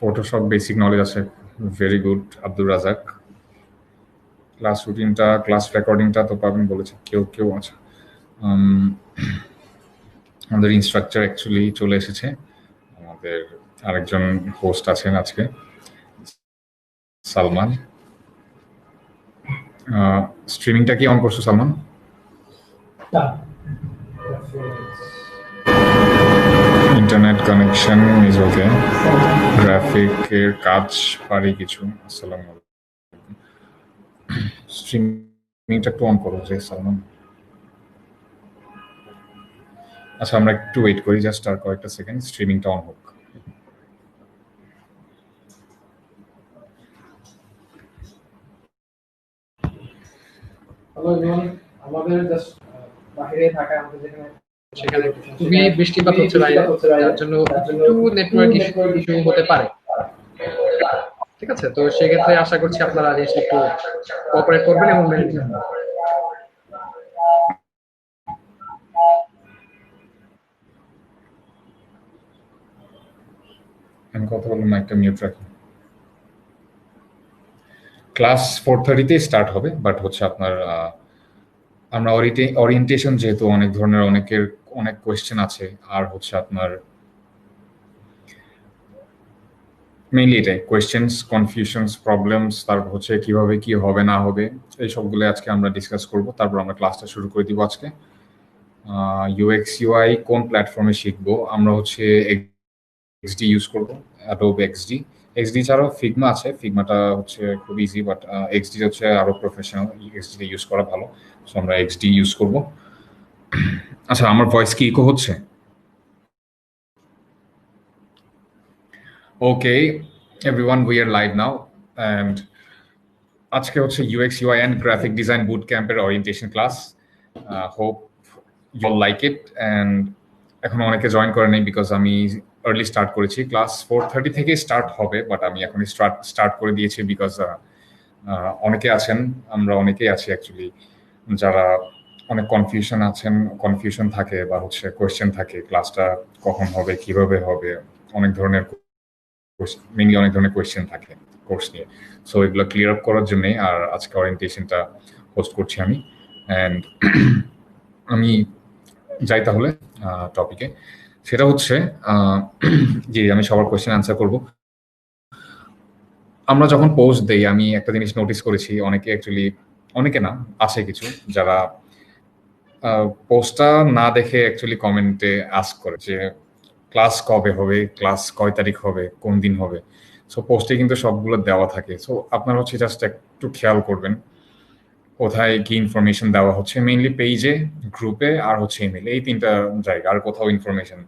Photoshop basic knowledge আছে, very good Abdur Razzak. Class রুটিনটা, class রেকর্ডিংটা তো পাবেন বলেছে কেউ কেউ আছে। আমাদের ইনস্ট্রাকচার অ্যাকচুয়ালি চলে এসেছে, আমাদের আরেকজন হোস্ট আছেন আজকে, সালমান। স্ট্রিমিংটা কি অন করছো Salman? Internet connection is okay. গ্রাফিকের কাজ পারি কিছু। আসসালামু আলাইকুম। স্ট্রিমিংটা একটু অন করো যে সালমান। আচ্ছা, আমরা একটু ওয়েট করি, জাস্ট আর কয়েকটা সেকেন্ড, স্ট্রিমিংটা অন হোক। আমাদের জাস্ট বাইরে থাকা, আমাদের যেখানে সেখানে খুবই বৃষ্টিপাত হচ্ছে বাইরে, যার জন্য একটু নেটওয়ার্ক ইস্যু হতে পারে। ঠিক আছে, তো সেক্ষেত্রে আশা করছি আপনারা জিনিসটা একটু কোঅপারেট করবেন এবং মেনে নেবেন। আমি কথা বললাম, মাইকটা মিউট রাখি। ক্লাস 4:30-তে স্টার্ট হবে, বাট হচ্ছে আপনার আমরা ওরিয়েন্টেশন যেহেতু অনেক ধরনের অনেক কোয়েশ্চেন আছে, আর হচ্ছে আপনার মেইনলি এটাই কোয়েশ্চেন্স, কনফিউশনস, প্রবলেমস, তারপর হচ্ছে কিভাবে কি হবে না হবে, এই সবগুলো আজকে আমরা ডিসকাস করব। তারপর আমরা ক্লাসটা শুরু করে দিব আজকে। ইউএক্স ইউআই কোন প্ল্যাটফর্মে শিখবো? আমরা হচ্ছে এক্সডি ইউজ করবো, অ্যাডোব এক্সডি। এক্সডি ছাড়াও ফিগমা আছে, ফিগমাটা হচ্ছে খুব ইজি, বাট এক্সডি হচ্ছে আরো প্রফেশনাল, এক্সডি ইউজ করা ভালো, সো আমরা এক্সডি ইউজ করব। আচ্ছা, আমার ভয়েস কি ইকো হচ্ছে? ওকে everyone, we are live now, and আজকে হচ্ছে UX UI and graphic design বুট ক্যাম্পের orientation class. Hope you like it. And এখন অনেকে জয়েন করে নেই বিকজ আমি আর্লি স্টার্ট করেছি। ক্লাস 4:30 থেকে স্টার্ট হবে, বাট আমি এখন স্টার্ট করে দিয়েছি বিকজ অনেকে আছেন, আমরা অনেকেই আছি অ্যাকচুয়ালি, যারা অনেক কনফিউশন থাকে বা হচ্ছে কোয়েশ্চেন থাকে, ক্লাসটা কখন হবে, কিভাবে হবে, অনেক ধরনের কোয়েশ্চেন থাকে কোর্স নিয়ে। সো এগুলো ক্লিয়ার আপ করার জন্যই আর আজকে ওরিয়েন্টেশনটা হোস্ট করছি আমি। অ্যান্ড আমি যাই তাহলে টপিকে, সেটা হচ্ছে যে আমি সবার কোয়েশ্চেন আনসার করব। আমরা যখন পোস্ট দেই, আমি একটা জিনিস নোটিস করেছি, অনেকে না, আছে কিছু যারা পোস্টটা না দেখে অ্যাকচুয়ালি কমেন্টে আস্ক করে যে ক্লাস কবে হবে, ক্লাস কয় তারিখ হবে, কোন দিন হবে। সো পোস্টে কিন্তু সবগুলো দেওয়া থাকে। সো আপনারা হচ্ছে জাস্ট একটু খেয়াল করবেন কোথায় কি ইনফরমেশন দেওয়া হচ্ছে। মেইনলি পেজে, গ্রুপে, আর হচ্ছে ইমেল, এই 3টা জায়গা, আর কোথাও ইনফরমেশন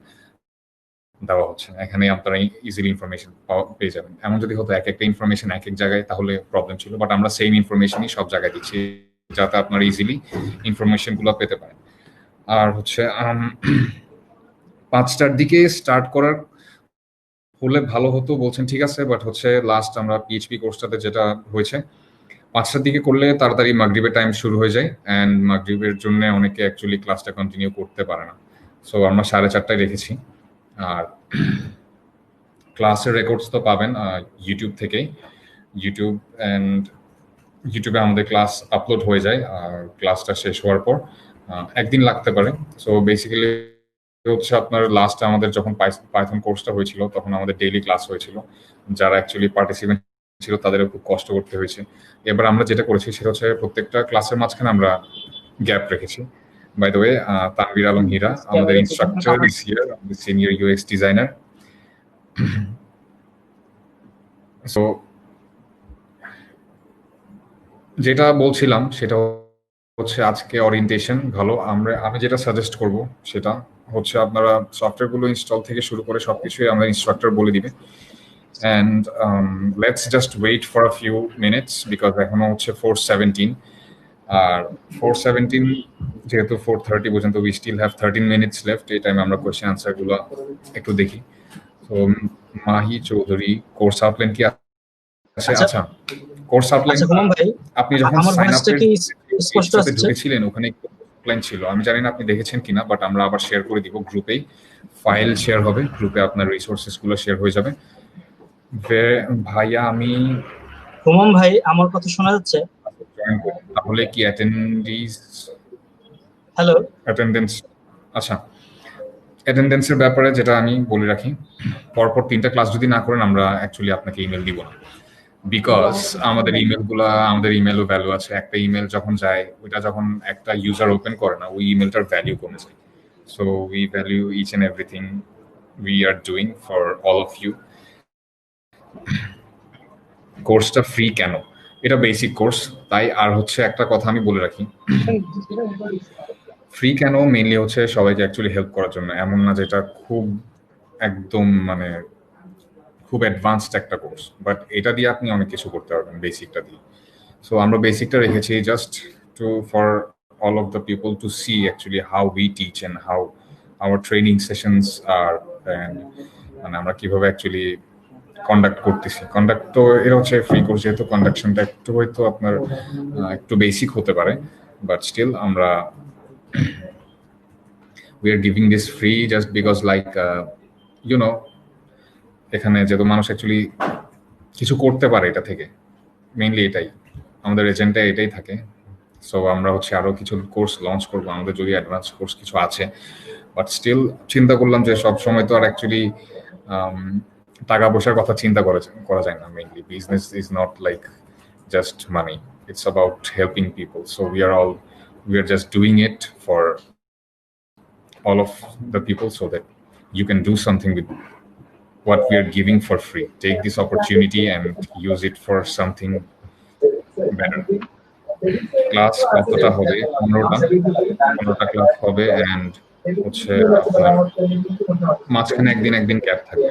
দেওয়া হচ্ছে না। এখানে আপনারা ইজিলি ইনফরমেশন পেয়ে যাবেন। এমন যদি হতো এক একটা ইনফরমেশন এক এক জায়গায়, তাহলে প্রবলেম ছিল, বাট আমরা সেম ইনফরমেশনই সব জায়গায় দিচ্ছি যাতে আপনারা ইজিলি ইনফরমেশনগুলো পেতে পারেন। আর হচ্ছে 5টার দিকে স্টার্ট করার হলে ভালো হতো বলছেন, ঠিক আছে, বাট হচ্ছে লাস্ট আমরা পিএইচপি কোর্সটাতে যেটা হয়েছে, 5টার দিকে করলে তাড়াতাড়ি মাগরিবের টাইম শুরু হয়ে যায়, অ্যান্ড মাগরিবের জন্য অনেকে অ্যাকচুয়ালি ক্লাসটা কন্টিনিউ করতে পারে না। সো আমরা 4:30টায় রেখেছি। আর ক্লাসের রেকর্ডস তো পাবেন ইউটিউব থেকেই, ইউটিউবে আমাদের ক্লাস আপলোড হয়ে যায়। আর ক্লাসটা শেষ হওয়ার পর একদিন লাগতে পারে। সো বেসিক্যালি হচ্ছে আপনার লাস্টে আমাদের যখন পাইথন কোর্সটা হয়েছিল, তখন আমাদের ডেইলি ক্লাস হয়েছিল। যারা অ্যাকচুয়ালি পার্টিসিপেন্ট ছিল তাদেরও খুব কষ্ট করতে হয়েছে। এবার আমরা যেটা করেছি সেটা হচ্ছে প্রত্যেকটা ক্লাসের মাঝখানে আমরা গ্যাপ রেখেছি। By the way, Tanvir Alam Hira আমাদের ইনস্ট্রাক্টর ইজ হিয়ার, আমাদের সিনিয়র ইউএক্স ডিজাইনার। সো যেটা বলছিলাম সেটা হচ্ছে আজকে ওরিয়েন্টেশন ভালো। আমি যেটা সাজেস্ট করব সেটা হচ্ছে আপনারা সফটওয়্যারগুলো ইনস্টল থেকে শুরু করে সবকিছুই আমরা ইনস্ট্রাক্টর বলে দিবে। And let's just wait for a few minutes because এখনো হচ্ছে 4:17। আর 4:17 যেহেতু 4:30 পর্যন্ত, we still have 13 minutes left. এই টাইমে আমরা কোয়েশ্চেন আনসারগুলো একটু দেখি। তো মাহি চৌধুরী, কোর্স আউটলাইন কি আছে? আচ্ছা, কোর্স আউটলাইন ভাই, আপনি যখন আমার সাইন ভয়েসটা আপের কি স্পষ্ট আসছে? ঢুকেছিলেন ওখানে প্ল্যান ছিল, আমি জানি না আপনি দেখেছেন কিনা, বাট আমরা আবার শেয়ার করে দিব গ্রুপেই। ফাইল শেয়ার হবে গ্রুপে, আপনার রিসোর্সেসগুলো শেয়ার হয়ে যাবে। ভাইয়া আমি সুমন ভাই, আমার কথা শোনা যাচ্ছে? জয়েন করি তাহলে কি হ্যালো। অ্যাটেন্ডেন্স? আচ্ছা, অ্যাটেন্ডেন্সের ব্যাপারে যেটা আমি বলে রাখি, পরপর 3টা ক্লাস যদি না করেন আমরা অ্যাকচুয়ালি আপনাকে ইমেল দিব না, বিকজ আমাদের ইমেলও ভ্যালু আছে। একটা ইমেল যখন যায়, ওইটা যখন একটা ইউজার ওপেন করে না, ওই ইমেলটার ভ্যালু কমে যায়। So we value each and everything we are doing for all of you. কোর্সটা ফ্রি কেন? এটা বেসিক কোর্স, তাই। আর হচ্ছে একটা কথা আমি বলে রাখি, ফ্রি কেন মেইনলি হচ্ছে সবাইকে অ্যাকচুয়ালি হেল্প করার জন্য। এমন না যে এটা খুব একদম মানে খুব অ্যাডভান্সড একটা কোর্স, বাট এটা দিয়ে আপনি অনেক কিছু করতে পারবেন বেসিকটা দিয়ে। সো আমরা বেসিকটা রেখেছি just to for all of the people to see actually how we teach and how our training sessions are, and মানে আমরা কিভাবে অ্যাকচুয়ালি কন্ডাক্ট করতেছি। কন্ডাক্ট তো এটা হচ্ছে ফ্রি কোর্স, যেহেতু কন্ডাকশনটা একটু হয়তো আপনার একটু বেসিক হতে পারে, বাট স্টিল আমরা we are giving this free just because like you know এখানে যেহেতু মানুষ অ্যাকচুয়ালি কিছু করতে পারে এটা থেকে, মেইনলি এটাই আমাদের এজেন্ডা, এটাই থাকে। সো আমরা হচ্ছে আরো কিছু কোর্স লঞ্চ করবো, আমাদের যদি অ্যাডভান্স কোর্স কিছু আছে, বাট স্টিল চিন্তা করলাম যে সব সময় তো আর অ্যাকচুয়ালি টাকা পয়সার কথা চিন্তা করা যায় না। Mainly business is not like just money, it's about helping people. So we are just doing it for all of the people so that you can do something with what we are giving for free. Take this opportunity and use it for something better. Class কতটা হবে? 15টা class হবে, and হচ্ছে আপনার মাঝখানে একদিন gap থাকবে।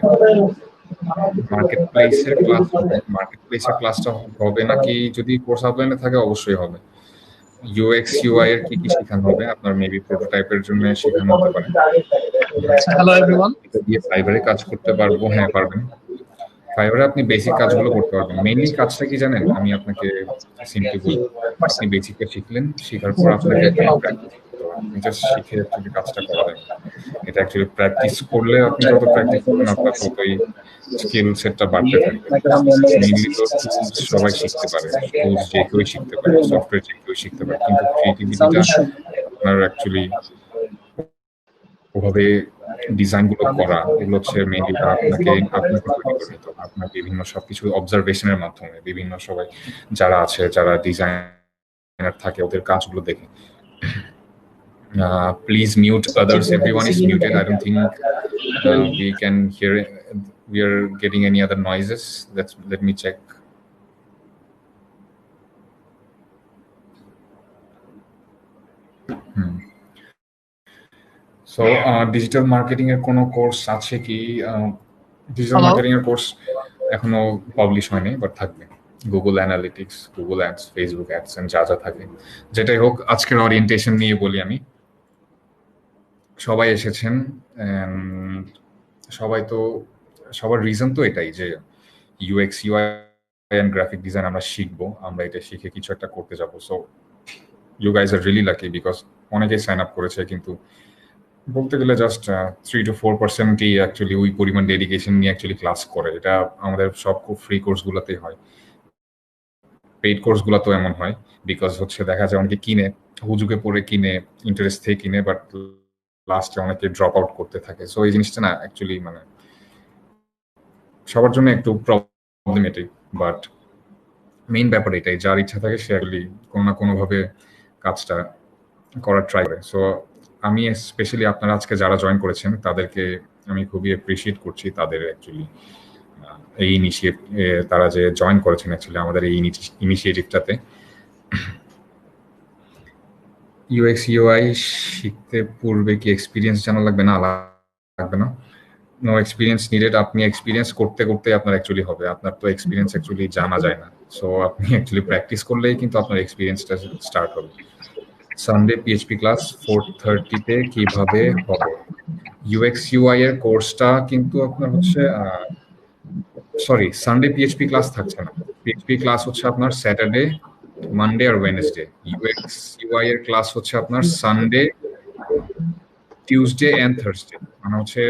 Market প্লেসের ক্লাসটা হবে নাকি? যদি কোর্স আউটলাইনে থাকে অবশ্যই হবে। ইউএক্স ইউআই এর কি শেখানো হবে? আপনার মেবি প্রোটোটাইপের জন্য শেখানো হতে পারে। Hello everyone. এটা দিয়ে ফাইবারে কাজ করতে পারবো? হ্যাঁ পারবেন। ফাইবারে আপনি বেসিক কাজগুলো করতে পারবেন। মেইনলি কাজটা কি জানেন? আমি আপনাকে সিম্পলি বলি, আপনি বেসিকটা শিখলেন, শেখার পর আপনাকে জাস্ট শিখে অ্যাকচুয়ালি কাজটা করা যায়। এটা অ্যাকচুয়ালি প্র্যাকটিস করলে, আপনি যত প্র্যাকটিস করবেন আপনার ততই স্কিল সেটটা বাড়তে থাকবে। মেইনলি তো সবাই শিখতে পারে, টুলস যে কেউ শিখতে পারে, সফটওয়্যার যে কেউ শিখতে পারে, কিন্তু ক্রিয়েটিভিটিটা আপনার অ্যাকচুয়ালি ওভাবে ডিজাইনগুলো করা, এগুলো হচ্ছে মেইনলি আপনাকে তৈরি করে নিতে হবে। আপনার বিভিন্ন সবকিছু অবজারভেশনের মাধ্যমে, বিভিন্ন সবাই যারা আছে, যারা ডিজাইনার থাকে, ওদের কাজগুলো দেখে। Please mute others. Everyone is muted. I don't think we can hear. We are getting any other noises. Let me check. So digital marketing এর কোনো কোর্স আছে কি? ডিজিটাল মার্কেটিং এর কোর্স এখনো পাবলিশ হয়নি, বাট থাকবে। Google Analytics, Google Ads, Facebook Ads and যা থাকে। যেটাই হোক, আজকের ওরিয়েন্টেশন নিয়ে বলি আমি। সবাই এসেছেন, সবার রিজন তো এটাই যে UX UI and graphic design আমরা শিখবো, আমরা এটা শিখে কিছু একটা করতে যাবো। So you guys are really lucky, because অনেকেই সাইন আপ করেছে, কিন্তু বলতে গেলে জাস্ট 3 to 4%ই অ্যাকচুয়ালি ওই পরিমাণ ডেডিকেশন নিয়ে অ্যাকচুয়ালি ক্লাস করে। এটা আমাদের সব ফ্রি কোর্সগুলোতেই হয়। পেইড কোর্সগুলো তো এমন হয়, বিকজ হচ্ছে দেখা যায় অনেকে কিনে, হুজুগে পড়ে কিনে, ইন্টারেস্ট থেকে কিনে, বাট লাস্টে অনেকে ড্রপ আউট করতে থাকে। সো এই জিনিসটা না অ্যাকচুয়ালি মানে সবার জন্য একটু প্রবলেমেটিক, বাট মেইন ব্যাপার এটাই, যার ইচ্ছা থাকে সে অ্যাকচুয়ালি কোনো না কোনোভাবে কাজটা করার ট্রাই করে। সো আমি স্পেশালি আপনারা আজকে যারা জয়েন করেছেন তাদেরকে আমি খুবই অ্যাপ্রিশিয়েট করছি, তাদের অ্যাকচুয়ালি এই তারা যে জয়েন করেছেন অ্যাকচুয়ালি আমাদের এই ইনিশিয়েটিভটাতে। ইউএক্স ইউআই শিখতে পূর্বে কি এক্সপিরিয়েন্স জানা লাগবে? না, লাগবে না। No experience needed. আপনি এক্সপিরিয়েন্স করতে করতে আপনার অ্যাকচুয়ালি হবে। আপনার তো এক্সপিরিয়েন্স অ্যাকচুয়ালি জানা যায় না। সো আপনি অ্যাকচুয়ালি প্র্যাকটিস করলেই কিন্তু আপনার এক্সপিরিয়েন্সটা স্টার্ট হবে। সানডে পিএইচপি ক্লাস 4:30-তে কিভাবে হবে? ইউএক্স ইউআই এর কোর্সটা কিন্তু আপনার হচ্ছে সরি, সানডে পিএইচপি ক্লাস থাকছে না। পিএইচপি ক্লাস হচ্ছে আপনার স্যাটারডে মানডে আর ওয়েডনেসডে। ইউএক্স ইউআই এর ক্লাস হচ্ছে আপনার সানডে, টিউসডে এন্ড থার্সডে, মানে হচ্ছে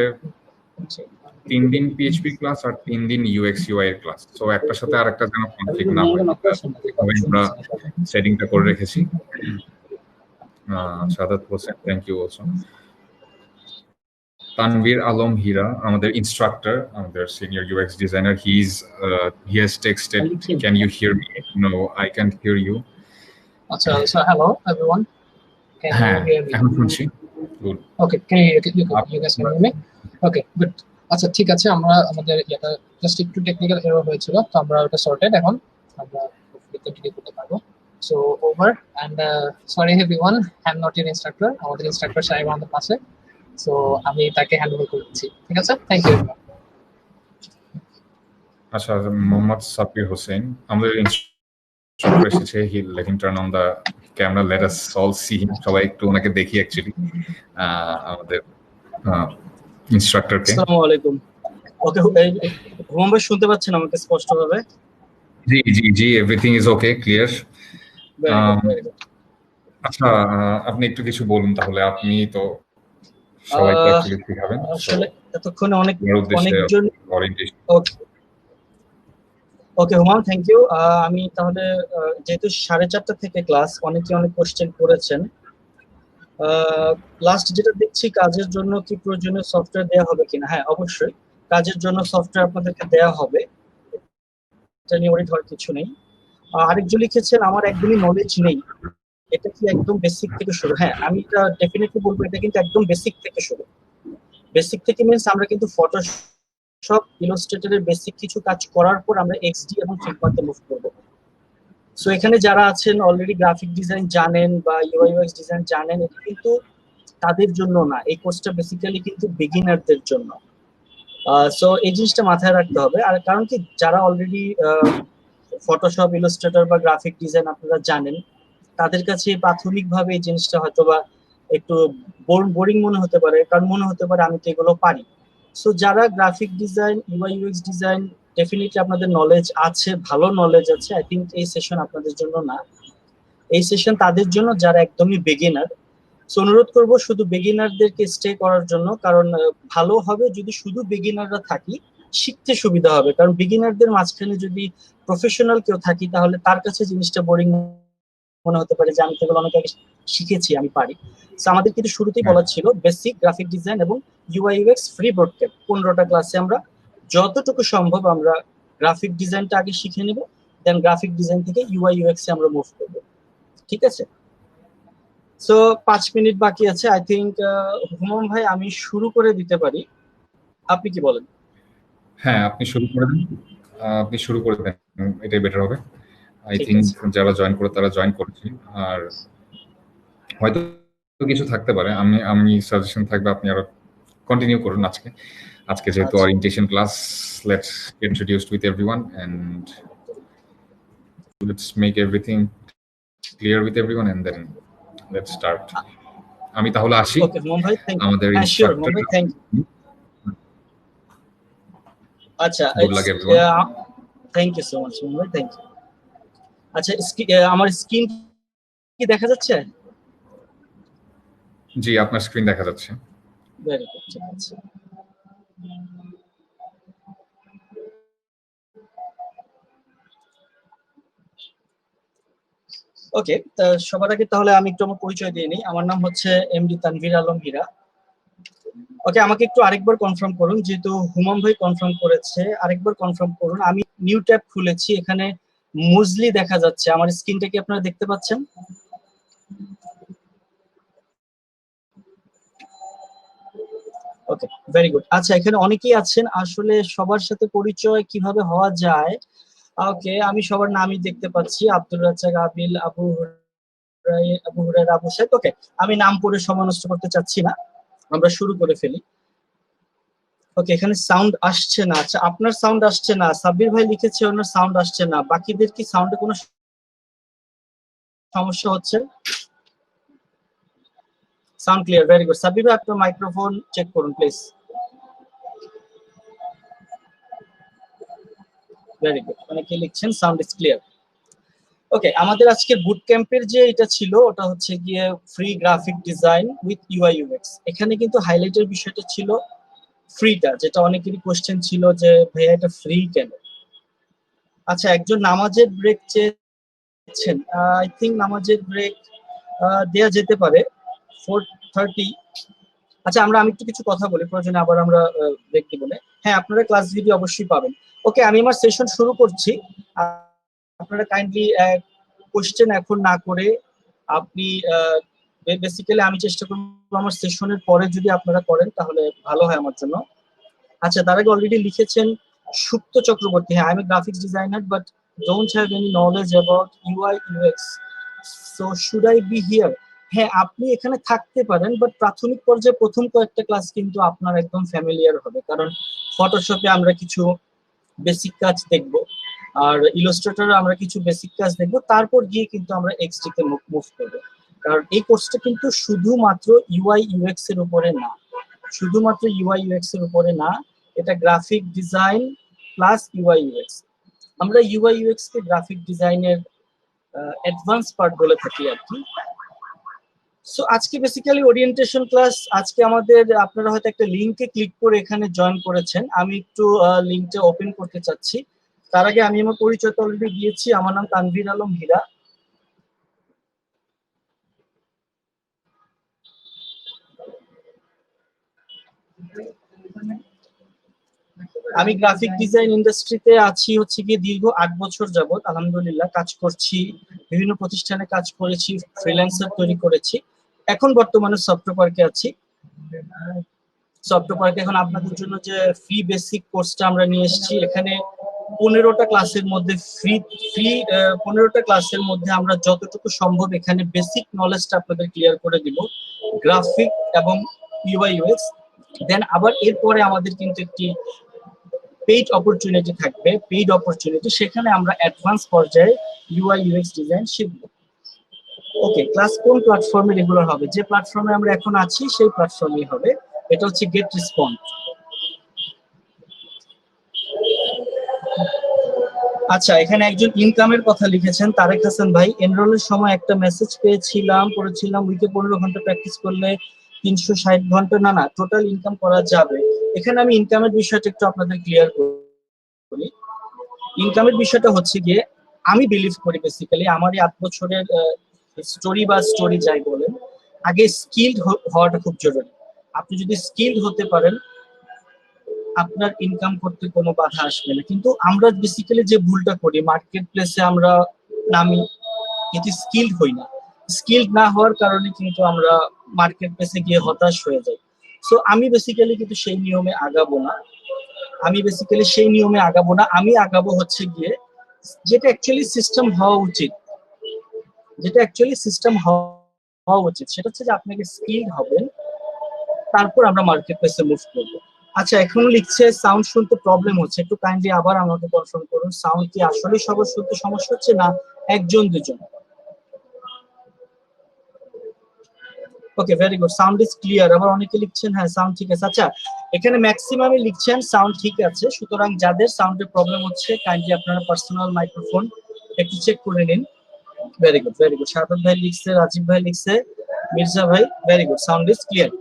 3 দিন পিএইচপি ক্লাস আর 3 দিন ইউএক্স ইউআই এর ক্লাস। তো একটার সাথে আরেকটা যেন কনফ্লিক্ট না হয়, আমরা সেটিংটা করে রেখেছি। Sadat Hossain, thank you also. Tanvir Alam Hira, আমাদের ইনস্ট্রাক্টর, আমাদের senior UX designer, he has texted, can you hear me? No, I can't hear you. আচ্ছা, so hello everyone. Can হ্যাঁ, you hear me? এখন শুনছি। Good. Okay, can you guys can hear me? Okay, good. আচ্ছা, ঠিক আছে, আমরা আমাদের এটা জাস্ট একটু টেকনিক্যাল এরর হয়েছিল, তো আমরা ওটা সর্টেড, এখন আমরা কন্টিনিউ করতে পারবো। So over and sorry everyone, I'm not your instructor. আমাদের ইনস্ট্রাক্টর সাহেব আমাদের পাশে, সো আমি তাকে হ্যান্ডওভার করে দিচ্ছি। ঠিক আছে, থ্যাংক ইউ। আচ্ছা, মোহাম্মদ সাব্বির হোসেন, আমাদের ইনস্ট্রাক্টর এসেছে। Let him turn on the camera, let us all see him. সবাই একটু ওনাকে দেখি অ্যাকচুয়ালি, আমাদের ইনস্ট্রাক্টরকে। আসসালামু আলাইকুম। ওকে, হুমায়ুন ভাই শুনতে পাচ্ছেন আমাকে স্পষ্টভাবে? জি জি জি, এভরিথিং ইজ ওকে, ক্লিয়ার। আচ্ছা, আপনি একটু কিছু বলুন তাহলে। আপনি তো সবাইকে অ্যাকচুয়ালি শিখাবেন, আসলে এতক্ষণে অনেকজন orientation. Okay Humayun, thank you. আমি তাহলে যেহেতু 4:30 থেকে ক্লাস, অনেকে অনেক কোশ্চেন করেছেন। লাস্ট যেটা দেখছি, কাজের জন্য কি প্রয়োজনীয় সফটওয়্যার দেওয়া হবে কিনা? হ্যাঁ, অবশ্যই কাজের জন্য সফটওয়্যার আপনাদেরকে দেওয়া হবে, এটা নিয়ে ওয়ারি হওয়ার কিছু নেই। আরেকজন লিখেছেন আমার একদমই নলেজ নেই, এটা কি একদম বেসিক থেকে শুরু? হ্যাঁ, আমি এটা ডেফিনেটলি বলবো, এটা কিন্তু একদম বেসিক থেকে শুরু। বেসিক থেকে মিন্স আমরা কিন্তু ফটোশপ, ইলাস্ট্রেটরের বেসিক কিছু কাজ করার পর আমরা এক্সডি এবং ফিগমাতে মুভ করব। সো এখানে যারা আছেন অলরেডি গ্রাফিক ডিজাইন জানেন বা ইউআই ইউএক্স ডিজাইন জানেন, এটা কিন্তু তাদের জন্য না, এই কোর্সটা বেসিক্যালি কিন্তু বিগিনারদের জন্য। সো এই জিনিসটা মাথায় রাখতে হবে। আর কারণ কি, যারা অলরেডি ফটোশপ, ইলাস্ট্রেটর বা গ্রাফিক ডিজাইন আপনারা জানেন, তাদের কাছে প্রাথমিকভাবে এই জিনিসটা হয়তো বা একটু বোরিং মনে হতে পারে, কারণ মনে হতে পারে আমি তো এগুলো পারি। সো যারা graphic design, UI UX design definitely আপনাদের নলেজ আছে, ভালো নলেজ আছে, আই থিঙ্ক এই সেশন আপনাদের জন্য না। এই সেশন তাদের জন্য যারা একদমই বিগিনার। সো অনুরোধ করব শুধু বিগিনারদেরকে স্টে করার জন্য, কারণ ভালো হবে যদি শুধু বিগিনাররা থাকি, শিখতে সুবিধা হবে। কারণ বিগিনারদের মাঝখানে যদি প্রফেশনাল কেউ থাকি, তাহলে তার কাছে জিনিসটা বোরিং মনে হতে পারে যে আমি তো এগুলো অনেক আগে শিখেছি, আমি পারি। সো আমাদের কিন্তু শুরুতেই বলা ছিল বেসিক গ্রাফিক ডিজাইন এবং ইউআই ইউএক্স ফ্রি বোর্ডক্যাপ 15টা ক্লাসে আমরা যতটুকু সম্ভব আমরা গ্রাফিক ডিজাইনটা আগে শিখে নেব, দেন গ্রাফিক ডিজাইন থেকে ইউআই ইউএক্স এ আমরা মুভ করব। ঠিক আছে? সো 5 মিনিট বাকি আছে। আই থিঙ্ক হুমায়ুন ভাই আমি শুরু করে দিতে পারি, আপনি কি বলেন? হ্যাঁ, আপনি শুরু করে দেন। আপনি শুরু করে দেন, এটাই বেটার হবে। আই থিঙ্ক যারা জয়েন করে তারা জয়েন করেছে, আর হয়তো কিছু থাকতে পারে। আমি সাজেশন থাকবে আপনি আরো কন্টিনিউ করুন। আজকে যেহেতু orientation class, let's get introduced with everyone and let's make everything clear with everyone and then let's start. আমি তাহলে আসি। ওকে হুমায়ুন ভাই, থ্যাংক ইউ। আমাদের ইনস্ট্রাক্টর, থ্যাংক ইউ। আচ্ছা, good luck everyone. Thank you so much Humayun ভাই, thank you. আচ্ছা, আমার screen কি দেখা যাচ্ছে? জি, আপনার স্ক্রিন দেখা যাচ্ছে। ভেরি গুড, ঠিক আছে। ওকে, সবার আগে তাহলে আমি একটু আমার পরিচয় দিয়ে নিই। আমার নাম হচ্ছে এমডি তানভীর আলম হীরা। ওকে, আমাকে একটু আরেকবার কনফার্ম করুন, যেহেতু হুমায়ুন ভাই কনফার্ম করেছে, আরেকবার কনফার্ম করুন। আমি নিউ ট্যাব খুলেছি, এখানে মুজলি দেখা যাচ্ছে। আমার স্ক্রিনটা কি আপনারা দেখতে পাচ্ছেন? ওকে, ভেরি গুড। আচ্ছা, এখানে অনেকেই আছেন, আসলে সবার সাথে পরিচয় কিভাবে হওয়া যায়। ওকে, আমি সবার নামই দেখতে পাচ্ছি, আব্দুর রাজ্জাক, আবিল, আবু হুরায়রা, আবু সাইদ। ওকে, আমি নাম পড়ে সময় নষ্ট করতে চাচ্ছি না, আমরা শুরু করে ফেলি। ওকে, এখানে সাউন্ড আসছে না। আচ্ছা, আপনার সাউন্ড আসছে না, সাব্বির ভাই লিখেছে ওনার সাউন্ড আসছে না। বাকিদের কি সাউন্ডে কোনো সমস্যা হচ্ছে? Sound clear, very good. Sabbir ভাই আপনার মাইক্রোফোন চেক করুন প্লিজ। ভেরি গুড, অনেকে লিখছেন সাউন্ড ইজ ক্লিয়ার। ওকে, আমাদের আজকে বুট ক্যাম্পের যে এটা ছিল ওটা হচ্ছে গিয়ে free graphic design with UI UX. এখানে কিন্তু হাইলাইটের বিষয়টা ছিল ফ্রিটা, যেটা অনেকেরই কোশ্চেন ছিল যে ভাইয়া এটা ফ্রি কেন। আচ্ছা, একজন নামাজের ব্রেক চেয়েছেন, আই থিঙ্ক নামাজের ব্রেক দেয়া যেতে পারে 4:30। আচ্ছা, আমি একটু কিছু কথা বলি, প্রয়োজনে আবার আমরা ব্রেক দিব না। হ্যাঁ, আপনারা ক্লাস ভিডিও অবশ্যই পাবেন। ওকে, আমি আমার সেশন শুরু করছি। আপনারা কাইন্ডলি কোশ্চেন এখন না করে আপনি বেসিক্যালি আমি চেষ্টা করবো আমার সেশনের পরে যদি আপনারা করেন তাহলে ভালো হয় আমার জন্য। আচ্ছা, তার আগে অলরেডি লিখেছেন সুপ্ত চক্রবর্তী, হ্যাঁ, I am a graphics designer but don't have any knowledge about UI UX, so should I be here. হ্যাঁ, আপনি এখানে থাকতে পারেন, বাট প্রাথমিক পর্যায়ে প্রথম কয়েকটা ক্লাস কিন্তু আপনার একদম ফ্যামিলিয়ার হবে, কারণ ফটোশপে আমরা কিছু বেসিক কাজ দেখব, আর ইলাস্ট্রেটরে আমরা কিছু বেসিক কাজ দেখব, তারপর গিয়ে কিন্তু আমরা এক্সডি তে মুভ করব। কারণ এই কোর্সটা কিন্তু শুধুমাত্র ইউআই ইউএক্স এর উপরে না, শুধুমাত্র ইউআই ইউএক্স এর উপরে না, এটা graphic design plus UI UX. আমরা ইউআই ইউএক্স কে গ্রাফিক ডিজাইনের অ্যাডভান্স পার্ট বলে থাকি আর কি। সো আজকে বেসিক্যালি ওরিয়েন্টেশন ক্লাস। আজকে আমাদের, আপনারা হয়তো একটা লিংকে ক্লিক করে এখানে জয়েন করেছেন, আমি একটু লিংকটা ওপেন করতে চাচ্ছি। তার আগে আমি আমার পরিচয়টা অলরেডি দিয়েছি, আমার নাম তানভীর আলম হীরা। আমি গ্রাফিক ডিজাইন ইন্ডাস্ট্রিতে আছি হচ্ছে গিয়ে দীর্ঘ 8 বছর যাবত, আলহামদুলিল্লাহ কাজ করছি, বিভিন্ন প্রতিষ্ঠানে কাজ করেছি, ফ্রিল্যান্সার তৈরি করেছি। এখন বর্তমানে সফটওয়্যার পার্কে আছি। সফটওয়্যার পার্কে এখন আপনাদের জন্য যে ফ্রি বেসিক কোর্সটা আমরা নিয়ে এসেছি, এখানে 15টা ক্লাসের মধ্যে ফ্রি 15টা ক্লাসের মধ্যে আমরা যতটুকু সম্ভব এখানে বেসিক নলেজটা আপনাদের ক্লিয়ার করে দিব, গ্রাফিক এবং ইউআই ইউএক্স। দেন আবার এরপরে আমাদের কিন্তু একটি পেইড অপরচুনিটি থাকবে, পেইড অপরচুনিটি, সেখানে আমরা অ্যাডভান্স পর্যায়ে ইউআই ইউএক্স ডিজাইন শিখব। ওকে, ক্লাস কোন প্ল্যাটফর্মে রেগুলার হবে? যে প্ল্যাটফর্মে আমরা এখন আছি সেই প্ল্যাটফর্মেই হবে, এটা হচ্ছে গেট রেসপন্স। আচ্ছা, এখানে একজন ইনকামের কথা লিখেছেন তারেক হাসান ভাই, এনরোলের সময় একটা মেসেজ পেয়েছিলাম, পড়েছিলাম উইকে 15 ঘন্টা প্র্যাকটিস করলে 360 ঘন্টা, না না টোটাল ইনকাম করা যাবে। এখানে আমি ইনকামের বিষয়টা একটু আপনাদের ক্লিয়ার করি। ইনকামের বিষয়টা হচ্ছে গিয়ে, আমি বিলিভ করি বেসিক্যালি আমার এই 8 বছরের স্টোরি যাই বলেন, আগে স্কিলড হওয়াটা খুব জরুরি। আপনি যদি স্কিলড হতে পারেন আপনার ইনকাম করতে কোনো বাধা আসবে না। কিন্তু আমরা বেসিক্যালি যে ভুলটা করি, মার্কেট প্লেসে আমরা নামি কিন্তু স্কিলড হই না, স্কিলড না হওয়ার কারণে কিন্তু আমরা মার্কেট প্লেসে গিয়ে হতাশ হয়ে যাই। সো আমি বেসিক্যালি কিন্তু সেই নিয়মে আগাবো না, আমি আগাবো হচ্ছে গিয়ে যেটা অ্যাকচুয়ালি সিস্টেম হওয়া উচিত, সেটা হচ্ছে যে আপনাকে স্কিলড হবেন, তারপর আমরা মার্কেট প্লেসে মুভ করবো। আচ্ছা, এখন লিখছে সাউন্ড শুনতে প্রবলেম হচ্ছে, একটু কাইন্ডলি আবার আমাকে কনফার্ম করুন, সাউন্ড কি আসলে সবার শুনতে সমস্যা হচ্ছে না একজন দুজন? Okay, very good, sound is clear. আবার অনেকে লিখছেন হ্যাঁ সাউন্ড ঠিক আছে। আচ্ছা, এখানে ম্যাক্সিমামই লিখছেন সাউন্ড ঠিক আছে, সুতরাং যাদের সাউন্ডের প্রবলেম হচ্ছে কাইন্ডলি আপনারা পার্সোনাল মাইক্রোফোন একটু চেক করে নিন। ভেরি গুড, ভেরি গুড, শাহাদ ভাই লিখছে, রাজীব ভাই লিখছে, মির্জা ভাই, very good, sound is clear.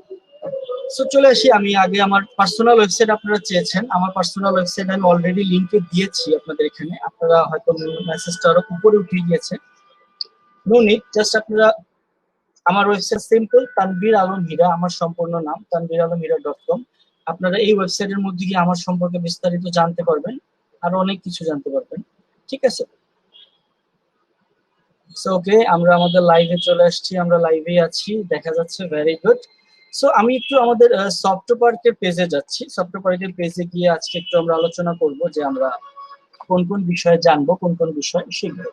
So চলে আসি, আমি আগে আমার পার্সোনাল ওয়েবসাইট আপনারা চেয়েছেন, আমার পার্সোনাল ওয়েবসাইট আমি অলরেডি লিংকে দিয়েছি আপনাদের এখানে, আপনারা হয়তো মেসেজটা আরো উপরে উঠে গিয়েছে, নো নিড, জাস্ট আপনারা আমার ওয়েবসাইট সিম্পল তানভীর আলম হীরা, আমার সম্পূর্ণ নাম tanveeralamhira.com। আপনারা এই ওয়েবসাইটের মধ্যে গিয়ে আমার সম্পর্কে বিস্তারিত জানতে পারবেন, আরো অনেক কিছু জানতে পারবেন, ঠিক আছে? সো ওকে, আমরা আমাদের লাইভে চলে আসছি, আমরা লাইভে আছি, দেখা যাচ্ছে, ভেরি গুড। সো আমি একটু আমাদের সফটওয়্যার পার্কের পেজে যাচ্ছি, সফটওয়্যার পার্কের পেজে গিয়ে আজকে একটু আমরা আলোচনা করব যে আমরা কোন কোন বিষয়ে জানবো, কোন কোন বিষয় শিখবো।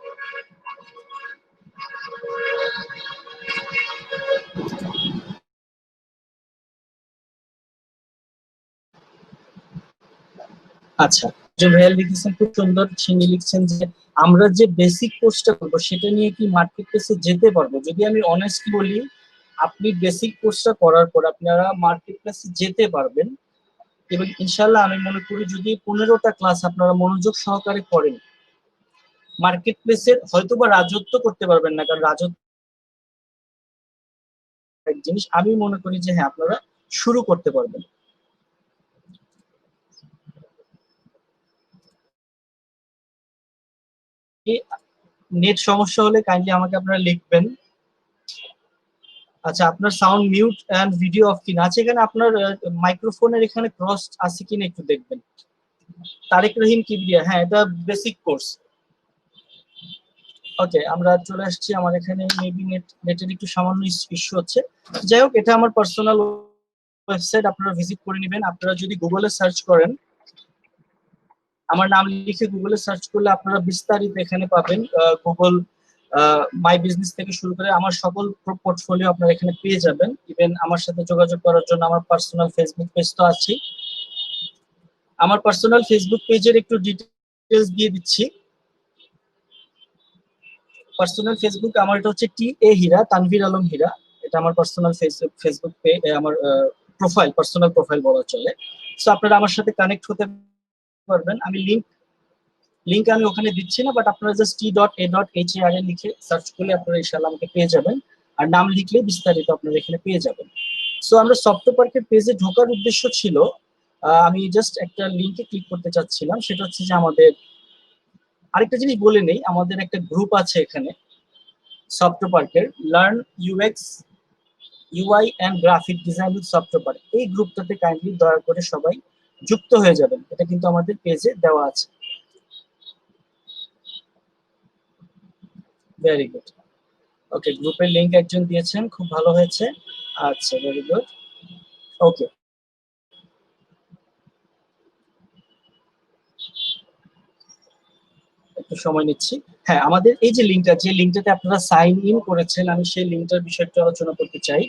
আচ্ছা, যে ভাইয়া লিখেছেন খুব সুন্দর, তিনি লিখছেন যে আমরা যে বেসিক কোর্সটা করবো সেটা নিয়ে কি মার্কেট প্লেসে যেতে পারবো? যদি আমি অনেস্টলি বলি, আপনি বেসিক কোর্সটা করার পর আপনারা মার্কেট প্লেসে যেতে পারবেন, এবং ইনশাল্লাহ আমি মনে করি যদি 15টা ক্লাস আপনারা মনোযোগ সহকারে করেন মার্কেট প্লেসের হয়তো বা রাজত্ব করতে পারবেন না, কারণ রাজত্ব এক জিনিস, আমি মনে করি যে হ্যাঁ আপনারা শুরু করতে পারবেন। নেট সমস্যা হলে কাইন্ডলি আমাকে আপনারা লিখবেন। আচ্ছা, আপনার sound mute and video off কিনা আছে, এখানে আপনার মাইক্রোফোনের এখানে ক্রস আছে কিনা একটু দেখবেন। তারেক রহিম কিবরিয়া, হ্যাঁ এটা বেসিক কোর্স। ওকে, আমরা চলে আসছি। আমার এখানে মেবি নেটের একটু সামান্য ইস্যু হচ্ছে। যাই হোক, এটা আমার পার্সোনাল ওয়েবসাইট, আপনারা ভিজিট করে নেবেন। আপনারা যদি গুগলে সার্চ করেন, আমার নাম লিখে গুগলে সার্চ করলে আপনারা বিস্তারিত এখানে পাবেন। গুগল মাই বিজনেস থেকে শুরু করে আমার সকল পোর্টফোলিও আপনারা এখানে পেয়ে যাবেন। ইভেন আমার সাথে যোগাযোগ করার জন্য আমার পার্সোনাল ফেসবুক পেজ তো আছেই। আমার পার্সোনাল ফেসবুক পেজের একটু ডিটেলস দিয়ে দিচ্ছি। পার্সোনাল ফেসবুক আমার এটা হচ্ছে TA হীরা, তানভীর আলম হীরা। এটা আমার পার্সোনাল ফেসবুক পেজ, আমার প্রোফাইল, পার্সোনাল প্রোফাইল বলা চলে। সো আপনারা আমার সাথে কানেক্ট হতে পারবেন। আমি লিংক আমি ওখানে দিচ্ছি না, বাট আপনারা জাস্ট t.a.har লিখে সার্চ করলে আপনারা ইনশাআল্লাহ আমাকে পেয়ে যাবেন। আর নাম লিখলে বিস্তারিত আপনারা এখানে পেয়ে যাবেন। সো আমরা সফটওয়্যার পার্কের পেজে ঢোকার উদ্দেশ্য ছিল, আমি জাস্ট একটা লিংকে ক্লিক করতে চাচ্ছিলাম। সেটা হচ্ছে যে আমাদের আরেকটা জিনিস বলে নেই, আমাদের একটা গ্রুপ আছে এখানে সফটওয়্যার পার্কের, learn UX UI and graphic design with software park. এই গ্রুপটাতে কাইন্ডলি দয়া করে সবাই যুক্ত হয়ে যাবেন। এটা কিন্তু আমাদের পেজে দেওয়া আছে। Very good. ওকে, গ্রুপের লিংক একজন দিয়েছেন, খুব ভালো হয়েছে। আচ্ছা, ভেরি গুড। ওকে, একটু সময় নিচ্ছি। হ্যাঁ, আমাদের এই যে লিংকটা, যে লিংকটাতে আপনারা সাইন ইন করেছেন, আমি সেই লিংকটার বিষয়টা আলোচনা করতে চাই।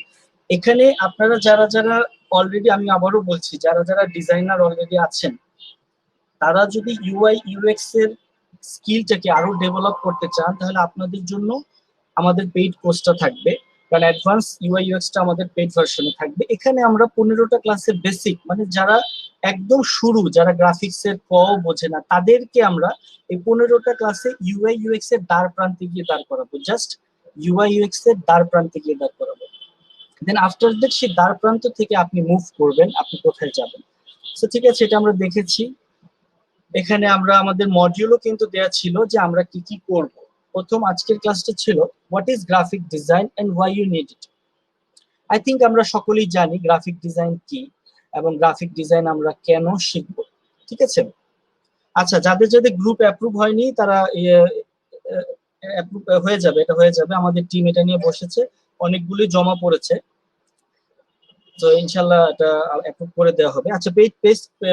এখানে আপনারা যারা যারা অলরেডি, আমি আবারও বলছি, যারা যারা ডিজাইনার অলরেডি আছেন, তারা যদি ইউআই ইউএক্স এর স্কিলটাকে আরো ডেভেলপ করতে চান, তাহলে আপনাদের জন্য আমাদের পেইড কোর্সটা থাকবে। কারণ অ্যাডভান্স ইউআই ইউএক্সটা আমাদের পেইড ভার্সনে থাকবে। এখানে আমরা 15টা ক্লাসের বেসিক, মানে যারা একদম শুরু, যারা গ্রাফিক্স এর বোঝে না, তাদেরকে আমরা এই 15টা ক্লাসে ইউআই ইউএক্স এর দ্বার প্রান্তে গিয়ে দাঁড় করাবো। জাস্ট ইউআই ইউএক্স এর দ্বার প্রান্তে গিয়ে দাঁড় করাবো। দেন আফটার দ্যাট সেই দ্বার প্রান্ত থেকে আপনি মুভ করবেন, আপনি কোথায় যাবেন। তো ঠিক আছে, এটা আমরা দেখেছি। এখানে আমরা আমাদের মডিউলও কিন্তু দেয়া ছিল যে আমরা কি কি করব। প্রথম আজকের ক্লাসটা ছিল what is graphic design and why you need it. I think আমরা সকলেই জানি গ্রাফিক ডিজাইন কি এবং গ্রাফিক ডিজাইন আমরা কেন শিখব। ঠিক আছে। আচ্ছা, যাদের যাদের গ্রুপ অ্যাপ্রুভ হয়নি তারা অ্যাপ্রুভ হয়ে যাবে, এটা হয়ে যাবে। আমাদের টিম এটা নিয়ে বসেছে, অনেকগুলি জমা পড়েছে, তো ইনশাআল্লাহ এটা অ্যাপ্রুভ করে দেওয়া হবে। আচ্ছা,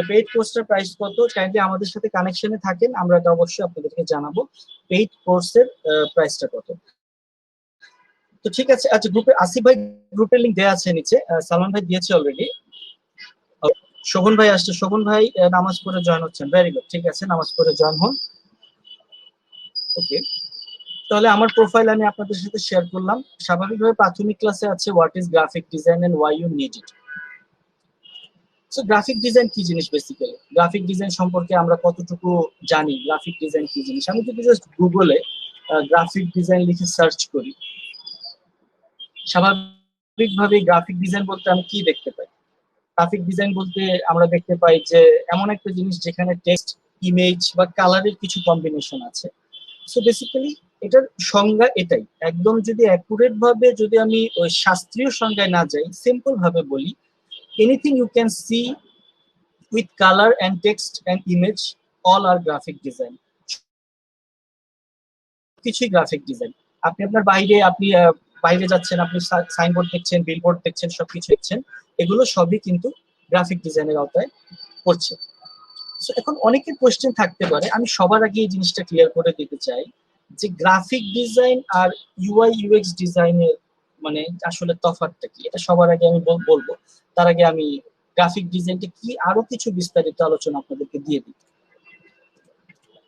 পেইড কোর্সের প্রাইস কত? কাইন্ডলি আমাদের সাথে কানেকশনে থাকেন, আমরা এটা অবশ্যই আপনাদেরকে জানাবো পেইড কোর্সের প্রাইসটা কত। তো ঠিক আছে। আচ্ছা, গ্রুপে আসিফ ভাই গ্রুপের লিংক দেওয়া আছে নিচে, সালমান ভাই দিয়েছে অলরেডি। শোভন ভাই আসছে, শোভন ভাই নামাজ পড়ে জয়েন হচ্ছেন। ভেরি গুড, ঠিক আছে, নামাজ পড়ে জয়েন হন। ওকে, তাহলে আমার প্রোফাইল আমি আপনাদের সাথে শেয়ার করলাম। স্বাভাবিকভাবে প্রাথমিক ক্লাসে আছে what is graphic design and why you need it. So graphic design কি জিনিস? বেসিক্যালি গ্রাফিক ডিজাইন সম্পর্কে আমরা কতটুকু জানি, গ্রাফিক ডিজাইন কি জিনিস? আমি যদি জাস্ট গুগলে গ্রাফিক ডিজাইন লিখে সার্চ করি, স্বাভাবিকভাবে গ্রাফিক ডিজাইন বলতে আমি কি দেখতে পাই? গ্রাফিক ডিজাইন বলতে আমরা দেখতে পাই যে এমন একটা জিনিস যেখানে টেক্সট, ইমেজ বা কালারের কিছু কম্বিনেশন আছে। সো বেসিক্যালি এটার সংজ্ঞা এটাই। একদম যদি অ্যাকুরেট ভাবে, যদি আমি ওই শাস্ত্রীয় সংজ্ঞায় না যাই, সিম্পল ভাবে বলি, anything you can see with color and text and image, all are graphic design. কিছুই গ্রাফিক ডিজাইন। আপনি আপনার বাইরে যাচ্ছেন, আপনি সাইনবোর্ড দেখছেন, বিলবোর্ড দেখছেন, সবকিছু দেখছেন, এগুলো সবই কিন্তু গ্রাফিক ডিজাইনের আওতায় পড়ছে। সো এখন অনেকের কোশ্চেন থাকতে পারে, আমি সবার আগে এই জিনিসটা ক্লিয়ার করে দিতে চাই যে গ্রাফিক ডিজাইন আর ইউআই ইউএক্স ডিজাইনের মানে আসলে তফাৎটা কি, এটা সবার আগে আমি বলবো। তার আগে আমি গ্রাফিক ডিজাইনটা কি আরো কিছু বিস্তারিত আলোচনা আপনাদেরকে দিয়ে দিই।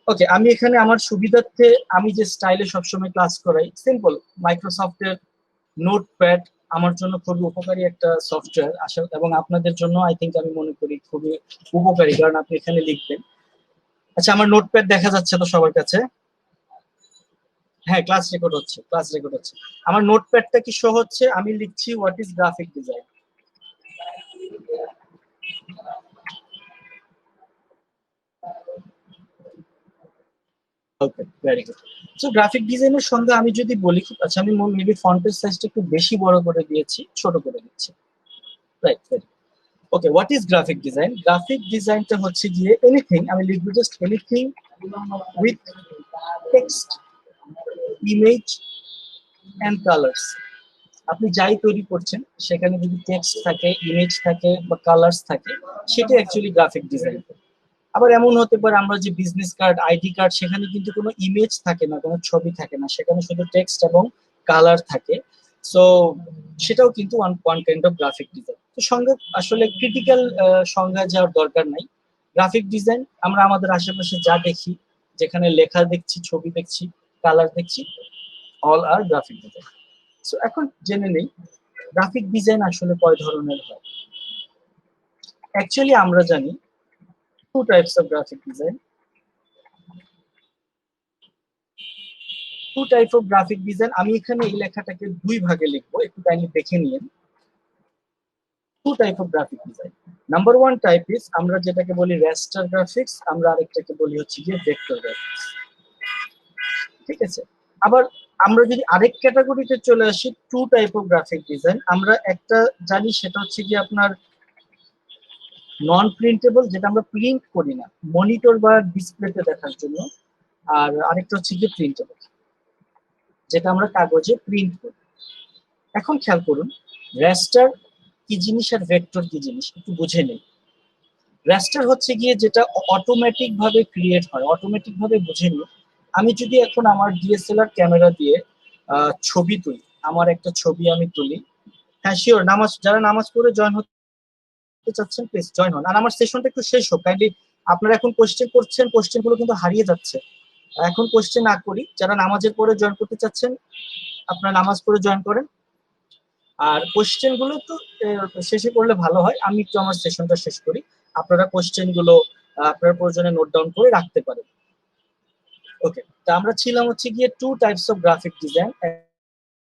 ওকে, আমি এখানে আমার সুবিধার্থে আমি যে স্টাইলে সবসময় ক্লাস করাই, সিম্পল, মাইক্রোসফটের নোটপ্যাড আমার জন্য খুবই উপকারী একটা সফটওয়্যার আসলে, এবং আপনাদের জন্য আই থিঙ্ক আমি মনে করি খুবই উপকারী, কারণ আপনি এখানে লিখবেন। আচ্ছা, আমার নোটপ্যাড দেখা যাচ্ছে তো সবার কাছে? হ্যাঁ, ক্লাস রেকর্ড হচ্ছে। আমার নোটপ্যাডটা কি শো হচ্ছে? আমি লিখছি what is graphic design. Okay, very good. So graphic ডিজাইনের সংজ্ঞা আমি যদি বলি, আচ্ছা আমি মেবি ফন্টের সাইজটা একটু বেশি বড় করে দিয়েছি, ছোট করে দিচ্ছি। Right, right. Okay, what is graphic design? Graphic ডিজাইনটা হচ্ছে গিয়ে এনিথিং, আমি লিখবো just anything with text, image and colours. আপনি যাই তৈরি করছেন সেখানে যদি টেক্সট থাকে, ইমেজ থাকে বা কালার্স থাকে, সেটা অ্যাকচুয়ালি গ্রাফিক ডিজাইন। আবার এমন হতে পারে আমরা যে বিজনেস কার্ড, আইডি কার্ড, সেখানে কিন্তু কোনো ইমেজ থাকে না, কোনো ছবি থাকে না, সেখানে শুধু টেক্সট এবং কালার থাকে। সো সেটাও কিন্তু one kind of graphic design. তো সংজ্ঞা আসলে ক্রিটিক্যাল সংজ্ঞা যাওয়ার দরকার নাই। গ্রাফিক ডিজাইন আমরা আমাদের আশেপাশে যা দেখি, যেখানে লেখা দেখছি, ছবি দেখছি, কালার দেখছি, অল আর গ্রাফিক ডিজাইন। সো এখন জেনে নেই গ্রাফিক ডিজাইন আসলে কয় ধরনের হয়। অ্যাকচুয়ালি আমরা জানি two types of graphic design. Two type of graphic design, আমি এখানে এই লেখাটাকে দুই ভাগে লিখবো, একটু কাইন্ডলি দেখে নিন। Two type of graphic design. Number one type is আমরা যেটাকে বলি raster graphics, আমরা আরেকটাকে বলি হচ্ছে গিয়ে vector graphics। ঠিক আছে, আবার আমরা যদি আরেক ক্যাটাগরিতে চলে আসি, two type of graphic design, আমরা একটা জানি সেটা হচ্ছে গিয়ে আপনার নন প্রিন্টেবল, যেটা আমরা প্রিন্ট করি না, মনিটর বা ডিসপ্লেতে দেখার জন্য। আর আরেকটা হচ্ছে গিয়ে প্রিন্টেবল, যেটা আমরা কাগজে প্রিন্ট করি। এখন খেয়াল করুন, রেস্টার কি জিনিস আর ভেক্টর কি জিনিস একটু বুঝে নেই। রেস্টার হচ্ছে গিয়ে যেটা অটোমেটিক ভাবে ক্রিয়েট হয়, অটোমেটিক ভাবে বুঝে নিই। আমি যদি এখন আমার ডিএসএলআর ক্যামেরা দিয়ে ছবি তুলি, আমার একটা ছবি আমি তুলি, হ্যাঁ শিওর, যারা নামাজ পড়ে জয়েন হতে চাচ্ছেন প্লিজ জয়েন হন। আর আমার সেশনটা একটু শেষ হোক কাইন্ডলি। আপনারা এখন কোশ্চেন করছেন, কোশ্চেন গুলো কিন্তু হারিয়ে যাচ্ছে। এখন কোশ্চেন না করি, যারা নামাজের পরে জয়েন করতে চাচ্ছেন আপনারা নামাজ পড়ে জয়েন করেন। আর কোশ্চেন গুলো তো শেষে করলে ভালো হয়, আমি একটু আমার সেশনটা শেষ করি। আপনারা কোশ্চেন গুলো আপনার প্রয়োজনে নোট ডাউন করে রাখতে পারেন। ওকে, তা আমরা ছিলাম হচ্ছে গিয়ে two types of graphic design,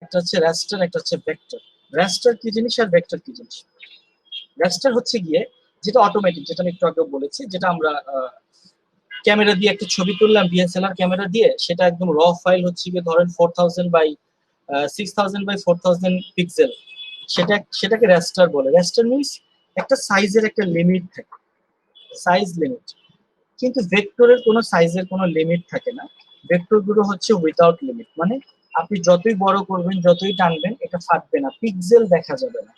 একটা হচ্ছে রাস্টার, একটা হচ্ছে ভেক্টর। রাস্টার কি জিনিস আর ভেক্টর কি জিনিস? রাস্টার হচ্ছে গিয়ে যেটা অটোমেটিক, যেটা আমি একটু আগে বলেছি, যেটা আমরা ক্যামেরা দিয়ে একটা ছবি তুললাম ডিএসএলআর ক্যামেরা দিয়ে, সেটা একদম র ফাইল হচ্ছে গিয়ে ধরেন 4000 বাই 6000 বাই 4000 পিক্সেল, সেটাকে রাস্টার বলে। রাস্টার মিন্স একটা সাইজের একটা লিমিট থাকে, সাইজ লিমিট। কিন্তু ভেক্টরের কোনো সাইজের কোনো লিমিট থাকে না। ভেক্টর গুলো হচ্ছে উইদাউট লিমিট, মানে আপনি যতই বড় করবেন, যতই টানবেন, এটা ফাটবে না, পিক্সেল দেখা যাবে না।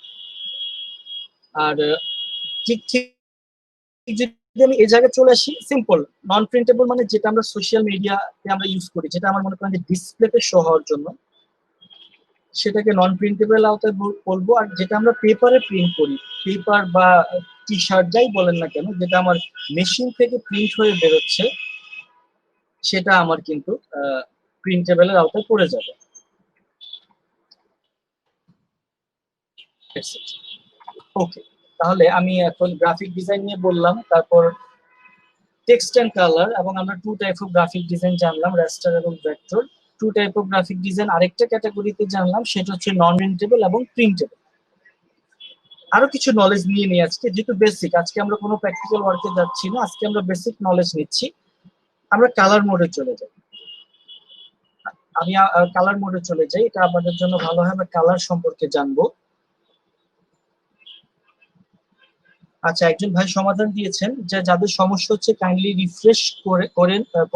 আর ঠিক ঠিক যদি আমি এই জায়গায় চলে আসি, সিম্পল নন প্রিন্টেবল মানে যেটা আমরা সোশ্যাল মিডিয়াতে আমরা ইউজ করি, যেটা আমার মনে করেন যে ডিসপ্লেতে শো হওয়ার জন্য, সেটাকে নন প্রিন্টেবল আওতায় বলবো। আর যেটা আমরা পেপারে প্রিন্ট করি, পেপার বা টি শার্ট যাই বলেন না কেন, যেটা আমার মেশিন থেকে প্রিন্ট হয়ে বেরোচ্ছে, সেটা আমার কিন্তু প্রিন্টেবলের আওতায় পড়ে যাবে। ওকে, তাহলে আমি এখন গ্রাফিক ডিজাইন নিয়ে বললাম, তারপর টেক্সট এন্ড কালার, এবং আমরা two type of graphic design জানলাম, রাস্টার এবং vector. Two type of graphic design আরেকটা ক্যাটাগরিতে জানলাম, সেটা হচ্ছে নন প্রিন্টেবল এবং প্রিন্টেবল। আরো কিছু নলেজ নিয়ে নিই আজকে, যেহেতু বেসিক, আজকে আমরা কোনো প্র্যাকটিক্যাল ওয়ার্কে যাচ্ছি না, আজকে আমরা বেসিক নলেজ নিচ্ছি। আমরা কালার মোডে চলে যাই। আমি কালার মোডে চলে যাই, এটা আমাদের জন্য ভালো হয়, আমরা কালার সম্পর্কে জানবো। আচ্ছা, একজন ভাই সমাধান দিয়েছেন যে যাদের সমস্যা হচ্ছে কাইন্ডলি রিফ্রেশ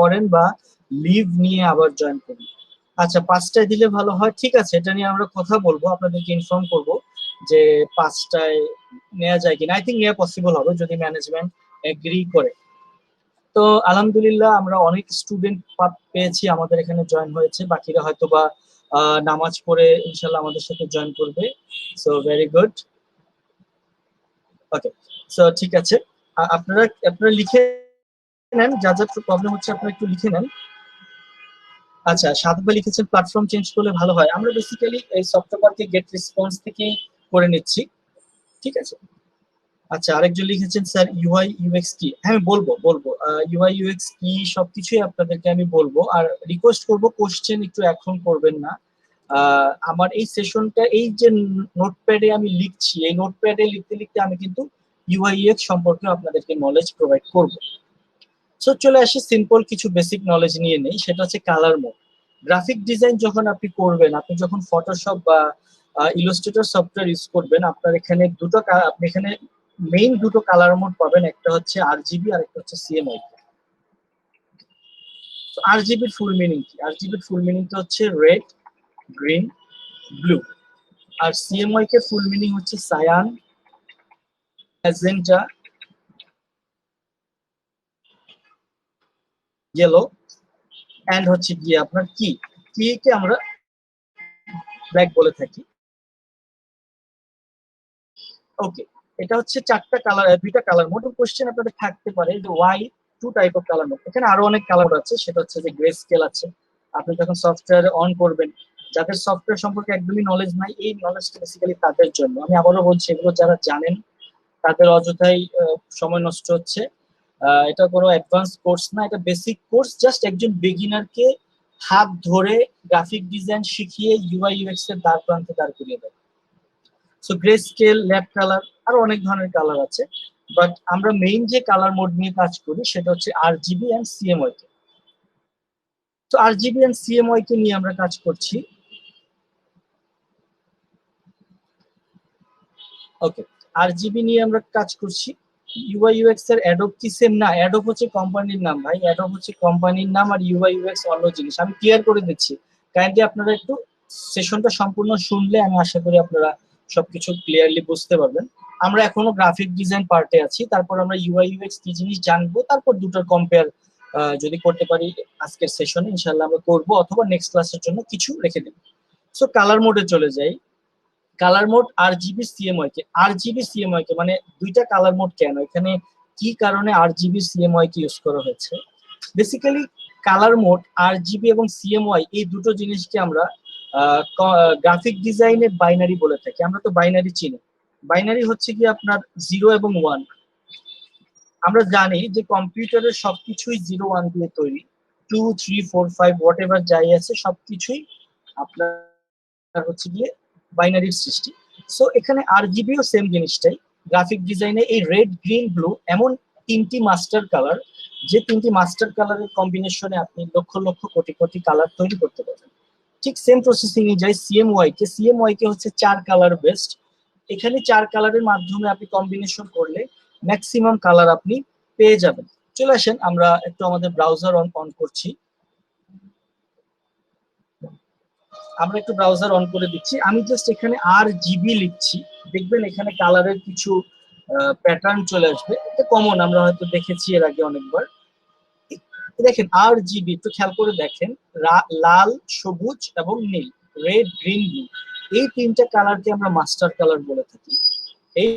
করেন বা লিভ নিয়ে আবার জয়েন করুন। আচ্ছা, 5টায় দিলে ভালো হয়, ঠিক আছে, এটা নিয়ে আমরা কথা বলবো, আপনাদেরকে ইনফর্ম করব যে 5টায় নেওয়া যায় কিনা। আই থিঙ্ক নেওয়া পসিবল হবে যদি ম্যানেজমেন্ট এগ্রি করে। তো আলহামদুলিল্লাহ আমরা অনেক স্টুডেন্ট পেয়েছি, আমাদের এখানে জয়েন হয়েছে, বাকিরা হয়তো বা নামাজ পড়ে ইনশাল্লাহ আমাদের সাথে জয়েন করবে। So very good. Okay, so ঠিক আছে, আপনারা লিখে নেন, যা যা প্রবলেম হচ্ছে আপনারা একটু লিখে নেন। আচ্ছা, সাধক ভাই লিখেছেন প্ল্যাটফর্ম চেঞ্জ করলে ভালো হয়। আমরা বেসিক্যালি এই সফটওয়্যারকে গেট রেসপন্স থেকেই করে নিচ্ছি, ঠিক আছে। আচ্ছা, আরেকজন লিখেছেন স্যার ইউআই ইউএক্স কি? হ্যাঁ, আমি বলবো ইউআই ইউএক্স কি সবকিছুই আপনাদেরকে আমি বলবো। আর রিকোয়েস্ট করব কোশ্চেন একটু এখন করবেন না। আমার এই সেশনটা এই যে নোটপ্যাডে আমি লিখছি, এই নোটপ্যাডে লিখতে লিখতে আমি কিন্তু ইউআই ইউএক্স সম্পর্কে আপনাদেরকে নলেজ প্রোভাইড করব। সো চলে আসি সিম্পল কিছু বেসিক নলেজ নিয়ে নেই, সেটা হচ্ছে কালার মোড। গ্রাফিক ডিজাইন যখন আপনি করবেন, আপনি যখন ফটোশপ বা ইলাস্ট্রেটর সফটওয়্যার ইউজ করবেন, আপনার এখানে আপনি এখানে মেইন দুটো কালার মোড পাবেন, একটা হচ্ছে আরজিবি আর একটা হচ্ছে সিএমওয়াই। তো আরজিবির ফুল মিনিং কি? আরজিবির ফুল মিনিংটা হচ্ছে রেড, গ্রিন, ব্লু। আর সিএমওয়াই কে ফুল মিনিং হচ্ছে সায়ান, ম্যাজেন্টা, ইয়েলো, এন্ড হচ্ছে গিয়ে আপনার কি কে আমরা ব্ল্যাক বলে থাকি। ওকে, এটা হচ্ছে চারটা কালার, দুইটা কালার মোড। কোশ্চেন আপনাদের থাকতে পারে যে why two type of colour mode. এখানে আরো অনেক কালার আছে, সেটা হচ্ছে যে গ্রে স্কেল আছে। আপনি যখন সফটওয়্যার অন করবেন, যাদের সফটওয়্যার সম্পর্কে একদমই নলেজ নাই, এই নলেজটা বেসিক্যালি তাদের জন্য। আমি আবারও বলছি, এগুলো যারা জানেন তাদের অযথাই সময় নষ্ট হচ্ছে। এটা কোনো অ্যাডভান্স কোর্স না, এটা বেসিক কোর্স। জাস্ট একজন বিগিনারকে হাত ধরে গ্রাফিক ডিজাইন শিখিয়ে ইউআই ইউএক্স এর দ্বার প্রান্তে দাঁড় করিয়ে দেয়। So grey scale, lab colour, আরো অনেক ধরনের কালার আছে, বাট আমরা মেইন যে কালার মোড নিয়ে কাজ করি সেটা হচ্ছে আরজিবি এন্ড সিএমওয়াই কে। তো আরজিবি এন্ড সিএমওয়াই কে নিয়ে আমরা কাজ করছি। ওকে, আরজিবি নিয়ে আমরা কাজ করছি। ইউআই ইউএক্স এর অ্যাডোব কি সেম? না, অ্যাডোব হচ্ছে কোম্পানির নাম ভাই, অ্যাডোব হচ্ছে কোম্পানির নাম, আর ইউআই ইউএক্স অন্য জিনিস। আমি ক্লিয়ার করে দিচ্ছি, কাইন্ডলি আপনারা একটু সেশনটা সম্পূর্ণ শুনলে আমি আশা করি আপনারা সবকিছু ক্লিয়ারলি বুঝতে পারবেন। আমরা এখনো গ্রাফিক ডিজাইন পার্টে আছি, তারপর আমরা ইউআই ইউএক্স কি জিনিস জানবো, তারপর দুটোর কম্পেয়ার যদি করতে পারি আজকের সেশনে ইনশাআল্লাহ আমরা করবো, অথবা নেক্সট ক্লাসের জন্য কিছু রেখে দেব। সো কালার মোডে চলে যাই। কালার মোড আরজিবি সিএমওয়াই কে, আরজিবি সিএমওয়াই কে মানে দুইটা কালার মোড কেন, এখানে কি কারণে আরজিবি সিএমওয়াই কে ইউজ করা হয়েছে? বেসিক্যালি কালার মোড আরজিবি এবং সিএমওয়াই এই দুটো জিনিসকে আমরা গ্রাফিক ডিজাইনের বাইনারি বলে থাকি। আমরা তো বাইনারি চিনি। বাইনারি হচ্ছে কি আপনার 0 এবং 1। আমরা জানি যে কম্পিউটারের সবকিছুই 0 1 দিয়ে তৈরি। 2 3 4 5 হোয়াট এভার যাই আছে সবকিছুই আপনার হচ্ছে গিয়ে বাইনারির সৃষ্টি। সো এখানে আরজিবিও সেম জিনিসটাই। গ্রাফিক ডিজাইনে এই রেড, গ্রিন, ব্লু এমন তিনটি মাস্টার কালার, যে তিনটি মাস্টার কালারের কম্বিনেশনে আপনি লক্ষ লক্ষ কোটি কোটি কালার তৈরি করতে পারবেন। ঠিক সেম প্রসেসিং এ যায় সিএমওয়াই কে। সিএমওয়াই কে হচ্ছে 4 কালার বেস্ট। এখানে 4 কালারের মাধ্যমে আপনি কম্বিনেশন করলে ম্যাক্সিমাম কালার আপনি পেয়ে যাবেন। চলে আসেন, আমরা একটু আমাদের ব্রাউজার অন করছি। আমরা একটু ব্রাউজার অন করে দিচ্ছি। আমি জাস্ট এখানে আরজিবি লিখছি, দেখবেন এখানে কালারের কিছু প্যাটার্ন চলে আসবে। এটা কমন, আমরা হয়তো দেখেছি এর আগে অনেকবার। দেখেন আরজিবি, একটু খেয়াল করে দেখেন, লাল, সবুজ এবং নীল, রেড, গ্রিন, ব্লু, এই তিনটা কালারকে আমরা মাস্টার কালার বলে থাকি। এই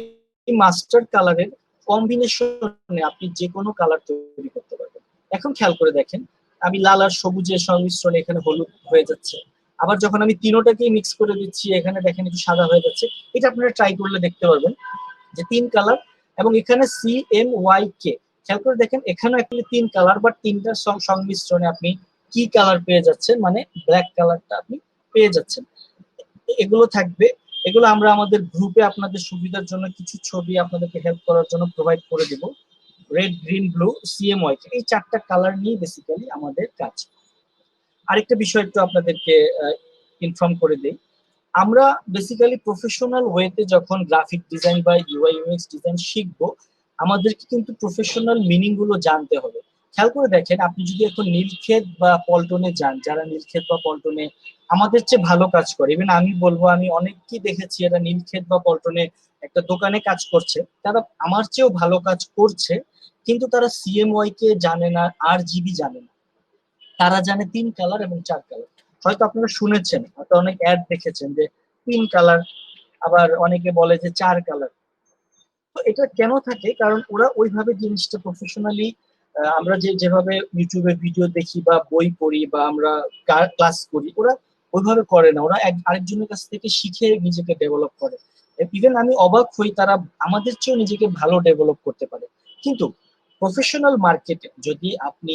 মাস্টার কালারের কম্বিনেশনে আপনি যে কোনো কালার তৈরি করতে পারবেন। এখন খেয়াল করে দেখেন, আমি লাল আর সবুজের সংমিশ্রণে এখানে হলুদ হয়ে যাচ্ছে। আবার যখন আমি তিনোটাকেই মিক্স করে দিচ্ছি, এখানে দেখেন একটু সাদা হয়ে যাচ্ছে। এটা আপনারা ট্রাই করলে দেখতে পারবেন যে 3 কালার। এবং এখানে সিএমওয়াই কে খেয়াল করে দেখেন, এখানেও একচুয়ালি 3 কালার, বাট তিনটার সংমিশ্রণে আপনি কি কালার পেয়ে যাচ্ছেন, মানে ব্ল্যাক কালারটা আপনি পেয়ে যাচ্ছেন। এগুলো থাকবে, এগুলো আমরা আমাদের গ্রুপে আপনাদের সুবিধার জন্য কিছু ছবি আপনাদেরকে হেল্প করার জন্য প্রোভাইড করে দিব। রেড, গ্রিন, ব্লু, সিএমওয়াই, এই 4টা কালার নিয়ে বেসিক্যালি আমাদের কাজ। আরেকটা বিষয় একটু আপনাদেরকে ইনফর্ম করে দেই, আমরা বেসিক্যালি প্রফেশনাল ওয়েতে যখন গ্রাফিক ডিজাইন বা ইউআই ইউএক্স ডিজাইন শিখবো, আমাদেরকে কিন্তু প্রফেশনাল মিনিং গুলো জানতে হবে। খেয়াল করে দেখেন, আপনি যদি এখন নীলক্ষেত বা পল্টনে যান, যারা নীলক্ষেত বা পল্টনে আমাদের চেয়ে ভালো কাজ করে, ইভেন আমি বলবো আমি অনেককেই দেখেছি এরা নীলক্ষেত বা পল্টনে একটা দোকানে কাজ করছে, তারা আমার চেয়েও ভালো কাজ করছে, কিন্তু তারা সিএমওয়াই কে জানে না, আরজিবি জানে না। তারা জানে 3 কালার এবং 4 কালার। হয়তো আপনারা শুনেছেন, হয়তো অনেক অ্যাড দেখেছেন যে 3 কালার, আবার অনেকে বলে যে 4 কালার। তো এটা কেন থাকে? কারণ ওরা ওইভাবে জিনিসটা প্রফেশনালি, আমরা যেভাবে ইউটিউবে ভিডিও দেখি বা বই পড়ি বা আমরা ক্লাস করি, ওরা ওইভাবে করে না। ওরা আরেকজনের কাছ থেকে শিখে নিজেকে ডেভেলপ করে। ইভেন আমি অবাক হই তারা আমাদের চেয়েও নিজেকে ভালো ডেভেলপ করতে পারে। কিন্তু প্রফেশনাল মার্কেটে যদি আপনি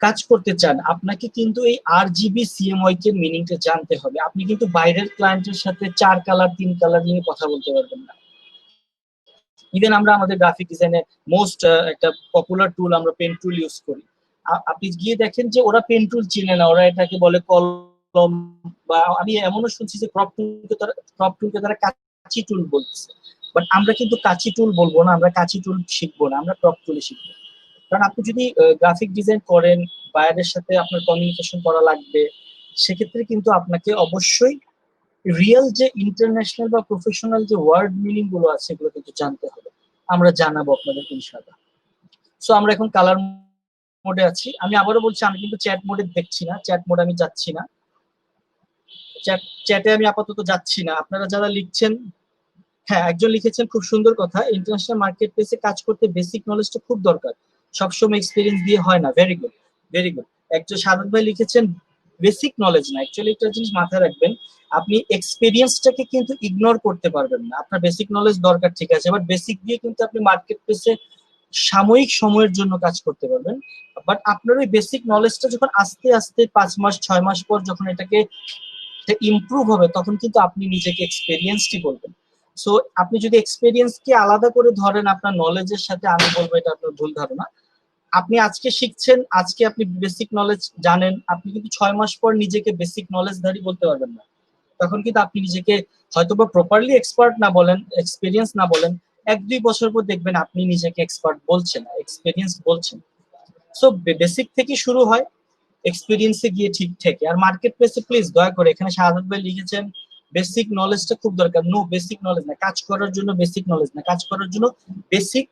কাজ করতে চান, আপনাকে কিন্তু এই RGB CMYK এর মিনিংটা জানতে হবে। আপনি কিন্তু বাইরের ক্লায়েন্টের সাথে 4 কালার 3 কালার নিয়ে কথা বলতে পারবেন না। ইভেন আমরা আমাদের গ্রাফিক ডিজাইনে মোস্ট একটা পপুলার টুল আমরা পেন টুল ইউজ করি। আপনি গিয়ে দেখেন যে ওরা পেন টুল চিনে না, ওরা এটাকে বলে কলম, বা আমি এমনও শুনছি যে ক্রপ টুলকে তারা কাঁচি টুল বলছে। বাট আমরা কিন্তু কাঁচি টুল বলবো না, আমরা কাঁচি টুল শিখবো না, আমরা ক্রপ টুলে শিখবো। কারণ আপনি যদি গ্রাফিক ডিজাইন করেন, বাইরের সাথে আপনার কমিউনিকেশন করা লাগবে, সেক্ষেত্রে কিন্তু আপনাকে অবশ্যই রিয়েল যে ইন্টারন্যাশনাল বা প্রফেশনাল যে ওয়ার্ড মিনিং গুলো আছে এগুলো কিন্তু জানতে হবে। আমরা জানাবো আপনাদের ইনশাআল্লাহ। সো আমরা এখন কালার মোডে আছি। আমি আবারও বলছি, আমি কিন্তু চ্যাট মোডে দেখছি না, চ্যাট মোডে আমি যাচ্ছি না, চ্যাটে আমি আপাতত যাচ্ছি না। আপনারা যারা লিখছেন, হ্যাঁ একজন লিখেছেন খুব সুন্দর কথা, ইন্টারন্যাশনাল মার্কেট প্লেসে কাজ করতে বেসিক নলেজটা খুব দরকার, সবসময় এক্সপিরিয়েন্স দিয়ে হয় না। Very good, very good. একজন সাদত ভাই লিখেছেন বেসিক নলেজ না, অ্যাকচুয়ালি একটা জিনিস মাথায় রাখবেন, আপনি এক্সপিরিয়েন্সটাকে কিন্তু ইগনোর করতে পারবেন না। আপনার বেসিক নলেজ দরকার ঠিক আছে, বাট বেসিক দিয়ে কিন্তু আপনি মার্কেট প্লেসে সাময়িক সময়ের জন্য কাজ করতে পারবেন। বাট আপনার ওই বেসিক নলেজটা যখন আস্তে আস্তে 5 মাস 6 মাস পর যখন এটাকে ইমপ্রুভ হবে, তখন কিন্তু আপনি নিজেকে এক্সপেরিয়েন্সডই বলবেন। সো আপনি যদি এক্সপেরিয়েন্সকে আলাদা করে ধরেন আপনার নলেজের সাথে, আমি বলবো এটা আপনার ভুল ধারণা। আপনি আজকে শিখছেন, আজকে আপনি বেসিক নলেজ জানেন, আপনি কিন্তু 6 মাস পর নিজেকে বেসিক নলেজধারী বলতে পারবেন না। তখন কিন্তু আপনি নিজেকে হয়তোবা প্রপারলি এক্সপার্ট না বলেন, এক্সপেরিয়েন্স না বলেন, 1-2 বছর পর দেখবেন আপনি নিজেকে এক্সপার্ট বলছেন, এক্সপেরিয়েন্স বলছেন। সো বেসিক থেকে শুরু হয়, এক্সপেরিয়েন্সে গিয়ে ঠিক থেকে। আর মার্কেট প্লেসে প্লিজ দয়া করে, এখানে শাহাদাত ভাই লিখেছেন বেসিক নলেজটা খুব দরকার। নো, বেসিক নলেজ না, কাজ করার জন্য বেসিক নলেজ না, কাজ করার জন্য বেসিক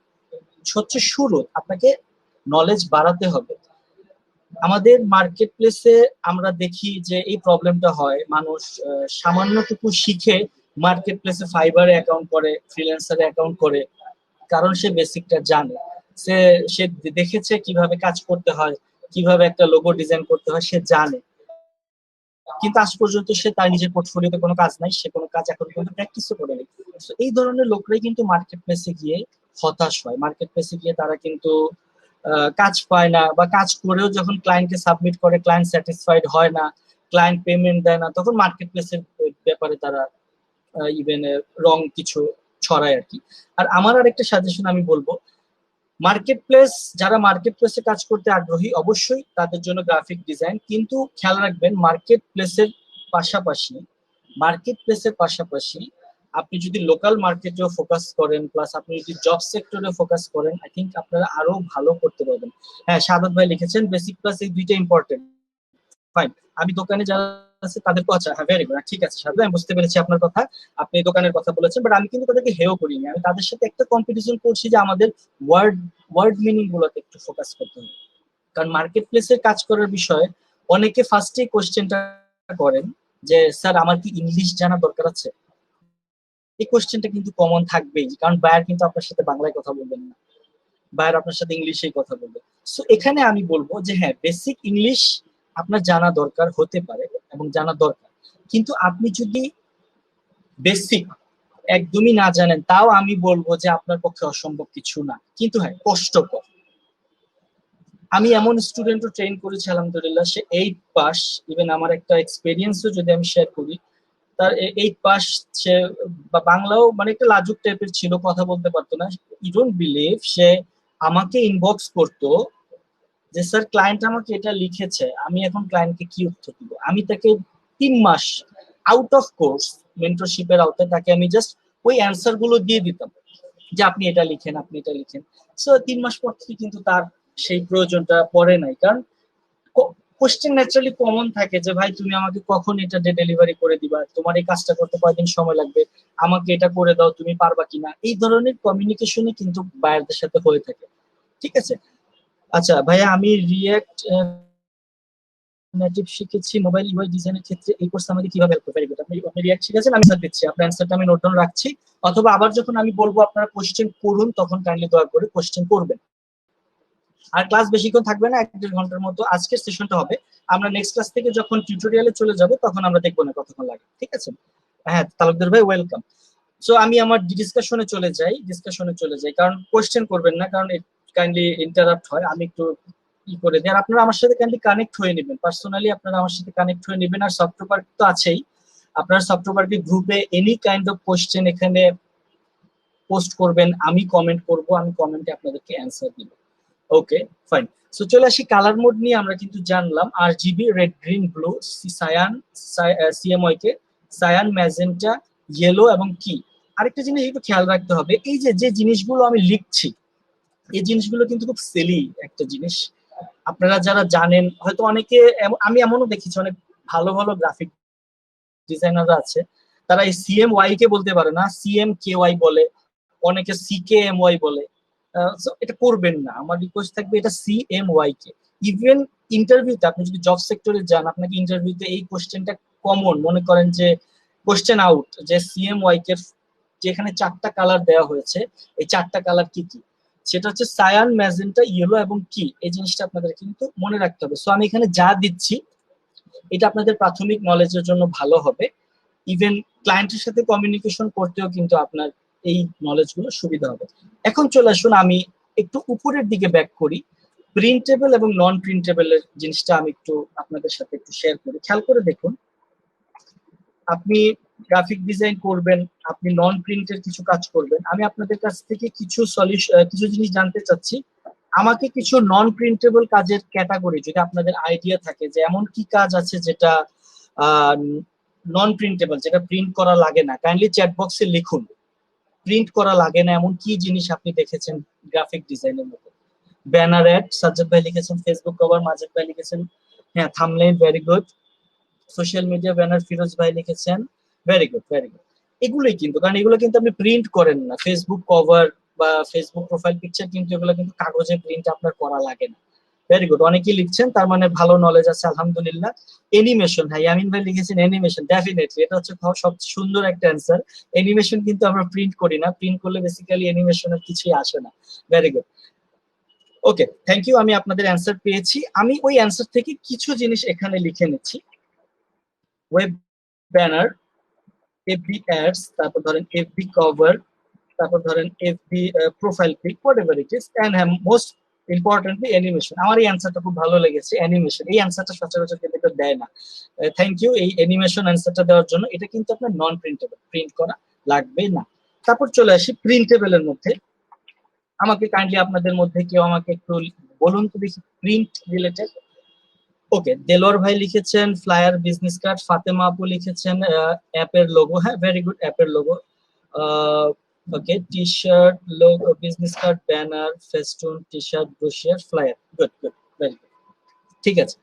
হচ্ছে শুরু, আপনাকে নলেজ বাড়াতে হবে। আমাদের মার্কেট প্লেসে আমরা দেখি যে এই প্রবলেমটা হয়, মানুষ সামান্যটুকু শিখে মার্কেট প্লেসে ফাইবারে অ্যাকাউন্ট করে, ফ্রিল্যান্সারে অ্যাকাউন্ট করে, কারণ সে বেসিকটা জানে, সে সে দেখেছে কিভাবে কাজ করতে হয়, কিভাবে একটা লোগো ডিজাইন করতে হয়, সে জানে। কিন্তু আজ পর্যন্ত সে তার নিজের পোর্টফোলিওতে কোনো কাজ নাই, সে কোনো কাজ এখন পর্যন্ত প্র্যাকটিসও করেনি। তো এই ধরনের লোকরাই কিন্তু মার্কেট প্লেসে গিয়ে হতাশ হয়। মার্কেট প্লেসে গিয়ে তারা কিন্তু কাজ পায় না, বা কাজ করেও যখন ক্লায়েন্টকে সাবমিট করে ক্লায়েন্ট স্যাটিসফাইড হয় না, ক্লায়েন্ট পেমেন্ট দেয় না, তখন মার্কেট প্লেসের ব্যাপারে তারা ইভেন রং কিছু ছড়ায় আর কি। আর আমার আরেকটা সাজেশন আমি বলবো, মার্কেট প্লেস, যারা মার্কেট প্লেসে কাজ করতে আগ্রহী অবশ্যই তাদের জন্য গ্রাফিক ডিজাইন, কিন্তু খেয়াল রাখবেন মার্কেট প্লেসের পাশাপাশি আপনি যদি লোকাল মার্কেটেও ফোকাস করেন, প্লাস আপনি যদি জব সেক্টরে ফোকাস করেন, আই থিঙ্ক আপনারা আরো ভালো করতে পারবেন। হ্যাঁ সাদত ভাই লিখেছেন বেসিক প্লাস এই দুইটা ইম্পর্টেন্ট। ফাইন, আমি দোকানে যারা আছে তাদেরকে, আচ্ছা হ্যাঁ ভেরি গুড, ঠিক আছে সাদত, আমি বুঝতে পেরেছি আপনার কথা, আপনি দোকানের কথা বলেছেন, বাট আমি কিন্তু তাদেরকে হেও করিনি, আমি তাদের সাথে একটা কম্পিটিশন করছি যে আমাদের ওয়ার্ড ওয়ার্ড মিনিং গুলোতে একটু ফোকাস করতে হবে। কারণ মার্কেট প্লেসে কাজ করার বিষয়ে অনেকে ফার্স্টে কোশ্চেনটা করেন যে স্যার আমার কি ইংলিশ জানা দরকার আছে। এই কোশ্চেনটা কিন্তু কমন থাকবেই, কারণ বায়ার কিন্তু আপনার সাথে বাংলায় কথা বলবেন না, বায়ার আপনার সাথে ইংলিশেই কথা বলবে। সো এখানে আমি বলবো যে হ্যাঁ বেসিক ইংলিশ আপনার জানা দরকার হতে পারে এবং জানা দরকার, কিন্তু আপনি যদি বেসিক একদমই না জানেন, তাও আমি বলবো যে আপনার পক্ষে অসম্ভব কিছু না, কিন্তু হ্যাঁ কষ্টকর। আমি এমন স্টুডেন্টও ট্রেন করেছি আলহামদুলিল্লাহ, সে 8 পাস, ইভেন আমার একটা এক্সপেরিয়েন্সও যদি আমি শেয়ার করি, তার 8 পাস, সে বাংলাও মানে একটা লাজুক টাইপের ছিল, কথা বলতে পারতো না। ইউ ডোন্ট বিলিভ, সে আমাকে ইনবক্স করতো যে স্যার ক্লায়েন্ট আমাকে এটা লিখেছে, আমি এখন ক্লায়েন্টকে কি উত্তর দিব। আমি তাকে 3 মাস আউট অফ কোর্স মেন্টরশিপের আওতায় তাকে আমি জাস্ট ওই অ্যান্সার গুলো দিয়ে দিতাম যে আপনি এটা লিখেন, আপনি এটা লিখেন। সো 3 মাস পর থেকে কিন্তু তার সেই প্রয়োজনটা পড়ে নাই, কারণ কোশ্চেন ন্যাচারালি কমন থাকে যে ভাই তুমি আমাকে কখন এটা ডেলিভারি করে দিবা, তোমার এই কাজটা করতে কয়দিন সময় লাগবে, আমাকে এটা করে দাও, তুমি পারবা কিনা, এই ধরনের কমিউনিকেশনই কিন্তু বায়ারদের সাথে হয়ে থাকে। ঠিক আছে, আচ্ছা ভাইয়া, আমি রিয়্যাক্ট নেটিভ শিখেছি মোবাইল ইউআই ডিজাইনের ক্ষেত্রে, এই কোর্স আমাকে কিভাবে হেল্প করবে? আপনি রিয়্যাক্ট শিখেছেন, আমি স্যার দিচ্ছি, আপনার অ্যান্সারটা আমি নোট ডাউন রাখছি, অথবা আবার যখন আমি বলবো আপনারা কোশ্চেন করুন, তখন কাইন্ডলি দয়া করে কোশ্চেন করবেন। আর ক্লাস বেশিক্ষণ থাকবে না, 1-1.5 ঘন্টার মতো আজকের সেশনটা হবে। আমরা নেক্সট ক্লাস থেকে যখন টিউটোরিয়ালে চলে যাব তখন আমরা দেখবো না কতক্ষণ লাগে, ঠিক আছে? হ্যাঁ তালুকদার ভাই ওয়েলকাম। সো আমি আমার ডিসকাশনে চলে যাই, কারণ কোশ্চেন করবেন না, কারণ কাইন্ডলি ইন্টারাপ্ট হয়। আমি একটু ই করে দিই, আর আপনারা আমার সাথে কাইন্ডলি কানেক্ট হয়ে নেবেন, পার্সোনালি আপনারা আমার সাথে কানেক্ট হয়ে নেবেন। আর সফটওয়্যার তো আছেই, আপনারা সফটওয়্যারকে গ্রুপে এনি কাইন্ড অফ কোশ্চেন এখানে পোস্ট করবেন, আমি কমেন্ট করব, আমি কমেন্টে আপনাদেরকে অ্যান্সার দিব। Okay fine. সো চলে আসি কালার মোড নিয়ে। আমরা কিন্তু জানলাম RGB, red, green, blue, cyan, CMYK, cyan, magenta, yellow এবং কি। আরেকটা জিনিস একটু খেয়াল রাখতে হবে, এই যে যে জিনিসগুলো আমি লিখছি, এই জিনিসগুলো কিন্তু খুব সিলি একটা জিনিস। আপনারা যারা জানেন হয়তো অনেকে, আমি এমনও দেখেছি অনেক ভালো ভালো গ্রাফিক ডিজাইনাররা আছে, তারা এই CMY কে বলতে পারে না, CMKY বলে, অনেকে CKMY বলে। সো এটা করবেন না, আমার রিকোয়েস্ট থাকবে এটা CMYK। ইভেন ইন্টারভিউতে আপনি যদি জব সেক্টরে যান, আপনাকে ইন্টারভিউতে এই কোশ্চেনটা কমন, মনে করেন যে কোশ্চেন আউট, যে CMYK যেখানে 4টা কালার দেওয়া হয়েছে, এই 4টা কালার কি কি, সেটা হচ্ছে সায়ান, ম্যাজেন্টা, ইয়েলো এবং কি। এই জিনিসটা আপনাদের কিন্তু মনে রাখতে হবে। সো আমি এখানে যা দিচ্ছি এটা আপনাদের প্রাথমিক নলেজের জন্য ভালো হবে। ইভেন ক্লায়েন্টের সাথে কমিউনিকেশন করতেও কিন্তু আপনার এই নলেজগুলো সুবিধা হবে। এখন চলে আসুন, আমি একটু উপরের দিকে ব্যাক করি, প্রিন্টেবল এবং নন প্রিন্টেবলের জিনিসটা আমি একটু আপনাদের সাথে একটু শেয়ার করি। খেয়াল করে দেখুন, আপনি গ্রাফিক ডিজাইন করবেন, আপনি নন প্রিন্টের কিছু কাজ করবেন, আমি আপনাদের কাছ থেকে কিছু জিনিস জানতে চাচ্ছি। আমাকে কিছু নন প্রিন্টেবল কাজের ক্যাটাগরি যদি আপনাদের আইডিয়া থাকে, যে এমন কি কাজ আছে যেটা নন প্রিন্টেবল, যেটা প্রিন্ট করা লাগে না, কাইন্ডলি চ্যাট বক্সে লিখুন। প্রিন্ট করা লাগে না এমন কি জিনিস আপনি দেখেছেন গ্রাফিক ডিজাইনের মধ্যে? ব্যানার অ্যাড, সাজ্জাদ ভাই লিখেছেন। ফেসবুক কভার, মাজেদ ভাই লিখেছেন। হ্যাঁ, thumbnail, very good. Social media banner, Firoz ভাই লিখেছেন। Very good, very good. এগুলোই কিন্তু, কারণ এগুলো কিন্তু আপনি প্রিন্ট করেন না। ফেসবুক কভার বা ফেসবুক প্রোফাইল পিকচার কিন্তু এগুলো কিন্তু কাগজে প্রিন্ট আপনার করা লাগে না। ভেরি গুড, অনেকেই লিখছেন, তার মানে ভালো নলেজ আছে, আলহামদুলিল্লাহ। অ্যানিমেশন, হ্যাঁ ইয়ামিন ভাই লিখেছেন অ্যানিমেশন, ডেফিনেটলি এটা হচ্ছে সবচেয়ে সুন্দর একটা অ্যান্সার। অ্যানিমেশন কিন্তু আমরা প্রিন্ট করি না, প্রিন্ট করলে বেসিক্যালি অ্যানিমেশনের কিছুই আসে না। Very good, okay, thank you. আমি আপনাদের অ্যান্সার পেয়েছি। আমি ওই অ্যান্সার থেকে কিছু জিনিস এখানে লিখে নিচ্ছি। ওয়েব ব্যানার, FB অ্যাডস, তারপর ধরেন FB কভার, তারপর ধরেন FB profile pic, whatever it is, and most importantly animation. আমার এই অ্যান্সারটা খুব ভালো লেগেছে, অ্যানিমেশন। এই অ্যান্সারটা সচরাচর কিন্তু দেয় না। থ্যাংক ইউ এই অ্যানিমেশন অ্যান্সারটা দেওয়ার জন্য। এটা কিন্তু আপনার নন প্রিন্টেবল, প্রিন্ট করা লাগবে না। তারপর চলে আসি প্রিন্টেবলের মধ্যে। আমাকে কাইন্ডলি আপনাদের মধ্যে কেউ আমাকে একটু বলুন তো দেখি, প্রিন্ট রিলেটেড। ওকে, দেলোয়ার ভাই লিখেছেন ফ্লায়ার, বিজনেস কার্ড। ফাতেমা আপু লিখেছেন অ্যাপের লোগো। হ্যাঁ, ভেরি গুড, অ্যাপের logo. Okay, T shirt, logo, business card, banner, festoon, T shirt, brochure, flyer. Good good, very good, ঠিক আছে।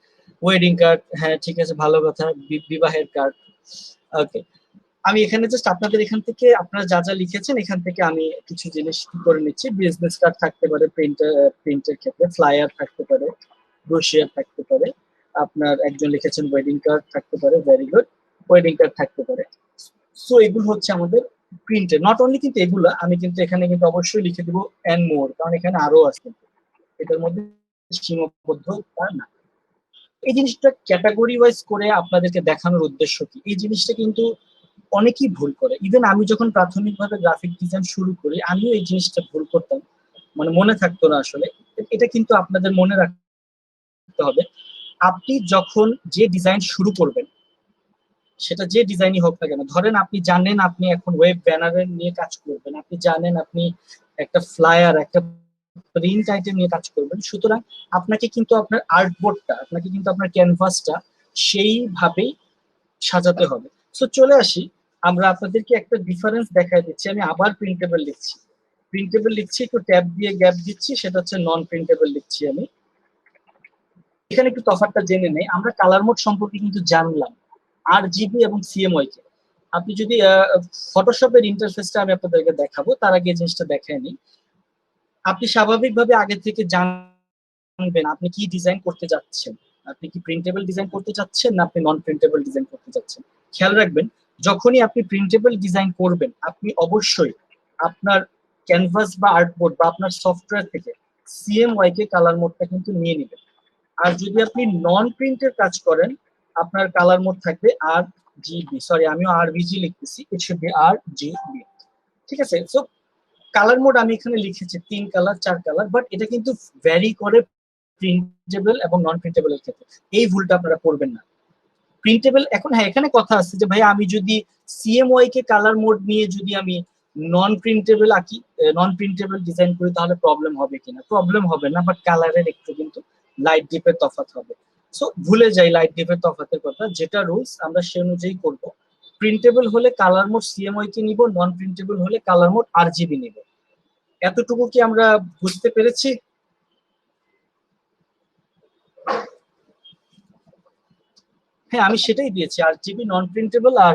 ওয়েডিং কার্ড, হ্যাঁ ঠিক আছে, ভালো কথা। বিবাহের কার্ড। ওকে, আমি এখানে জাস্ট আপনাদের এখান থেকে আপনারা যা যা লিখেছেন এখান থেকে আমি কিছু জিনিস করে নিচ্ছি। বিজনেস কার্ড থাকতে পারে, প্রিন্টের ক্ষেত্রে ফ্লায়ার থাকতে পারে, ব্রোশিয়ার থাকতে পারে। আপনার একজন লিখেছেন ওয়েডিং কার্ড থাকতে পারে, ভেরি গুড, ওয়েডিং কার্ড থাকতে পারে। সো এগুলো হচ্ছে আমাদের প্রিন্টের। নট অনলি কিন্তু এগুলো, আমি কিন্তু এখানে কিন্তু অবশ্যই লিখে দিব এন্ড মোর, কারণ এখানে আরো আছে, এটার মধ্যে সীমাবদ্ধ তা না। এই জিনিসটা ক্যাটাগরি ওয়াইজ করে আপনাদেরকে দেখানোর উদ্দেশ্য কি, এই জিনিসটা কিন্তু অনেকেই ভুল করে। ইভেন আমি যখন প্রাথমিকভাবে গ্রাফিক ডিজাইন শুরু করি, আমিও এই জিনিসটা ভুল করতাম, মানে মনে থাকতো না আসলে। এটা কিন্তু আপনাদের মনে রাখতে হবে। আপনি যখন যে ডিজাইন শুরু করবেন, সেটা যে ডিজাইনই হোক না কেন, ধরেন আপনি জানেন আপনি এখন ওয়েব ব্যানারের নিয়ে কাজ করবেন, আপনি জানেন আপনি একটা ফ্লায়ার, একটা প্রিন্ট আইটেম নিয়ে কাজ করবেন, সুতরাং আপনাকে কিন্তু আপনার আর্টবোর্ডটা, আপনাকে কিন্তু আপনার ক্যানভাসটা সেইভাবেই সাজাতে হবে। সো চলে আসি, আমরা আপনাদেরকে একটা ডিফারেন্স দেখাই দিচ্ছি। আমি আবার প্রিন্টেবল লিখছি, একটু ট্যাব দিয়ে গ্যাপ দিচ্ছি, সেটা হচ্ছে নন প্রিন্টেবল লিখছি আমি। এখানে একটু তফাৎটা জেনে নেই। আমরা কালার মোড সম্পর্কে কিন্তু জানলাম, RGB এবং CMYK। আপনি যদি ফটোশপের ইন্টারফেসটা আমি আপনাদেরকে দেখাবো, তার আগে এই জিনিসটা দেখায় নিই। আপনি স্বাভাবিকভাবে আগে থেকে জানবেন আপনি কি ডিজাইন করতে যাচ্ছেন, আপনি কি প্রিন্টেবল ডিজাইন করতে যাচ্ছেন না আপনি নন প্রিন্টেবল ডিজাইন করতে যাচ্ছেন। খেয়াল রাখবেন, যখনই আপনি প্রিন্টেবল ডিজাইন করবেন, আপনি অবশ্যই আপনার ক্যানভাস বা আর্টবোর্ড বা আপনার সফটওয়্যার থেকে CMYK কালার মোডটা কিন্তু নিয়ে নেবেন। আর যদি আপনি নন প্রিন্টের কাজ করেন, আপনার কালার মোড থাকবে RGB, সরি আমিও RBG লিখতেছি, ইট শুড বি RGB। ঠিক আছে। সো কালার মোড আমি এখানে লিখেছি 3 কালার 4 কালার, বাট এটা কিন্তু ভ্যারি করে প্রিন্টেবল এবং নন প্রিন্টেবল এর ক্ষেত্রে। এই ভুলটা আপনারা করবেন না। প্রিন্টেবল এখন, হ্যাঁ এখানে কথা আছে যে ভাই আমি যদি সিএমওয়াই কে কালার মোড নিয়ে যদি আমি নন প্রিন্টেবল আঁকি, নন প্রিন্টেবল ডিজাইন করি, তাহলে প্রবলেম হবে কিনা? প্রবলেম হবে না, বাট কালারের একটু কিন্তু লাইট ডিপের তফাৎ হবে। সো ভুলে যাই লাইট ডিপের তফাতের কথা, যেটা রুলস আমরা সে অনুযায়ী করব। প্রিন্টেবল হলে কালার মোড সিএমওয়াই কে নিব, নন প্রিন্টেবল হলে কালার মোড আরজিবি নিব। এতটুকু কি আমরা বুঝতে পেরেছি? হ্যাঁ আমি সেটাই দিয়েছি, আরজিবি নন প্রিন্টেবল আর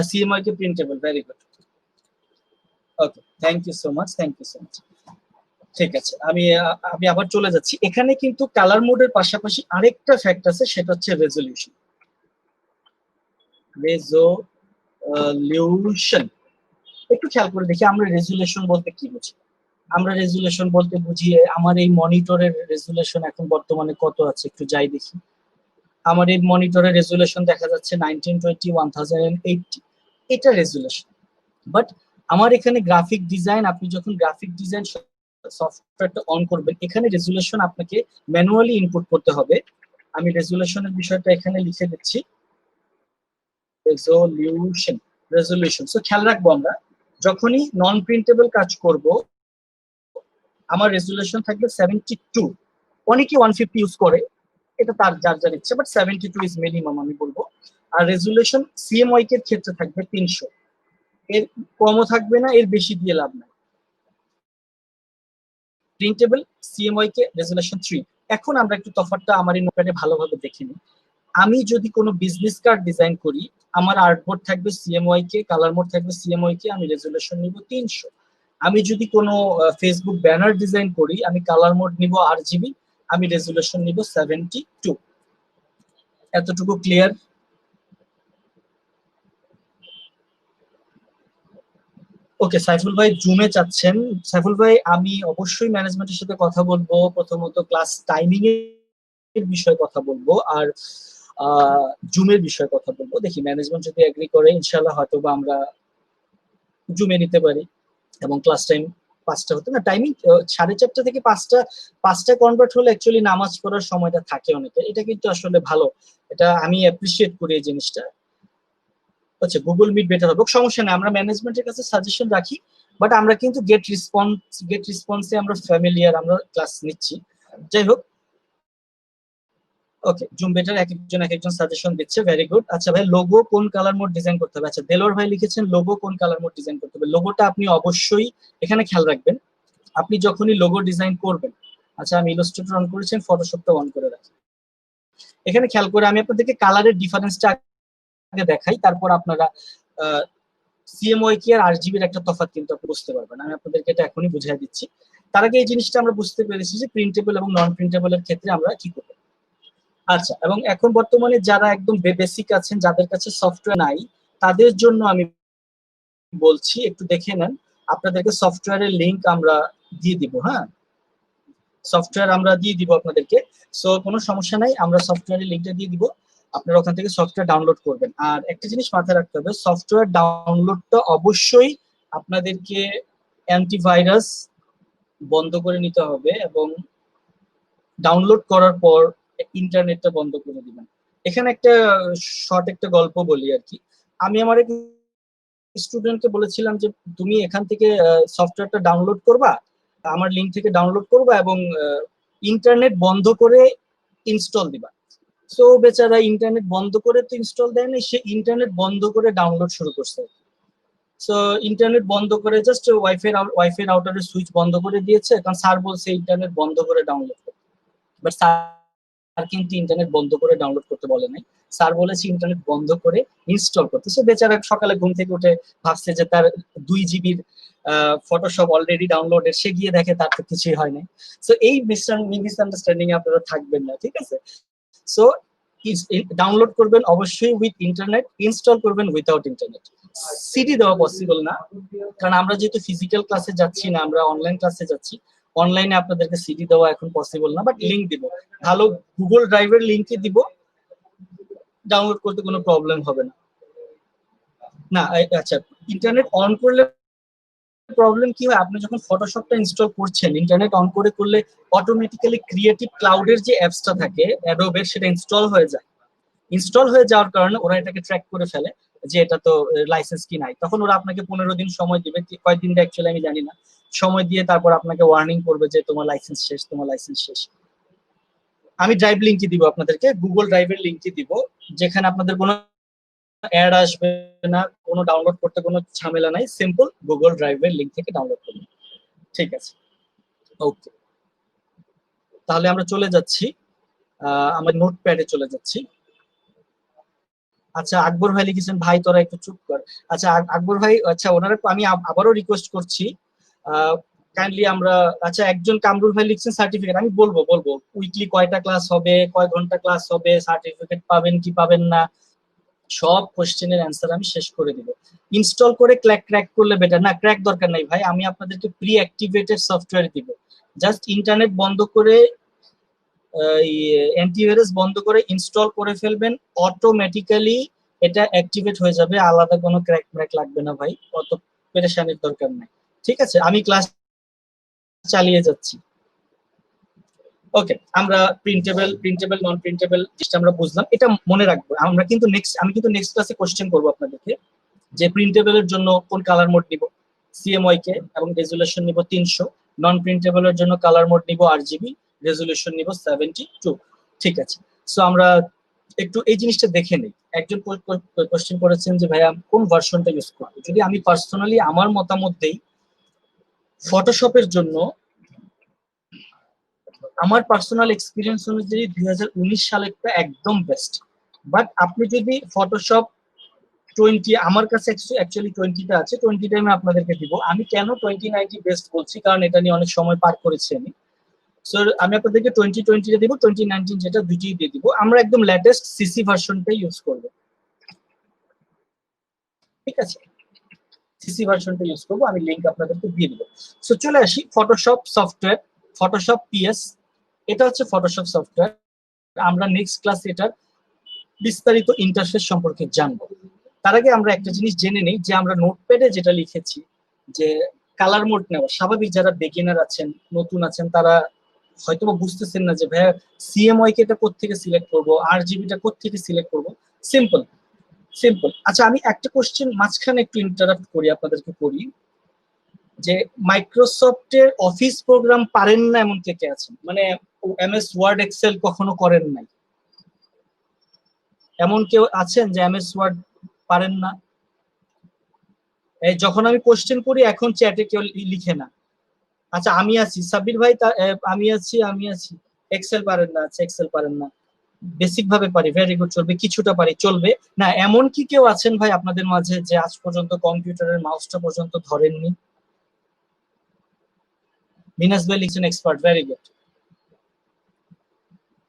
CMYK printable. Very good, okay, thank you so much, thank you so much. ঠিক আছে, আমি আবার চলে যাচ্ছি। এখানে কিন্তু কালার মোডের পাশাপাশি আরেকটা ফ্যাক্ট আছে, সেটা হচ্ছে রেজলিউশন। রেজলিউশন একটু খেয়াল করে দেখি আমরা রেজুলেশন বলতে কি বুঝি। আমরা রেজুলেশন বলতে বুঝি আমার এই মনিটরের রেজুলেশন এখন বর্তমানে কত আছে একটু যাই দেখি। আমার এই মনিটরের রেজুলেশন দেখা যাচ্ছে 1920 1080, এটা রেজুলেশন। বাট আমার এখানে গ্রাফিক ডিজাইন, আপনি যখন গ্রাফিক ডিজাইন সফটওয়্যারটা অন করবেন, এখানে রেজুলেশন আপনাকে ম্যানুয়ালি ইনপুট করতে হবে। আমি রেজুলেশনের বিষয়টা এখানে লিখে দিচ্ছি, রেজলিউশন, রেজলিউশন। সো খেয়াল রাখবো আমরা যখনই নন প্রিন্টেবল কাজ করব, আমার রেজুলেশন থাকবে 72। অনেকে 150 ইউজ করে, এটা তার যার যার ইচ্ছে, বাট 72 ইজ মিনিমাম আমি বলবো। আর রেজুলেশন সিএমওয়াই এর ক্ষেত্রে থাকবে 300, এর কমও থাকবে না, এর বেশি দিয়ে লাভ নাই। প্রিন্টেবল সিএমওয়াই কে রেজুলেশন 3। এখন আমরা একটু তফাৎটা আমার এই নোটপ্যাডে ভালোভাবে দেখে নিই। আমি যদি কোনো বিজনেস কার্ড ডিজাইন করি, আমার আর্টবোর্ড থাকবে সিএমওয়াই কে, কালার মোড থাকবে সিএমওয়াই কে, আমি রেজুলেশন নিব 300। আমি যদি কোনো ফেসবুক ব্যানার ডিজাইন করি, আমি কালার মোড নিব আরজিবি, আমি রেজুলেশন নিব 72। এতটুকু ক্লিয়ার? ওকে, সাইফুল ভাই জুমে চাচ্ছেন। সাইফুল ভাই আমি অবশ্যই ম্যানেজমেন্টের সাথে কথা বলবো, প্রথমত ক্লাস টাইমিং এর বিষয়ে কথা বলবো, আর জুমের বিষয়ে কথা বলবো। দেখি ম্যানেজমেন্ট যদি এগ্রি করে ইনশাআল্লাহ হয়তো বা আমরা জুমে নিতে পারি। এবং ক্লাস টাইম 5টা হতে না, টাইমিং 4:30 থেকে 5টা কনভার্ট হলে অ্যাকচুয়ালি নামাজ পড়ার সময়টা থাকে অনেকে, এটা কিন্তু আসলে ভালো, এটা আমি অ্যাপ্রিসিয়েট করি এই জিনিসটা। আচ্ছা, গুগল মিট বেটার হবে, সমস্যা নেই, আমরা ম্যানেজমেন্টের কাছে সাজেশন রাখি, বাট আমরা কিন্তু গেট রেসপন্সে আমরা ফ্যামিলিয়ার, আমরা ক্লাস নিচ্ছি। যাই হোক, ওকে, জুম বেটার, এক একজন সাজেশন দিচ্ছে, ভেরি গুড। আচ্ছা ভাই, লোগো কোন কালার মোড ডিজাইন করতে হবে? আচ্ছা, দেলোর ভাই লিখেছেন লোগো কোন কালার মোড ডিজাইন করতে হবে। লোগোটা আপনি অবশ্যই এখানে খেয়াল রাখবেন, আপনি যখনই লোগো ডিজাইন করবেন, আচ্ছা আমি ইলাস্ট্রেটর অন করেছেন, ফটোশপটা অন করে রাখি। এখানে খেয়াল করে আমি আপনাদেরকে কালারের ডিফারেন্সটা আগে দেখাই, তারপর আপনারা সিএমওয়াই কি আর আরজিবির একটা তফাৎ কিন্তু আপনি বুঝতে পারবেন। আমি আপনাদেরকে এটা এখনই বুঝিয়ে দিচ্ছি। তার আগে এই জিনিসটা আমরা বুঝতে পেরেছি যে প্রিন্টেবল এবং নন প্রিন্টেবলের ক্ষেত্রে আমরা কি করব। আচ্ছা, এবং এখন বর্তমানে যারা একদম বেসিক আছেন, যাদের কাছে সফটওয়্যার নাই, তাদের জন্য আমি বলছি একটু দেখে নেন, আপনাদেরকে সফটওয়্যারের লিংক আমরা দিয়ে দিব। হ্যাঁ, সফটওয়্যার আমরা দিয়ে দিব আপনাদেরকে, সো কোনো সমস্যা নাই, আমরা সফটওয়্যারের লিংকটা দিয়ে দিব, আপনারা ওখান থেকে সফটওয়্যার ডাউনলোড করবেন। আর একটা জিনিস মাথায় রাখতে হবে, সফটওয়্যার ডাউনলোডটা অবশ্যই আপনাদেরকে অ্যান্টিভাইরাস বন্ধ করে নিতে হবে, এবং ডাউনলোড করার পর ইন্টারনেটটা বন্ধ করে দিবেন। এখানে একটা শর্ট একটা গল্প বলি আর কি। আমি আমার এক স্টুডেন্টকে বলেছিলাম যে তুমি এখান থেকে সফটওয়্যারটা ডাউনলোড করবা, আমার লিংক থেকে ডাউনলোড করবা, এবং ইন্টারনেট বন্ধ করে ইনস্টল দিবা। সো বেচারা ইন্টারনেট বন্ধ করে তো ইনস্টল দেয়নি, সে ইন্টারনেট বন্ধ করে ডাউনলোড শুরু করছে। সো ইন্টারনেট বন্ধ করে জাস্ট ওয়াইফাই রাউটারের সুইচ বন্ধ করে দিয়েছে, কারণ স্যার বলছে ইন্টারনেট বন্ধ করে ডাউনলোড করতে, বাট স্যার কিন্তু ইন্টারনেট বন্ধ করে ডাউনলোড করতে বলে নাই, স্যার বলেছে ইন্টারনেট বন্ধ করে ইনস্টল করতে। সে বেচারা সকালে ঘুম থেকে উঠে ভাবছে যে তার 2 জিবির ফটোশপ অলরেডি ডাউনলোডেড, সে গিয়ে দেখে তার তো কিছুই হয় নাই। সো এই মিসআন্ডারস্ট্যান্ডিং এ আপনারা থাকবেন না, ঠিক আছে? সো ডাউনলোড করবেন অবশ্যই উইথ ইন্টারনেট, ইনস্টল করবেন উইথাউট ইন্টারনেট। সিডি দেওয়া পসিবল না, কারণ আমরা যেহেতু ফিজিক্যাল ক্লাসে যাচ্ছি না, আমরা অনলাইন ক্লাসে যাচ্ছি, অনলাইনে আপনাদেরকে সিডি দেওয়া এখন পসিবল না, বাট লিংক দিব, ভালো গুগল ড্রাইভের লিংকে দিব, ডাউনলোড করতে কোনো প্রবলেম হবে না। না আচ্ছা, ইন্টারনেট অন করলে প্রবলেম কি হয়, আপনি যখন ফটোশপটা ইনস্টল করছেন ইন্টারনেট অন করে করলে অটোমেটিক্যালি ক্রিয়েটিভ ক্লাউডের যে অ্যাপসটা থাকে অ্যাডোবের, সেটা ইনস্টল হয়ে যায়। ইনস্টল হয়ে যাওয়ার কারণে ওরা এটাকে ট্র্যাক করে ফেলে যে এটা তো লাইসেন্স কি নাই। তখন ওরা আপনাকে 15 দিন সময় দিবে, কয়েকদিন অ্যাকচুয়ালি আমি জানি না, সময় দিয়ে তারপর আপনাকে ওয়ার্নিং করবে যে তোমার লাইসেন্স শেষ, তোমার লাইসেন্স শেষ। আমি ড্রাইভ লিঙ্কই দিব আপনাদেরকে, গুগল ড্রাইভের লিঙ্কই দিব, যেখানে আপনাদের কোনো অ্যাড আসবে না, কোনো ডাউনলোড করতে কোনো ঝামেলা নাই, সিম্পল গুগল ড্রাইভের লিঙ্ক থেকে ডাউনলোড করবেন। ঠিক আছে, ওকে, তাহলে আমরা চলে যাচ্ছি, আমার নোটপ্যাডে চলে যাচ্ছি। আচ্ছা, আকবর ভাই লিখেছেন ভাই তোরা একটু চুপ কর। আচ্ছা আকবর ভাই, আচ্ছা ওনারা, আমি আবারও রিকোয়েস্ট করছি কাইন্ডলি আমরা, আচ্ছা একজন কামরুল ভাই লিখছেন সার্টিফিকেট, আমি বলবো উইকলি কয়টা ক্লাস হবে, কয় ঘন্টা ক্লাস হবে, সার্টিফিকেট পাবেন কি পাবেন না, সব কোশ্চেনের অ্যান্সার আমি শেষ করে দিব। ইনস্টল করে ক্র্যাক করলে বেটার না, ক্র্যাক দরকার নাই ভাই, আমি আপনাদেরকে প্রি অ্যাক্টিভেটেড সফটওয়্যার দিব। জাস্ট ইন্টারনেট বন্ধ করে অ্যান্টিভাইরাস বন্ধ করে ইনস্টল করে ফেলবেন, অটোমেটিক্যালি এটা অ্যাক্টিভেট হয়ে যাবে, আলাদা কোনো ক্র্যাক লাগবে না ভাই, অত পেরেশানির দরকার নাই। ঠিক আছে, আমি ক্লাস চালিয়ে যাচ্ছি। ওকে, আমরা প্রিন্টেবল নন প্রিন্টেবল জিনিসটা আমরা বুঝলাম, এটা মনে রাখবো। আমি কিন্তু নেক্সট ক্লাসে কোশ্চেন করবো আপনাদেরকে যে প্রিন্টেবলের জন্য কোন কালার মোড নিব, সিএমওয়াই কে, এবং রেজুলেশন নিব 300, নন প্রিন্টেবলের জন্য কালার মোড নিব আরজিবি, রেজুলেশন নিব 72। ঠিক আছে, সো আমরা একটু এই জিনিসটা দেখে নেই। একজন কোশ্চেন করেছেন যে ভাইয়া কোন ভার্সনটা ইউজ করবো। যদি আমি পার্সোনালি আমার মতামত দেই, ফটোশপের জন্য আমার পার্সোনাল এক্সপিরিয়েন্স অনুযায়ী 2019 সালেরটা একদম বেস্ট। বাট আপনি যদি ফটোশপ 20, আমার কাছে অ্যাকচুয়ালি 20টা আছে, 20টা আমি আপনাদেরকে দিব। আমি কেন 2090 বেস্ট বলছি, কারণ এটা নিয়ে অনেক সময় পার করেছি আমি। সো আমি আপনাদেরকে 2020টা দিব, 2019 যেটা দুইটাই দিয়ে দিব। আমরা একদম লেটেস্ট সিসি ভার্সনটাই ইউজ করব। ঠিক আছে, সিসি ভার্সনটা ইউজ করব, আমি লিংক আপনাদেরকে দিয়ে দিব। সো চলে আসি ফটোশপ সফটওয়্যার, ফটোশপ পিএস, এটা হচ্ছে ফটোশপ সফটওয়্যার। আমরা নেক্সট ক্লাসে এটার বিস্তারিত ইন্টারফেস সম্পর্কে জানবো। তার আগে আমরা একটা জিনিস জেনে নেই যে আমরা নোটপ্যাডে যেটা লিখেছি যে কালার মোড নেওয়া, স্বাভাবিক যারা বিগিনার আছেন, নতুন আছেন, তারা হয়তো বুঝতেছেন না যে ভাইয়া সিএমওয়াই কে এটা কোত্থেকে সিলেক্ট করবো, আরজিবিটা কোত্থেকে সিলেক্ট করবো। সিম্পল। আচ্ছা, আমি একটা কোশ্চেন মাঝখানে একটু ইন্টারাপ্ট করি, আপনাদেরকে করি যে মাইক্রোসফটের অফিস প্রোগ্রাম পারেন না এমন কে কে আছেন, মানে এমএস ওয়ার্ড এক্সেল কখনো করেন নাই, এমন কেউ আছেন যে এমএস ওয়ার্ড পারেন না? এই যখন আমি কোশ্চেন করি এখন চ্যাটে কেউ লিখে না। আচ্ছা আমি আছি, সাব্বির ভাই আমি আছি। এক্সেল পারেন না? আচ্ছা এক্সেল পারেন না, বেসিক ভাবে পারি, ভেরি গুড, চলবে, কিছুটা পারি, চলবে না। এমন কি কেউ আছেন ভাই আপনাদের মাঝে যে আজ পর্যন্ত কম্পিউটারের মাউসটা পর্যন্ত ধরেননি? মিনাস ভাই লিখছেন এক্সপার্ট, ভেরি গুড।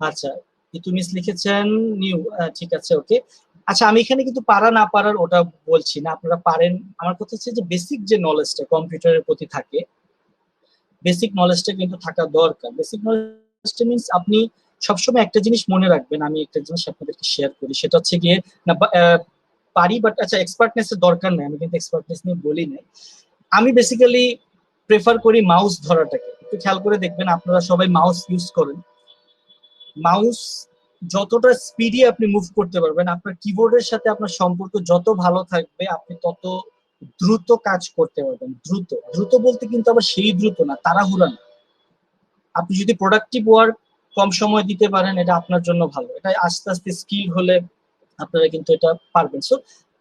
আচ্ছা, ইতু মিস লিখেছেন নিউ, ঠিক আছে, ওকে। আচ্ছা, আমি এখানে কিন্তু পারা না পারার ওটা বলছি না, আপনারা পারেন। আমার কথা হচ্ছে যে বেসিক যে নলেজটা কম্পিউটারের প্রতি থাকে, বেসিক নলেজটা কিন্তু থাকা দরকার। বেসিক নলেজটা মিন্স আপনি সবসময় একটা জিনিস মনে রাখবেন, আমি একটা জিনিস আপনাদেরকে শেয়ার করি, সেটা হচ্ছে গিয়ে না পারি, বাট আচ্ছা এক্সপার্টনেস এর দরকার নেই, আমি কিন্তু এক্সপার্টনেস নিয়ে বলি নাই। আমি বেসিক্যালি প্রেফার করি মাউস ধরাটাকে। একটু খেয়াল করে দেখবেন, আপনারা সবাই মাউস ইউজ করেন, মাউস যতটা স্পিডি আপনি মুভ করতে পারবেন, আপনার কিবোর্ডের সাথে আপনার সম্পর্ক যত ভালো থাকবে, আপনি তত দ্রুত কাজ করতে পারবেন। দ্রুত বলতে কিন্তু আবার সেই দ্রুত না, তাড়াহুড়া না। আপনি যদি প্রোডাক্টিভ ওয়ার্ক কম সময় দিতে পারেন, এটা আপনার জন্য ভালো। এটা আস্তে আস্তে স্কিল হলে আপনারা কিন্তু এটা পারবেন। সো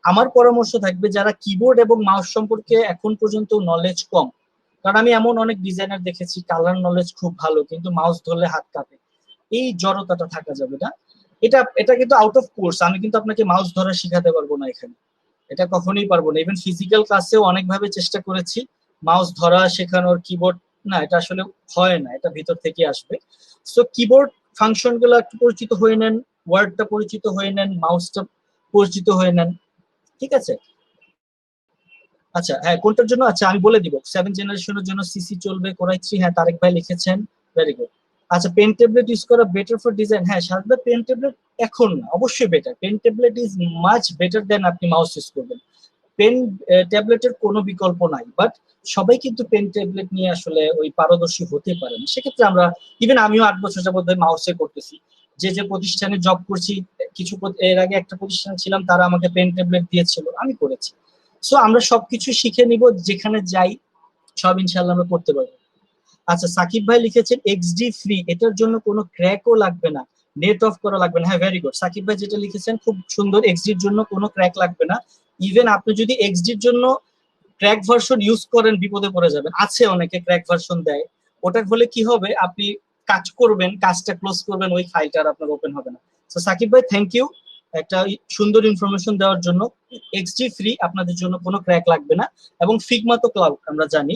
আমার পরামর্শ থাকবে যারা কিবোর্ড এবং মাউস সম্পর্কে এখন পর্যন্ত নলেজ কম, কারণ আমি এমন অনেক ডিজাইনার দেখেছি কালার নলেজ খুব ভালো, কিন্তু মাউস ধরলে হাত কাঁপে, এই জড়তাটা থাকা যাবে না। এটা কিন্তু আউট অফ কোর্স, আমি কিন্তু আপনাকে মাউস ধরা শিখাতে পারবো না এখানে, এটা কখনোই পারবো না। ইভেন ফিজিক্যাল ক্লাসেও অনেকভাবে চেষ্টা করেছি মাউস ধরা শেখানোর, কিবোর্ড না, এটা আসলে হয় না, এটা ভিতর থেকে আসবে। সো কিবোর্ড ফাংশন গুলো একটু পরিচিত হয়ে নেন, ওয়ার্ডটা পরিচিত হয়ে নেন, মাউসটা পরিচিত হয়ে নেন, ঠিক আছে। আচ্ছা হ্যাঁ, কোনটার জন্য, আচ্ছা আমি বলে দিব, 7 জেনারেশনের জন্য সিসি চলবে, কোরাই 3, হ্যাঁ তারেক ভাই লিখেছেন, ভেরি গুড। আচ্ছা, পেন ট্যাবলেট ইউজ করা বেটার ফর ডিজাইন, হ্যাঁ সাধারণত পেন ট্যাবলেট এখন না, অবশ্যই better, pen tablet is much better then আপনি মাউস ইউজ করবেন। পেন ট্যাবলেটের কোনো বিকল্প নাই, বাট সবাই কিন্তু পেন ট্যাবলেট নিয়ে আসলে ওই পারদর্শী হতে পারে না। সেক্ষেত্রে আমরা ইভেন আমিও 8 বছর যাবত মাউসে করতেছি, যে যে প্রতিষ্ঠানে জব করছি, কিছু এর আগে একটা প্রতিষ্ঠানে ছিলাম, তারা আমাকে পেন ট্যাবলেট দিয়েছিল, আমি করেছি। সো আমরা সবকিছু শিখে নিব, যেখানে যাই সব ইনশাল্লাহ আমরা করতে পারবো। আচ্ছা, সাকিব ভাই লিখেছেন এক্সডি ফ্রি, এটার জন্য কোনো ক্র্যাকও লাগবে না, নেট অফ করা লাগবে না। হ্যাঁ, ভেরি গুড সাকিব ভাই, যেটা লিখেছেন খুব সুন্দর। এক্সডির জন্য কোনো ক্র্যাক লাগবে না। ইভেন আপনি যদি এক্সডির জন্য ক্র্যাক ভার্সন ইউজ করেন, বিপদে পড়ে যাবেন। আছে অনেকে ক্র্যাক ভার্সন দেয়, ওটা হলে কি হবে, আপনি কাজ করবেন, কাজটা ক্লোজ করবেন, ওই ফাইলটা আর আপনার ওপেন হবে না। তো সাকিব ভাই, থ্যাংক ইউ একটা সুন্দর ইনফরমেশন দেওয়ার জন্য। এক্সডি ফ্রি, আপনাদের জন্য কোনো ক্র্যাক লাগবে না, এবং ফিগমা তো ক্লাউড আমরা জানি।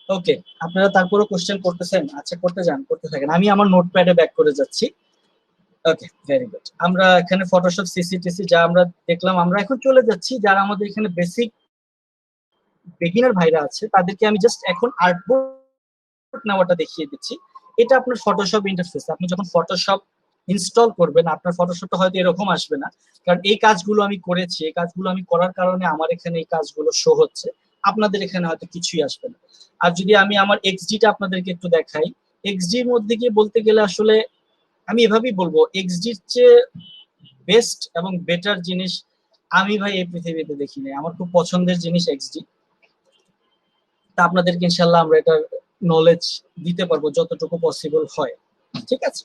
ওকে, আপনারা তারপরও কোশ্চেন করতেছেন? আচ্ছা, করতে যান, করতে থাকেন, আমি আমার নোটপ্যাডে ব্যাক করে যাচ্ছি। ওকে, ভেরি গুড। আমরা এখানে ফটোশপ সিসিটিসি যা আমরা দেখলাম, আমরা এখন চলে যাচ্ছি যারা আমাদের এখানে বেসিক বিগিনার ভাইরা আছে, তাদেরকে আমি জাস্ট এখন আর্টবোর্ড নেওয়াটা দেখিয়ে দিচ্ছি। এটা আপনার ফটোশপ ইন্টারফেস। আপনি যখন ফটোশপ ইনস্টল করবেন, আপনার ফটোশপটা হয়তো এরকম আসবে না, কারণ এই কাজগুলো আমি করেছি, এই কাজগুলো আমি করার কারণে আমার এখানে এই কাজগুলো শো হচ্ছে। আপনাদের এখানে হয়তো কিছুই আসবে না। আর যদি আমি আমার এক্সডিটা আপনাদেরকে একটু দেখাই, এক্সডির মধ্যে গিয়ে বলতে গেলে আসলে আমি এভাবেই বলবো, এক্সডির চেয়ে বেস্ট এবং বেটার জিনিস আমি ভাই এই পৃথিবীতে দেখি নাই। আমার খুব পছন্দের জিনিস এক্সডি। তা আপনাদেরকে ইনশাল্লাহ আমরা এটার নলেজ দিতে পারবো যতটুকু পসিবল হয়, ঠিক আছে?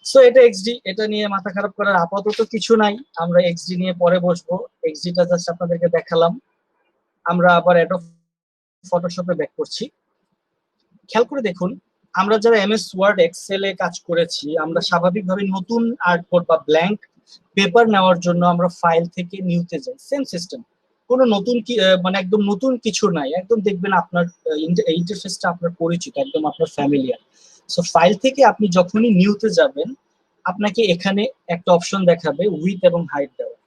সো এটা এক্সডি, এটা নিয়ে মাথা খারাপ করার আপাতত কিছু নাই। আমরা এক্সডি নিয়ে পরে বসবো। এক্সডিটা জাস্ট আপনাদেরকে দেখালাম। আমরা আবার অ্যাডোব ফটোশপে ব্যাক করছি। খেয়াল করে দেখুন, আমরা যারা এমএস ওয়ার্ড এক্সেলে কাজ করেছি, আমরা স্বাভাবিকভাবে নতুন আর্টবোর্ড বা ব্ল্যাঙ্ক পেপার নেওয়ার জন্য আমরা ফাইল থেকে নিউতে যাই। সেম সিস্টেম, কোনো নতুন মানে একদম নতুন কিছু নাই। একদম দেখবেন আপনার ইন্টারফেসটা আপনার পরিচিত, একদম আপনার ফ্যামিলিয়ার। সো ফাইল থেকে আপনি যখনই নিউতে যাবেন, আপনাকে এখানে একটা অপশন দেখাবে উইথ এবং হাইট দেওয়া।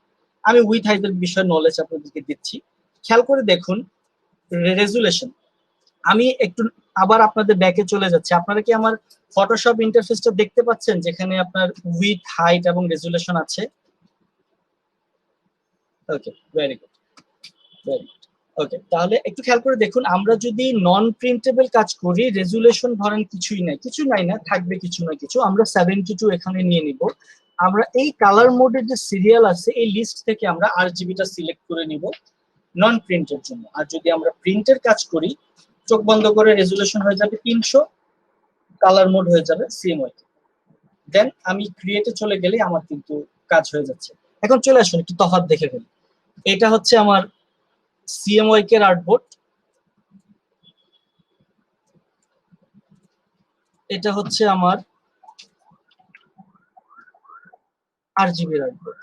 আমি উইথ হাইটের বিষয়ে নলেজ আপনাদেরকে দিচ্ছি। খেয়াল করে দেখুন রেজুলেশন। আমি একটু আবার আপনাদের ব্যাকে চলে যাচ্ছি। আপনারা কি আমার ফটোশপ ইন্টারফেসটা দেখতে পাচ্ছেন, যেখানে আপনার উইথ, হাইট এবং রেজুলেশন আছে? ওকে, ভেরি গুড, ভেরি গুড। ওকে, তাহলে একটু খেয়াল করে দেখুন, আমরা যদি নন প্রিন্টেবল কাজ করি, রেজুলেশন ধরেন কিছুই নাই, কিছু নাই না, থাকবে কিছু না কিছু, আমরা 72 এখানে নিয়ে নিব। আমরা এই কালার মোডের যে সিরিয়াল আছে, এই লিস্ট থেকে আমরা আরজিবিটা সিলেক্ট করে নিব নন প্রিন্টের জন্য। আর যদি আমরা প্রিন্টের কাজ করি, চোখ বন্ধ করে রেজুলেশন হয়ে যাবে 300, কালার মোড হয়ে যাবে সিএমওয়াই। দেন আমি ক্রিয়েটে চলে গেলে আমার কিন্তু কাজ হয়ে যাচ্ছে। এখন চলে আসুন একটু তফাৎ দেখে ফেলি। এটা হচ্ছে আমার সিএমওয়াই এর আর্টবোর্ড, এটা হচ্ছে আমার আরজিবি আর্টবোর্ড।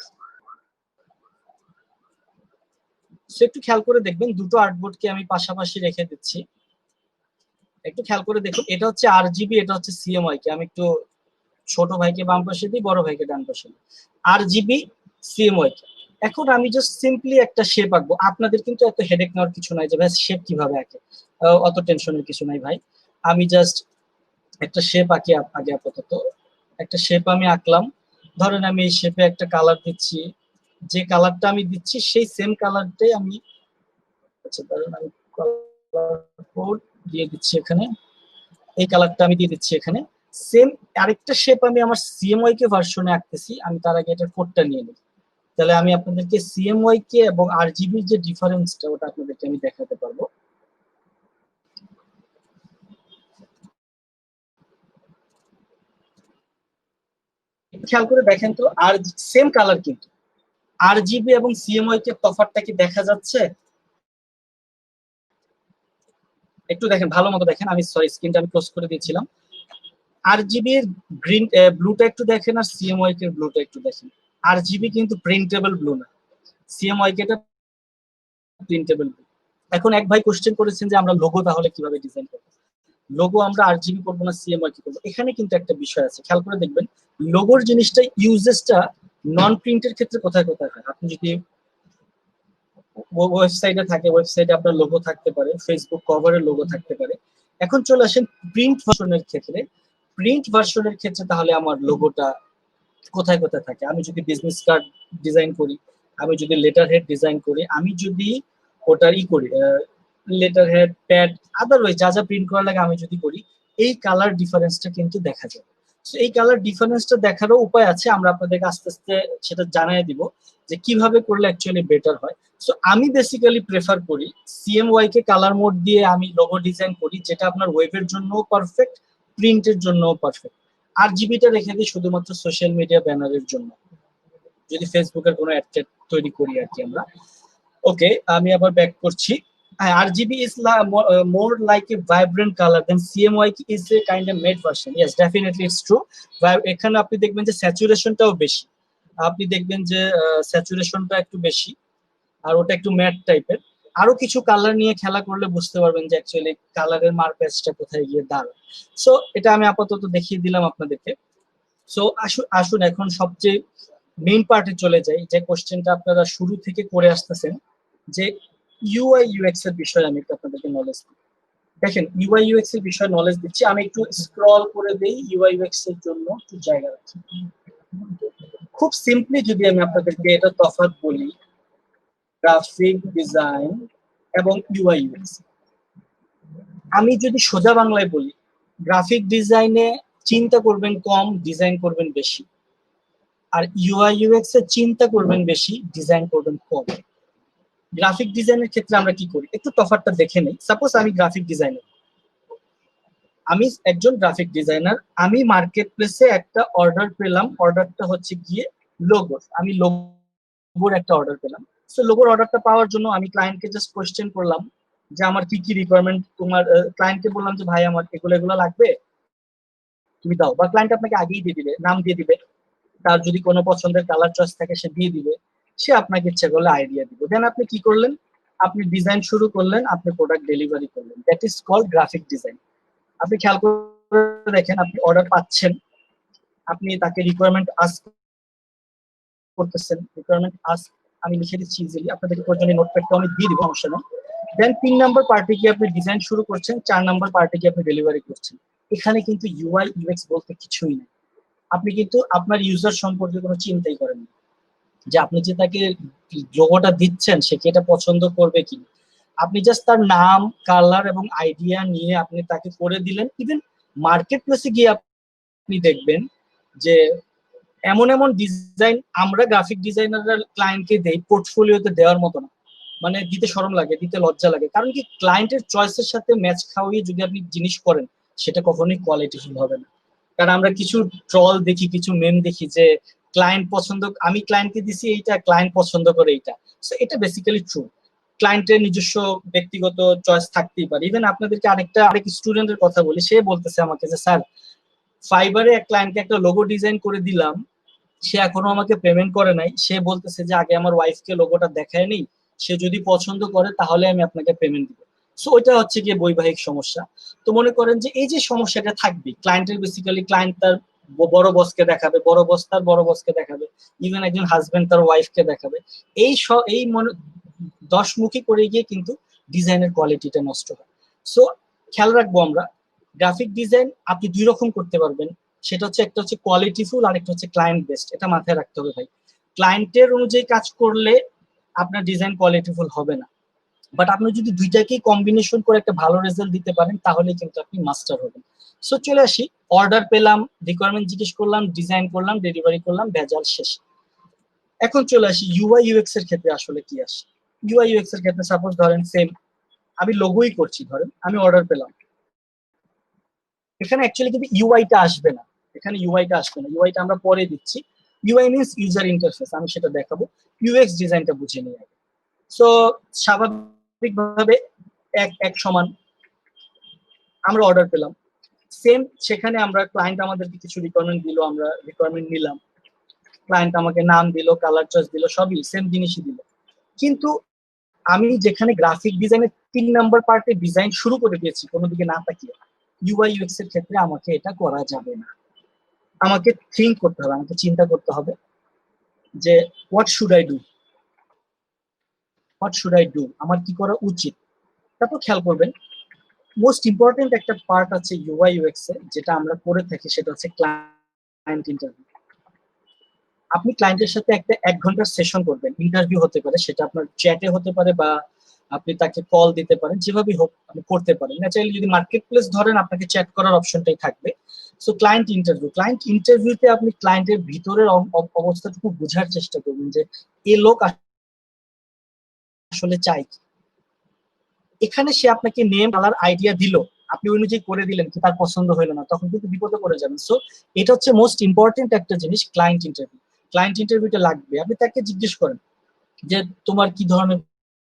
সো একটু খেয়াল করে দেখবেন, দুটো আর্টবোর্ডকে আমি পাশাপাশি রেখে দিচ্ছি। একটু খেয়াল করে দেখুন, এটা হচ্ছে আরজিবি, এটা হচ্ছে সিএমওয়াই কে। আমি একটু ছোট ভাইকে বাম পাশে দিই, বড় ভাইকে ডান পাশে দিই। আরজিবি, সিএমওয়াই কে। এখন আমি জাস্ট সিম্পলি একটা শেপ আঁকবো। আপনাদের কিন্তু এত হেডেক নেওয়ার কিছু নাই যে ভাই শেপ কিভাবে আঁকে, অত টেনশনের কিছু নাই ভাই। আমি জাস্ট একটা শেপ আঁকি আগে। আপাতত একটা শেপ আমি আঁকলাম। ধরেন আমি এই শেপে একটা কালার দিচ্ছি, যে কালারটা আমি দিচ্ছি সেই সেম কালারটাই আমি, আচ্ছা ধরেন আমি কালার কোড দিয়ে দিচ্ছি এখানে, এই কালারটা আমি দিয়ে দিচ্ছি এখানে। সেম আরেকটা শেপ আমি আমার সিএমওয়াই কে ভার্সনে আঁকতেছি। আমি তার আগে এটার কোডটা নিয়ে নিই, তাহলে আমি আপনাদেরকে সিএমওয়াই কে এবং আরজিবির যে ডিফারেন্সটা, ওটা আপনাদেরকে আমি দেখাতে পারবো। খেয়াল করে দেখেন তো, আর সেম কালার, কিন্তু আরজিবি এবং সিএমওয়াই কে তফাৎটা কি দেখা যাচ্ছে? একটু দেখেন, ভালো মতো দেখেন। আমি সরি, স্ক্রিনটা আমি ক্লোজ করে দিয়েছিলাম। আরজিবি এর গ্রিন ব্লুটা একটু দেখেন, আর সিএমওয়াই এর ব্লুটা একটু দেখেন। আরজিবি কিন্তু প্রিন্টেবল ব্লু না, সিএমওয়াই এটা প্রিন্টেবল ব্লু। এখন এক ভাই কোশ্চেন করেছেন যে আমরা লোগো তাহলে কিভাবে ডিজাইন করব। লোগো আমরা আরজিবি করবো না সিএমওয়াই কি করবো? এখানে কিন্তু একটা বিষয় আছে, খেয়াল করে দেখবেন লোগোর জিনিসটা ইউজেসটা নন প্রিন্টের ক্ষেত্রে কোথায় কোথায় হয়। আপনি যদি ওয়েবসাইটে থাকে, ওয়েবসাইটে আপনার লোগো থাকতে পারে, ফেসবুক কভারের লোগো থাকতে পারে। এখন চলে আসেন প্রিন্ট ভার্সনের ক্ষেত্রে। প্রিন্ট ভার্সনের ক্ষেত্রে তাহলে আমার লোগোটা কোথায় কোথায় থাকে? আমি যদি বিজনেস কার্ড ডিজাইন করি, আমি যদি লেটার হেড ডিজাইন করি, আমি যদি ওটার করি লেটার হেড, প্যাড, আদারওয়াইজ যা যা প্রিন্ট করা লাগে আমি যদি করি, এই কালার ডিফারেন্সটা কিন্তু দেখা যাবে। এই কালার ডিফারেন্সটা দেখারও উপায় আছে, আমরা আপনাদেরকে আস্তে আস্তে সেটা জানিয়ে দিব যে কিভাবে করলে অ্যাকচুয়ালি বেটার হয়। সো আমি বেসিক্যালি প্রেফার করি CMYK কে কালার মোড দিয়ে আমি লোগো ডিজাইন করি, যেটা আপনার ওয়েবের জন্য পারফেক্ট, প্রিন্টের জন্য পারফেক্ট। RGBটা রেখে দিই শুধুমাত্র সোশ্যাল মিডিয়া ব্যানারের জন্য, যদি ফেসবুকের কোনো অ্যাড তৈরি করি আর কি আমরা। ওকে, আমি আবার ব্যাক করছি। RGB is more like a vibrant color than CMYK is a kind of matte version. Yes, definitely it's true. এখানে আপনি দেখবেন যে স্যাচুরেশনটাও বেশি, আপনি দেখবেন যে স্যাচুরেশনটা একটু বেশি, আর ওটা একটু ম্যাট টাইপের। আরো কিছু কালার নিয়ে খেলা করলে বুঝতে পারবেন যে অ্যাকচুয়ালি কালারের মার্কেটটা কোথায় গিয়ে দাঁড়ায়। সো এটা আমি আপাতত দেখিয়ে দিলাম আপনাদেরকে। সো আসুন এখন সবচেয়ে মেইন পার্টে চলে যাই, যে কোশ্চেনটা আপনারা শুরু থেকে করে আসতেছেন, যে UI/UX এর বিষয়ে আমি একটু আপনাদেরকে নলেজ দিই। দেখেন, UI/UX এর বিষয়ে নলেজ দিচ্ছি, আমি একটু স্ক্রল করে দেই, UI/UX এর জন্য একটু জায়গা রাখি। খুব সিম্পলি যদি আমি আপনাদেরকে এটা তফাৎ বলি, গ্রাফিক ডিজাইন এবং UI/UX, আমি যদি সোজা বাংলায় বলি, গ্রাফিক ডিজাইনে চিন্তা করবেন কম, ডিজাইন করবেন বেশি। আর UI/UX এ চিন্তা করবেন বেশি, ডিজাইন করবেন কম। গ্রাফিক ডিজাইনের ক্ষেত্রে আমরা কি করি, একটু তফাৎটা দেখে নেই। সাপোজ আমি গ্রাফিক ডিজাইনার, আমি একজন গ্রাফিক ডিজাইনার, আমি মার্কেট প্লেসে একটা অর্ডার পেলাম, অর্ডারটা হচ্ছে গিয়ে লোগো, আমি লোগোর একটা অর্ডার পেলাম। সো লোগোর অর্ডারটা পাওয়ার জন্য আমি ক্লায়েন্টকে জাস্ট কোশ্চেন করলাম যে আমার কি কি রিকোয়ারমেন্ট, তোমার ক্লায়েন্টকে বললাম যে ভাই আমার এগুলো এগুলো লাগবে, তুমি দাও। বা ক্লায়েন্ট আপনাকে আগেই দিয়ে দিবে, নাম দিয়ে দিবে, তার যদি কোনো পছন্দের কালার চয়েস থাকে সে দিয়ে দিবে, সে আপনাকে ইচ্ছা করলে আইডিয়া দিবে। দেন আপনি কি করলেন, আপনি ডিজাইন শুরু করলেন, আপনি প্রোডাক্ট ডেলিভারি করলেন। That is called graphic design. আপনি খেয়াল করে দেখেন, আপনি অর্ডার পাচ্ছেন, আপনি তাকে রিকোয়ারমেন্ট আস্ক করতেছেন, রিকোয়ারমেন্ট আস্ক আমি লিখে দিচ্ছি ইজিলি, আপনাদের প্রয়োজনীয় নোটপ্যাডটা আমি দিয়ে দিব, সমস্যা নেই। দেন 3 নাম্বার পার্টে গিয়ে আপনি ডিজাইন শুরু করছেন, 4 নাম্বার পার্টে গিয়ে আপনি ডেলিভারি করছেন। এখানে কিন্তু UI/UX বলতে কিছুই নেই। আপনি কিন্তু আপনার ইউজার সম্পর্কে কোনো চিন্তাই করেন না, যে আপনি যে তাকে লোগোটা দিচ্ছেন সে কি এটা পছন্দ করবে কি। আপনি জাস্ট তার নাম, কালার এবং আইডিয়া নিয়ে আপনি তাকে করে দিলেন। ইভেন মার্কেট প্লেসে গিয়ে আপনি দেখবেন যে এমন এমন ডিজাইন আমরা গ্রাফিক ডিজাইনাররা ক্লায়েন্টকে দেই, পোর্টফোলিওতে দেওয়ার মতো না, মানে দিতে শরম লাগে, দিতে লজ্জা লাগে। কারণ কি, ক্লায়েন্টের চয়েসের সাথে ম্যাচ খাওয়িয়ে যদি আপনি জিনিস করেন, সেটা কখনোই কোয়ালিটিফুল হবে না। কারণ আমরা কিছু ট্রল দেখি, কিছু মেম দেখি যে ক্লায়েন্ট পছন্দ, আমি ক্লায়েন্টকে দিছি এইটা, ক্লায়েন্ট পছন্দ করে এইটা। সো এটা বেসিক্যালি ট্রু, ক্লায়েন্টের নিজস্ব ব্যক্তিগত চয়েস থাকতেই পারে। ইভেন আপনাদেরকে আরেক স্টুডেন্টের কথা বলি, সে বলতেছে আমাকে যে স্যার, ফাইবারে এক ক্লায়েন্টকে একটা লোগো ডিজাইন করে দিলাম, সে এখনো আমাকে পেমেন্ট করে নাই। সে বলতেছে যে আগে আমার ওয়াইফকে লোগোটা দেখায় নেই, সে যদি পছন্দ করে তাহলে আমি আপনাকে পেমেন্ট দিব। সো ওইটা হচ্ছে গিয়ে বৈবাহিক সমস্যা। তো মনে করেন যে এই যে সমস্যাটা থাকবে ক্লায়েন্টের, বেসিক্যালি ক্লায়েন্ট তার বড় বসকে দেখাবে, বড় বস তার বড় বসকে দেখাবে, ইভেন একজন হাজবেন্ড তার ওয়াইফকে দেখাবে। এই মনে 10 মুখী করে গিয়ে কিন্তু ডিজাইনের কোয়ালিটিটা নষ্ট হয়। সো খেয়াল রাখবো আমরা, গ্রাফিক ডিজাইন আপনি 2 রকম করতে পারবেন। সেটা হচ্ছে, একটা হচ্ছে কোয়ালিটিফুল আর একটা হচ্ছে ক্লায়েন্ট বেসড। এটা মাথায় রাখতে হবে ভাই। ক্লায়েন্টের অনুযায়ী কাজ করলে আপনার ডিজাইন কোয়ালিটিফুল হবে না, বাট আপনি যদি দুইটাকেই কম্বিনেশন করে একটা ভালো রেজাল্ট দিতে পারেন তাহলে কিন্তু আপনি মাস্টার হবেন। সো চলে আসি, অর্ডার পেলাম, রিকোয়ারমেন্ট জিজ্ঞেস করলাম, ডিজাইন করলাম, ডেলিভারি করলাম, ভেজাল শেষ। এখন চলে আসি UI/UX এর ক্ষেত্রে আসলে কি আসে। UI/UX এর ক্ষেত্রে সাপোজ ধরেন সেম, আমি লোগোই করছি, ধরেন আমি অর্ডার পেলাম, এখানে অ্যাকচুয়ালি কিন্তু ইউআইটা আসবে না, ইউআইটা আমরা পরে দিচ্ছি। ইউআই মিনস ইউজার ইন্টারফেস, আমি সেটা দেখাবো। ইউএক্স ডিজাইনটা বুঝে নিয়ে আগে। সো স্বাভাবিকভাবে এক সমান আমরা অর্ডার পেলাম, সেম সেখানে আমরা ক্লায়েন্ট আমাদেরকে কিছু রিকোয়ারমেন্ট দিল, আমরা রিকোয়ারমেন্ট নিলাম, ক্লায়েন্ট আমাকে নাম দিল, কালার চয়েস দিল, সবই সেম জিনিসই দিল। কিন্তু আমি যেখানে গ্রাফিক ডিজাইনের 3 নাম্বার পার্টে ডিজাইন শুরু করে দিয়েছি কোনো দিকে না তাকিয়ে, UI/UX এর ক্ষেত্রে আমাকে এটা করা যাবে না। আমাকে থিঙ্ক করতে হবে, আমাকে চিন্তা করতে হবে যে হোয়াট শুড আই ডু, আমার কি করা উচিত। তারপর খেয়াল করবেন, মোস্ট ইম্পর্টেন্ট একটা পার্ট আছে UI/UX এ যেটা আমরা করে থাকি, সেটা হচ্ছে ক্লায়েন্ট ইন্টারভিউ। আপনি ক্লায়েন্টের সাথে একটা 1 ঘন্টার সেশন করবেন, ইন্টারভিউ হতে পারে, সেটা আপনার চ্যাটে হতে পারে বা আপনি তাকে কল দিতে পারেন, যেভাবেই হোক আপনি করতে পারেন। ন্যাচারালি যদি মার্কেট প্লেস ধরেন আপনাকে চ্যাট করার অপশনটাই থাকবে। সো ক্লায়েন্ট ইন্টারভিউতে আপনি ক্লায়েন্টের ভিতরের অবস্থাটুকু বোঝার চেষ্টা করবেন যে এই লোক আসলে চাই কি। এখানে সে আপনাকে নেম কালার আইডিয়া দিল, আপনি ওই অনুযায়ী করে দিলেন, কি তার পছন্দ হলো না, তখন কিন্তু বিপদে পড়ে যাবেন। সো এটা হচ্ছে মোস্ট ইম্পর্টেন্ট একটা জিনিস, ক্লায়েন্ট ইন্টারভিউটা লাগবে। আপনি তাকে জিজ্ঞেস করেন যে তোমার কি ধরনের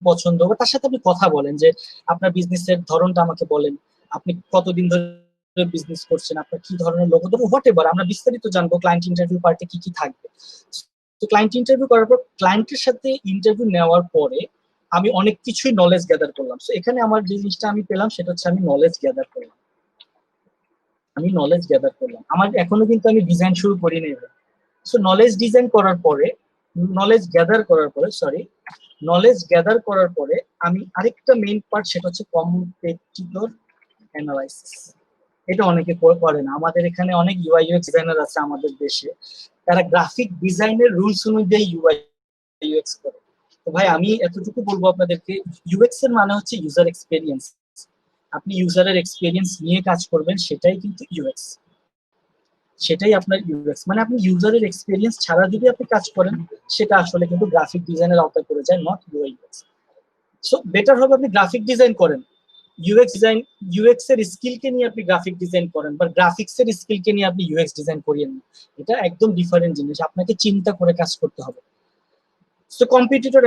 পছন্দ, বা তার সাথে আপনি কথা বলেন যে আপনার বিজনেসের ধরনটা আমাকে বলেন, আপনি কতদিন ধরে বিজনেস করছেন, আপনার কি ধরনের লোক, হোয়াট এভার, আমরা বিস্তারিত জানবো ক্লায়েন্ট ইন্টারভিউ পার্টে কি কি থাকবে। তো ক্লায়েন্ট ইন্টারভিউ করার পর, ক্লায়েন্টের সাথে ইন্টারভিউ নেওয়ার পরে আমি অনেক কিছুই নলেজ গ্যাদার করলাম। সো এখানে আমার যে জিনিসটা আমি পেলাম সেটা হচ্ছে আমি নলেজ গ্যাদার করলাম। আমার এখনো কিন্তু আমি ডিজাইন শুরু করিনি। সো নলেজ গ্যাদার করার পরে আমি আরেকটা মেইন পার্ট, সেটা হচ্ছে কম্পিটিটর অ্যানালাইসিস। এটা অনেকে করে না। আমাদের এখানে অনেক ইউআই ইউএক্স ডিজাইনার আছে আমাদের দেশে, তারা গ্রাফিক ডিজাইনের রুলস অনুযায়ী ইউআই ইউএক্স করে। তো ভাই আমি এতটুকু বলবো আপনাদেরকে, ইউএক্স এর মানে হচ্ছে ইউজার এক্সপেরিয়েন্স। আপনি ইউজারের এক্সপেরিয়েন্স নিয়ে কাজ করবেন, সেটাই কিন্তু ইউএক্স, সেটাই আপনার ইউএক্স। মানে আপনি ইউজারের এক্সপেরিয়েন্স ছাড়া যদি আপনি কাজ করেন, সেটা আসলে কিন্তু গ্রাফিক ডিজাইনের আওতায় পড়ে যায়, not UI UX. So better হবে আপনি গ্রাফিক ডিজাইন করেন, ইউএক্স এর স্কিলকে নিয়ে আপনি গ্রাফিক ডিজাইন করেন, বা গ্রাফিক্স এর স্কিলকে নিয়ে আপনি ইউএক্স ডিজাইন করিয়েন না। এটা একদম ডিফারেন্ট জিনিস, আপনাকে চিন্তা করে কাজ করতে হবে। সো কম্পিটিটর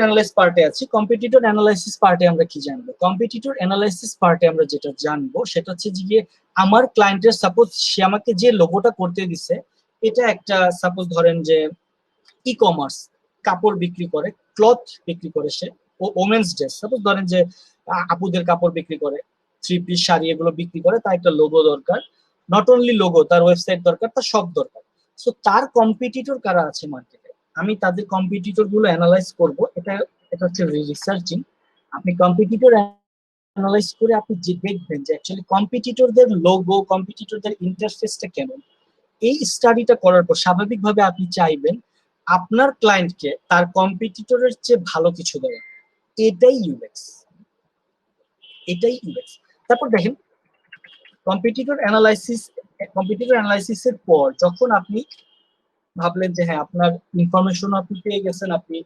অ্যানালাইসিস পার্টে আমরা কি জানবো? কম্পিটিটর অ্যানালাইসিস পার্টে আমরা যেটা জানবো সেটা হচ্ছে যে আমার ক্লায়েন্টের, সাপোজ সে আমাকে যে লোগোটা করতে দিছে, এটা একটা, সাপোজ ধরেন যে ই কমার্স, কাপড় বিক্রি করে, ক্লথ বিক্রি করে, সে ওমেন্স ড্রেস, সাপোজ ধরেন যে আপুদের কাপড় বিক্রি করে, 3 পিস শাড়ি এগুলো বিক্রি করে, তার একটা লোগো দরকার। নট অনলি লোগো, তার ওয়েবসাইট দরকার, তার সব দরকার। সো তার কম্পিটিটর কারা আছে মার্কেটে, আমি তাদের কম্পিটিটর গুলো অ্যানালাইজ করব। এটা হচ্ছে রিসার্চিং। আপনি কম্পিটিটর অ্যানালাইজ করে আপনি যে দেখবেন যে অ্যাকচুয়ালি কম্পিটিটরদের লোগো, কম্পিটিটরদের ইন্টারফেসটা কেমন। এই স্টাডিটা করার পর স্বাভাবিকভাবে আপনি চাইবেন আপনার ক্লায়েন্টকে তার কম্পিটিটরের চেয়ে ভালো কিছু দেওয়া। এটাই ইউএক্স। তারপর দেখেন, কম্পিটিটর অ্যানালাইসিসের পর যখন আপনি ভাবলেন যে হ্যাঁ আপনার ইনফরমেশন আপনি পেয়ে গেছেন, আপনি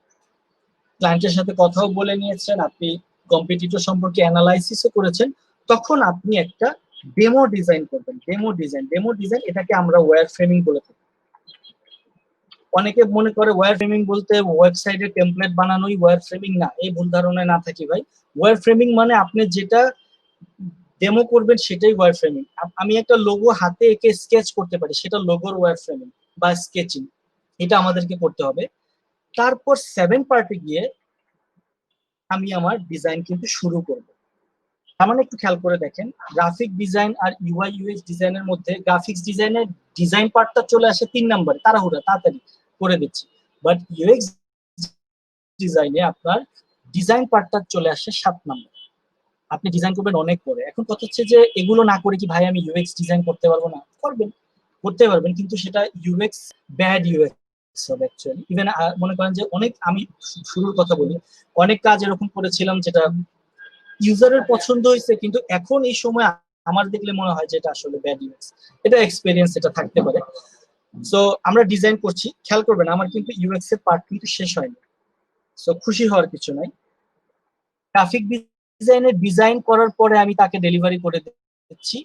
ক্লায়েন্টের সাথে কথাও বলে নিয়েছেন, আপনি কম্পিটিটর সম্পর্কে অ্যানালাইসিসও করেছেন, তখন আপনি একটা ডেমো ডিজাইন করবেন। ডেমো ডিজাইন এটাকে আমরা ওয়্যার ফ্রেমিং বলে থাকি। অনেকে মনে করে ওয়্যার ফ্রেমিং বলতে ওয়েবসাইটে টেমপ্লেট বানানোই ওয়্যার ফ্রেমিং। না, এই ভুল ধারণায় না থাকি ভাই। ওয়্যার ফ্রেমিং মানে আপনি যেটা ডেমো করবেন সেটাই ওয়্যার ফ্রেমিং। আমি একটা লোগো হাতে এঁকে স্কেচ করতে পারি, সেটা লোগোর ওয়্যার ফ্রেমিং বা স্কেচিং, এটা আমাদেরকে করতে হবে। তারপর 7 পার্টে গিয়ে আমি আমার ডিজাইন কিন্তু শুরু করব। তার মানে একটু খেয়াল করে দেখেন, গ্রাফিক ডিজাইন আর ইউআই ইউএক্স ডিজাইনের মধ্যে গ্রাফিক্স ডিজাইনের ডিজাইন পার্টটা চলে আসে 3 নম্বরে, তাড়াতাড়ি করে দিচ্ছি। বাট ইউএক্স ডিজাইনে আপনার ডিজাইন পার্টটা চলে আসে 7 নম্বরে। আপনি ডিজাইন করবেন অনেক পরে। এখন কথা হচ্ছে যে এগুলো না করে কি ভাই আমি ইউএক্স ডিজাইন করতে পারবো না? করতে পারবেন, কিন্তু সেটা ইউএক্স ব্যাড ইউএক্স হবে অ্যাকচুয়ালি। ইভেন মনে করেন যে আমি শুরুর কথা বলি, অনেক কাজ এরকম করেছিলাম যেটা ইউজারের পছন্দ হয়েছে, কিন্তু এখন এই সময় আমার দেখলে মনে হয় যে এটা আসলে ব্যাড ইউএক্স। এটা এক্সপেরিয়েন্স, এটা থাকতে পারে। সো আমরা ডিজাইন করছি, খেয়াল করবেন আমার কিন্তু ইউএক্স এর পার্ট কিন্তু শেষ হয়নি। সো খুশি হওয়ার কিছু নাই। গ্রাফিক ডিজাইন করার পরে আমি তাকে ডেলিভারি করে দিচ্ছি।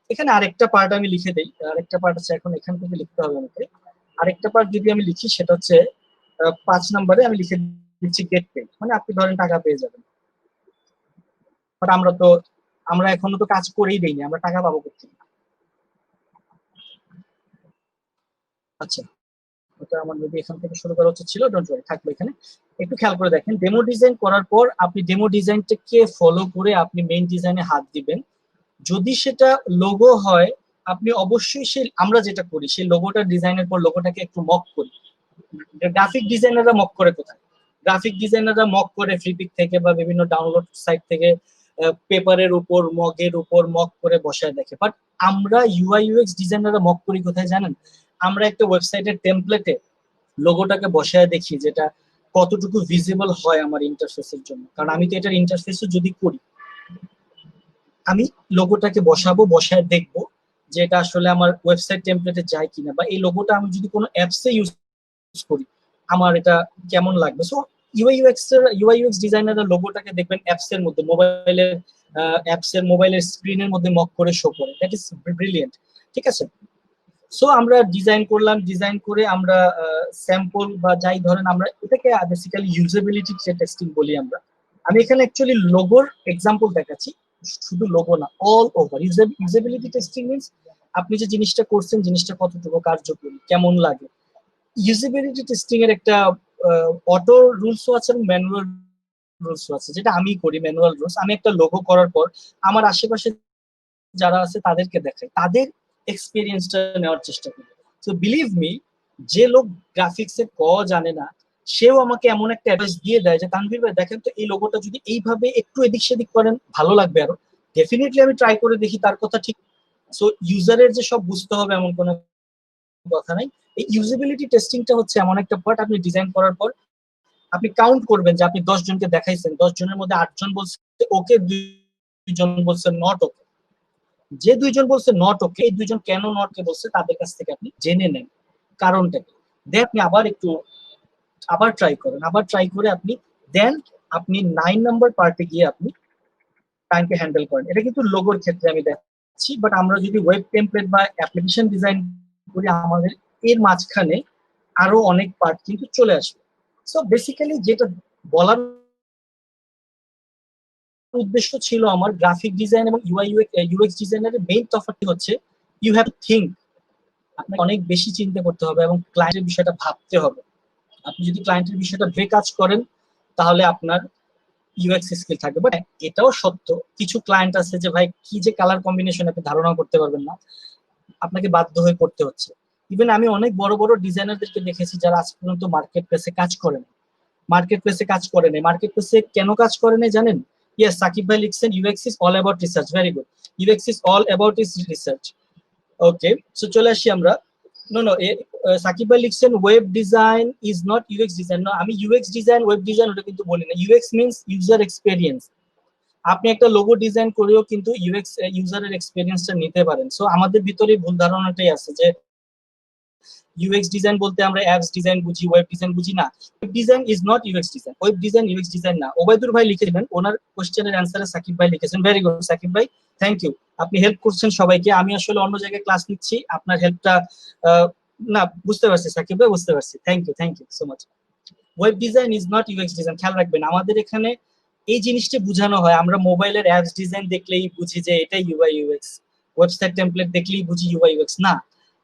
এখানে আরেকটা পার্ট আমি লিখে দেই, আরেকটা পার্ট আছে, এখন এখান থেকে লিখতে হবে আমাকে। আরেকটা পার্ট যদি আমি লিখি সেটা হচ্ছে 5 নম্বরে আমি লিখে দিচ্ছি গেট পেড, মানে আপনি ধরেন টাকা পেয়ে যাবেন। বাট আমরা এখনো তো কাজ করেই দেইনি, আমরা টাকা পাবো কোথায়? আচ্ছা, ওটা আমার যদি এখান থেকে শুরু করা উচিত ছিল, ডোন্ট ওয়ারি, থাকলো এখানে। একটু খেয়াল করে দেখেন, ডেমো ডিজাইন করার পর আপনি ডেমো ডিজাইনটাকে ফলো করে আপনি মেইন ডিজাইনে হাত দিবেন। যদি সেটা লোগো হয়, আপনি অবশ্যই আমরা যেটা করি সেই লোগোটা ডিজাইনের পর লোগোটাকে একটু মক করি। গ্রাফিক ডিজাইনাররা মক করে কোথায়? গ্রাফিক ডিজাইনাররা মক করে ফ্রিপিক থেকে বা বিভিন্ন ডাউনলোড সাইট থেকে, পেপারের উপর, মগের উপর মক করে বসায় দেখে। বাট আমরা ইউআই ইউএক্স ডিজাইনাররা মক করি কোথায় জানেন? আমরা একটা ওয়েবসাইটের টেমপ্লেটে লোগোটাকে বসায় দেখি যেটা কতটুকু ভিজিবল হয় আমার ইন্টারফেসের জন্য। কারণ আমি তো এটার ইন্টারফেসও যদি করি, আমি লোগোটাকে বসায় দেখবো যে এটা আসলে আমার ওয়েবসাইট টেমপ্লেটে যায় কিনা, বা এই লোগোটা আমি যদি কোনো অ্যাপসে ইউজ করি আমার এটা কেমন লাগবে। সো ইউআই ইউএক্স ডিজাইনাররা লোগোটাকে দেখবেন মোবাইলের স্ক্রিনের মধ্যে মক করে শো করে। That is brilliant. ঠিক আছে, সো আমরা ডিজাইন করে আমরা স্যাম্পল বা যাই ধরেন আমরা এটাকে বেসিক্যালি ইউজেবিলিটি টেস্টিং বলি আমরা। আমি এখানে অ্যাকচুয়ালি লোগোর এক্সাম্পল দেখাচ্ছি, শুধু লোগো না, all over. Usability testing means আপনি যে জিনিসটা করছেন জিনিসটা কতটুকু কার্যকরী, কেমন লাগে। ইউজেবিলিটি টেস্টিং এর একটা অটো রুলসও আছে এবং ম্যানুয়াল রুলসও আছে, যেটা আমি করি ম্যানুয়াল রুলস। আমি একটা লোগো করার পর আমার আশেপাশে যারা আছে তাদেরকে দেখাই, তাদের এক্সপিরিয়েন্সটা নেওয়ার চেষ্টা করি। তো বিলিভ মি, যে লোক গ্রাফিক্সের জানে না সেও আমাকে এমন একটা অ্যাডভাইস দিয়ে দেয় যে তানভীর ভাই দেখেন তো এই লোগোটা যদি এইভাবে একটু এদিক সেদিক করেন ভালো লাগবে আরো। ডেফিনেটলি আমি ট্রাই করে দেখি তার কথা ঠিক। সো ইউজারের যে সব বুঝতে হবে এমন কোনো কথা নাই। এই ইউজেবিলিটি টেস্টিংটা হচ্ছে এমন একটা পার্ট, আপনি ডিজাইন করার পর আপনি কাউন্ট করবেন যে আপনি 10 জনকে দেখাইছেন, 10 জনের মধ্যে 8 জন বলছে ওকে, 2 জন বলছে নট ওকে। যে 2 জন বলছে নট ওকে, এই 2 জন কেন নট কে বলছে তাদের কাছ থেকে আপনি জেনে নেন কারণটা কি। দেন আপনি আবার ট্রাই করেন, আবার ট্রাই করে আপনি 9 নাম্বার পার্টে গিয়ে আপনি টাইমকে হ্যান্ডেল করেন। এটা কিন্তু লোগোর ক্ষেত্রে আমি দেখছি, বাট আমরা যদি ওয়েব টেমপ্লেট বা অ্যাপ্লিকেশন ডিজাইন করি আমাদের এর মাঝখানে আরো অনেক পার্ট কিন্তু চলে আসবে। সো বেসিক্যালি যেটা বলার উদ্দেশ্য ছিল আমার, গ্রাফিক ডিজাইন এবং ইউএক্স ডিজাইনারের মেইন তফাৎটি হচ্ছে ইউ হ্যাভ টু থিঙ্ক। আপনাকে অনেক বেশি চিন্তা করতে হবে এবং ক্লায়েন্টের বিষয়টা ভাবতে হবে। আপনি যদি ক্লায়েন্টের বিষয়টা ভেবে কাজ করেন তাহলে আপনার ইউএক্স স্কিল থাকবে। বাট এটাও সত্য, কিছু ক্লায়েন্ট আছে যে ভাই কি যে কালার কম্বিনেশন আপনি ধারণা করতে পারবেন না, আপনাকে বাধ্য হয়ে করতে হচ্ছে। ইভেন আমি অনেক বড় বড় ডিজাইনারদেরকে দেখেছি যারা আজ পর্যন্ত মার্কেট প্লেসে কাজ করেন। মার্কেট প্লেসে কেন কাজ করে নাই জানেন? ইয়েস, সাকিব ভাই লিখছেন UX is all about research. Very good, UX is all about is research. Okay, so চলে আসি আমরা। নো, সাকিব ভাই লিখছেন web design is not UX design. না, আমি ইউএক্স ডিজাইন ওয়েব ডিজাইন ওটা কিন্তু বলি না। UX means user experience. আপনি একটা লোগো ডিজাইন করেও কিন্তু ইউএক্স ইউজারের এক্সপেরিয়েন্সটা নিতে পারেন। সো আমাদের ভিতরে ভুল ধারণাটাই আছে যে ইউএক্স ডিজাইন বলতে আমরা অ্যাপস ডিজাইন বুঝি, ওয়েব ডিজাইন বুঝি না। Web design is not UX design, web design UX design না। ওবায়দুর ভাই লিখেছেন, ওনার কোশ্চেনের অ্যান্সারে সাকিব ভাই লিখেছেন। ভেরি গুড সাকিব ভাই, থ্যাংক ইউ। আপনি হেল্প করছেন সবাইকে। আমি আসলে অন্য জায়গায় ক্লাস নিচ্ছি, আপনার হেল্পটা না বুঝতে পারছি সাকিব ভাই, বুঝতে পারছি। Thank you so much. Web design is not UX design, খেয়াল রাখবেন আমাদের এখানে এই জিনিসটা বোঝানো হয়। আমরা মোবাইলের অ্যাপস ডিজাইন দেখলেই বুঝি যে এটা ইউআই ইউএক্স, ওয়েবসাইট টেমপ্লেট দেখলেই বুঝি ইউআই ইউএক্স। না,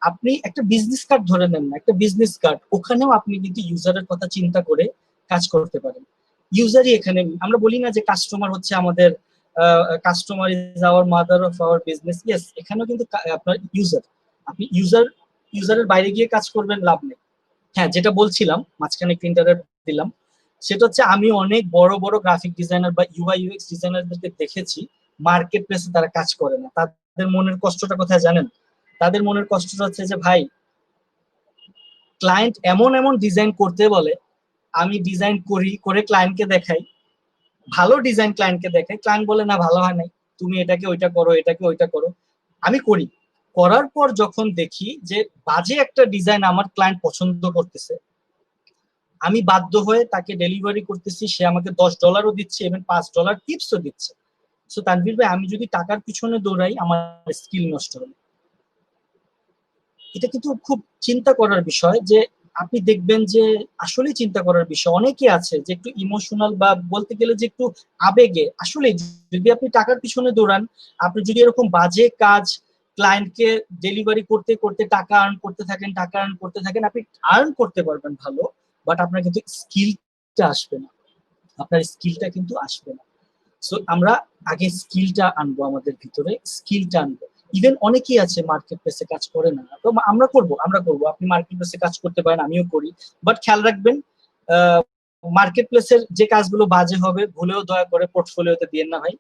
আপনি একটা বিজনেস কার্ড ধরে নেন না, একটা বিজনেস কার্ড, ওখানেও আপনি কিন্তু ইউজারের কথা চিন্তা করে কাজ করতে পারেন। ইউজারই এখানে, আমরা বলি না যে কাস্টমার হচ্ছে আমাদের, customer is our mother of our business. Yes, এখানেও কিন্তু আপনার ইউজার, আপনি ইউজারের বাইরে গিয়ে কাজ করবেন লাভ নেই। হ্যাঁ, যেটা বলছিলাম মাঝখানে একটু ইন্টারাপ্ট দিলাম, সেটা হচ্ছে আমি অনেক বড় বড় গ্রাফিক ডিজাইনার বা ইউআই ইউএক্স ডিজাইনারদেরকে দেখেছি মার্কেট প্লেসে তারা কাজ করে না। তাদের মনের কষ্টটা কোথায় জানেন? তাদের মনের কষ্টটা হচ্ছে যে ভাই ক্লায়েন্ট এমন এমন ডিজাইন করতে বলে, আমি ডিজাইন করে ক্লায়েন্টকে দেখাই, ভালো ডিজাইন ক্লায়েন্টকে দেখাই, ক্লায়েন্ট বলে না ভালো হয় নাই, তুমি এটাকে ওইটা করো, এটাকে ওইটা করো। আমি করার পর যখন দেখি যে বাজে একটা ডিজাইন আমার ক্লায়েন্ট পছন্দ করতেছে, আমি বাধ্য হয়ে তাকে ডেলিভারি করতেছি, সে আমাকে $10 দিচ্ছে এবং $5 টিপসও দিচ্ছে। সো তানভীর ভাই, আমি যদি টাকার পিছনে দৌড়াই আমার স্কিল নষ্ট হবে। এটা কিন্তু খুব চিন্তা করার বিষয়, যে আপনি দেখবেন যে আসলে চিন্তা করার বিষয় অনেকে আছে যে একটু ইমোশনাল বা বলতে গেলে যে একটু আবেগে। আসলে যদি আপনি টাকার পিছনে দৌড়ান, আপনি যদি এরকম বাজে কাজ ক্লায়েন্টকে ডেলিভারি করতে করতে টাকা আর্ন করতে থাকেন, আপনি আর্ন করতে পারবেন ভালো, বাট আপনার কিন্তু স্কিলটা আসবে না, আপনার স্কিলটা কিন্তু আসবে না। সো আমরা আগে স্কিলটা আনবো, আমাদের ভিতরে স্কিলটা আনবো। ইভেন অনেকেই আছে মার্কেট প্লেসে কাজ করে না, তো আমরা করব। আপনি মার্কেট প্লেসে কাজ করতে পারেন, আমিও করি, বাট খেয়াল রাখবেন মার্কেট প্লেসের যে কাজগুলো বাজে হবে ভুলেও দয়া করে পোর্টফোলিওতে দিয়েন না ভাই,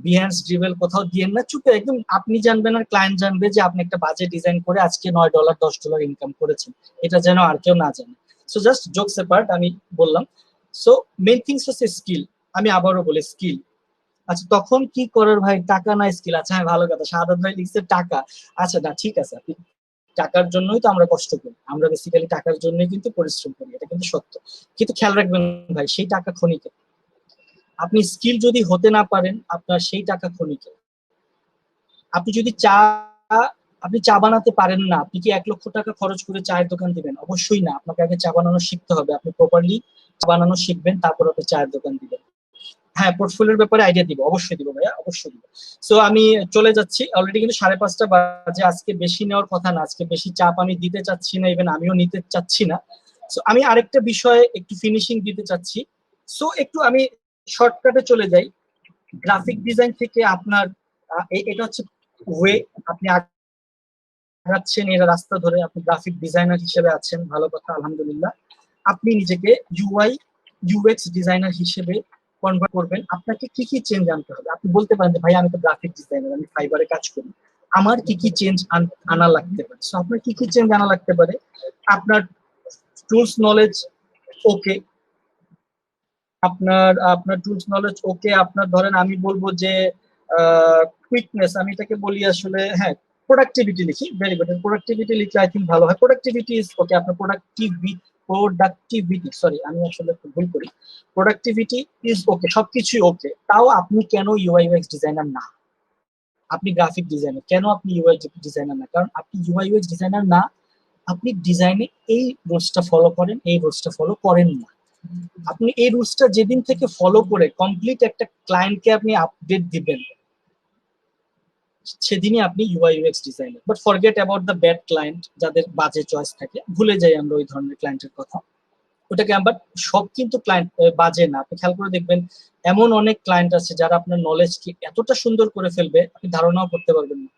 বিহান্স ড্রিবেল কোথাও দিয়েন না। চুপে একদম আপনি জানবেন আর ক্লায়েন্ট জানবে যে আপনি একটা বাজে ডিজাইন করে আজকে $9 $10 ইনকাম করেছেন, এটা যেন আর কেউ না জানে। সো জাস্ট জোকস অ্যাপার্ট আমি বললাম। সো মেইন থিংস হচ্ছে স্কিল। আমি আবারও বলি স্কিল। আচ্ছা তখন কি করার ভাই, টাকা না স্কিল? আচ্ছা হ্যাঁ ভালো কথা, শাহাদাত ভাই লিখছে টাকা। আচ্ছা না ঠিক আছে, আপনি টাকার জন্যই তো আমরা কষ্ট করি, আমরা বেসিক্যালি টাকার জন্যই কিন্তু পরিশ্রম করি, এটা কিন্তু সত্য। কিন্তু খেয়াল রাখবেন ভাই, সেই টাকা ক্ষণিকের। আপনি স্কিল যদি হতে না পারেন, আপনার সেই টাকা ক্ষণিকের। আপনি যদি আপনি চা বানাতে পারেন না, আপনি কি 1 লক্ষ টাকা খরচ করে চায়ের দোকান দিবেন? অবশ্যই না। আপনাকে আগে চা বানানো শিখতে হবে, আপনি প্রপারলি চা বানানো শিখবেন, তারপর আপনি চায়ের দোকান দিবেন। হ্যাঁ পোর্টফোলিওর ব্যাপারে আইডিয়া দিব, অবশ্যই দিব ভাইয়া, অবশ্যই দিব। সো আমি চলে যাচ্ছি, অলরেডি কিন্তু 5:30 বাজে। আজকে বেশি নেওয়ার কথা না, আজকে বেশি চাপ আমি দিতে চাচ্ছি না, ইভেন আমিও নিতে চাচ্ছি না। সো আমি আরেকটা বিষয়ে একটু ফিনিশিং দিতে চাচ্ছি। সো একটু আমি শর্টকাটে চলে যাই। গ্রাফিক ডিজাইন থেকে আপনার এটা হচ্ছে ওয়ে, আপনি আগাচ্ছেন এর রাস্তা ধরে, আপনি গ্রাফিক ডিজাইনার হিসেবে আছেন, ভালো কথা, আলহামদুলিল্লাহ। আপনি নিজেকে ইউআই ইউএক্স ডিজাইনার হিসেবে কনভার্ট করবেন। আপনাকে কি কি চেঞ্জ আনতে হবে? আপনি বলতে পারেন যে ভাই আমি তো গ্রাফিক ডিজাইনার, আমি ফাইবারে কাজ করি, আমার কি কি চেঞ্জ আনা লাগতে পারে? সো আপনার কি কি চেঞ্জ আনা লাগতে পারে? আপনার টুলস নলেজ ওকে, আপনার আপনার টুলস নলেজ ওকে, আপনার ধরেন আমি বলবো যে কুইকনেস, আমি এটাকে বলি আসলে, হ্যাঁ প্রোডাক্টিভিটি লিখি, ভেরি গুড, প্রোডাক্টিভিটি লিখলে আই থিঙ্ক ভালো হয়। প্রোডাক্টিভিটি ইজ ওকে, আপনার প্রোডাক্টিভিটি, সরি আমি আসলে ভুল করি, প্রোডাক্টিভিটি ইজ ওকে, সবকিছুই ওকে। তাও আপনি কেন ইউআই ইউএক্স ডিজাইনার না? আপনি গ্রাফিক ডিজাইনার, কেন আপনি ইউআই ডিজাইনার না? কারণ আপনি ইউআই ইউএক্স ডিজাইনার না, আপনি ডিজাইনে এই রুলসটা ফলো করেন, এই রুলসটা ফলো করেন না। আপনি এই রুলসটা যেদিন থেকে ফলো করে কমপ্লিট একটা ক্লায়েন্টকে আপনি আপডেট দিবেন, সেদিনই আপনি UI UX designer. But forget about the bad client, যাদের বাজে চয়েস থাকে, ভুলে যাই আমরা ওই ধরনের ক্লায়েন্টের কথা, ওটাকে। বাট সব কিন্তু ক্লায়েন্ট বাজে না, আপনি খেয়াল করে দেখবেন এমন অনেক ক্লায়েন্ট আছে যারা আপনার নলেজকে এতটা সুন্দর করে ফেলবে আপনি ধারণাও করতে পারবেন না।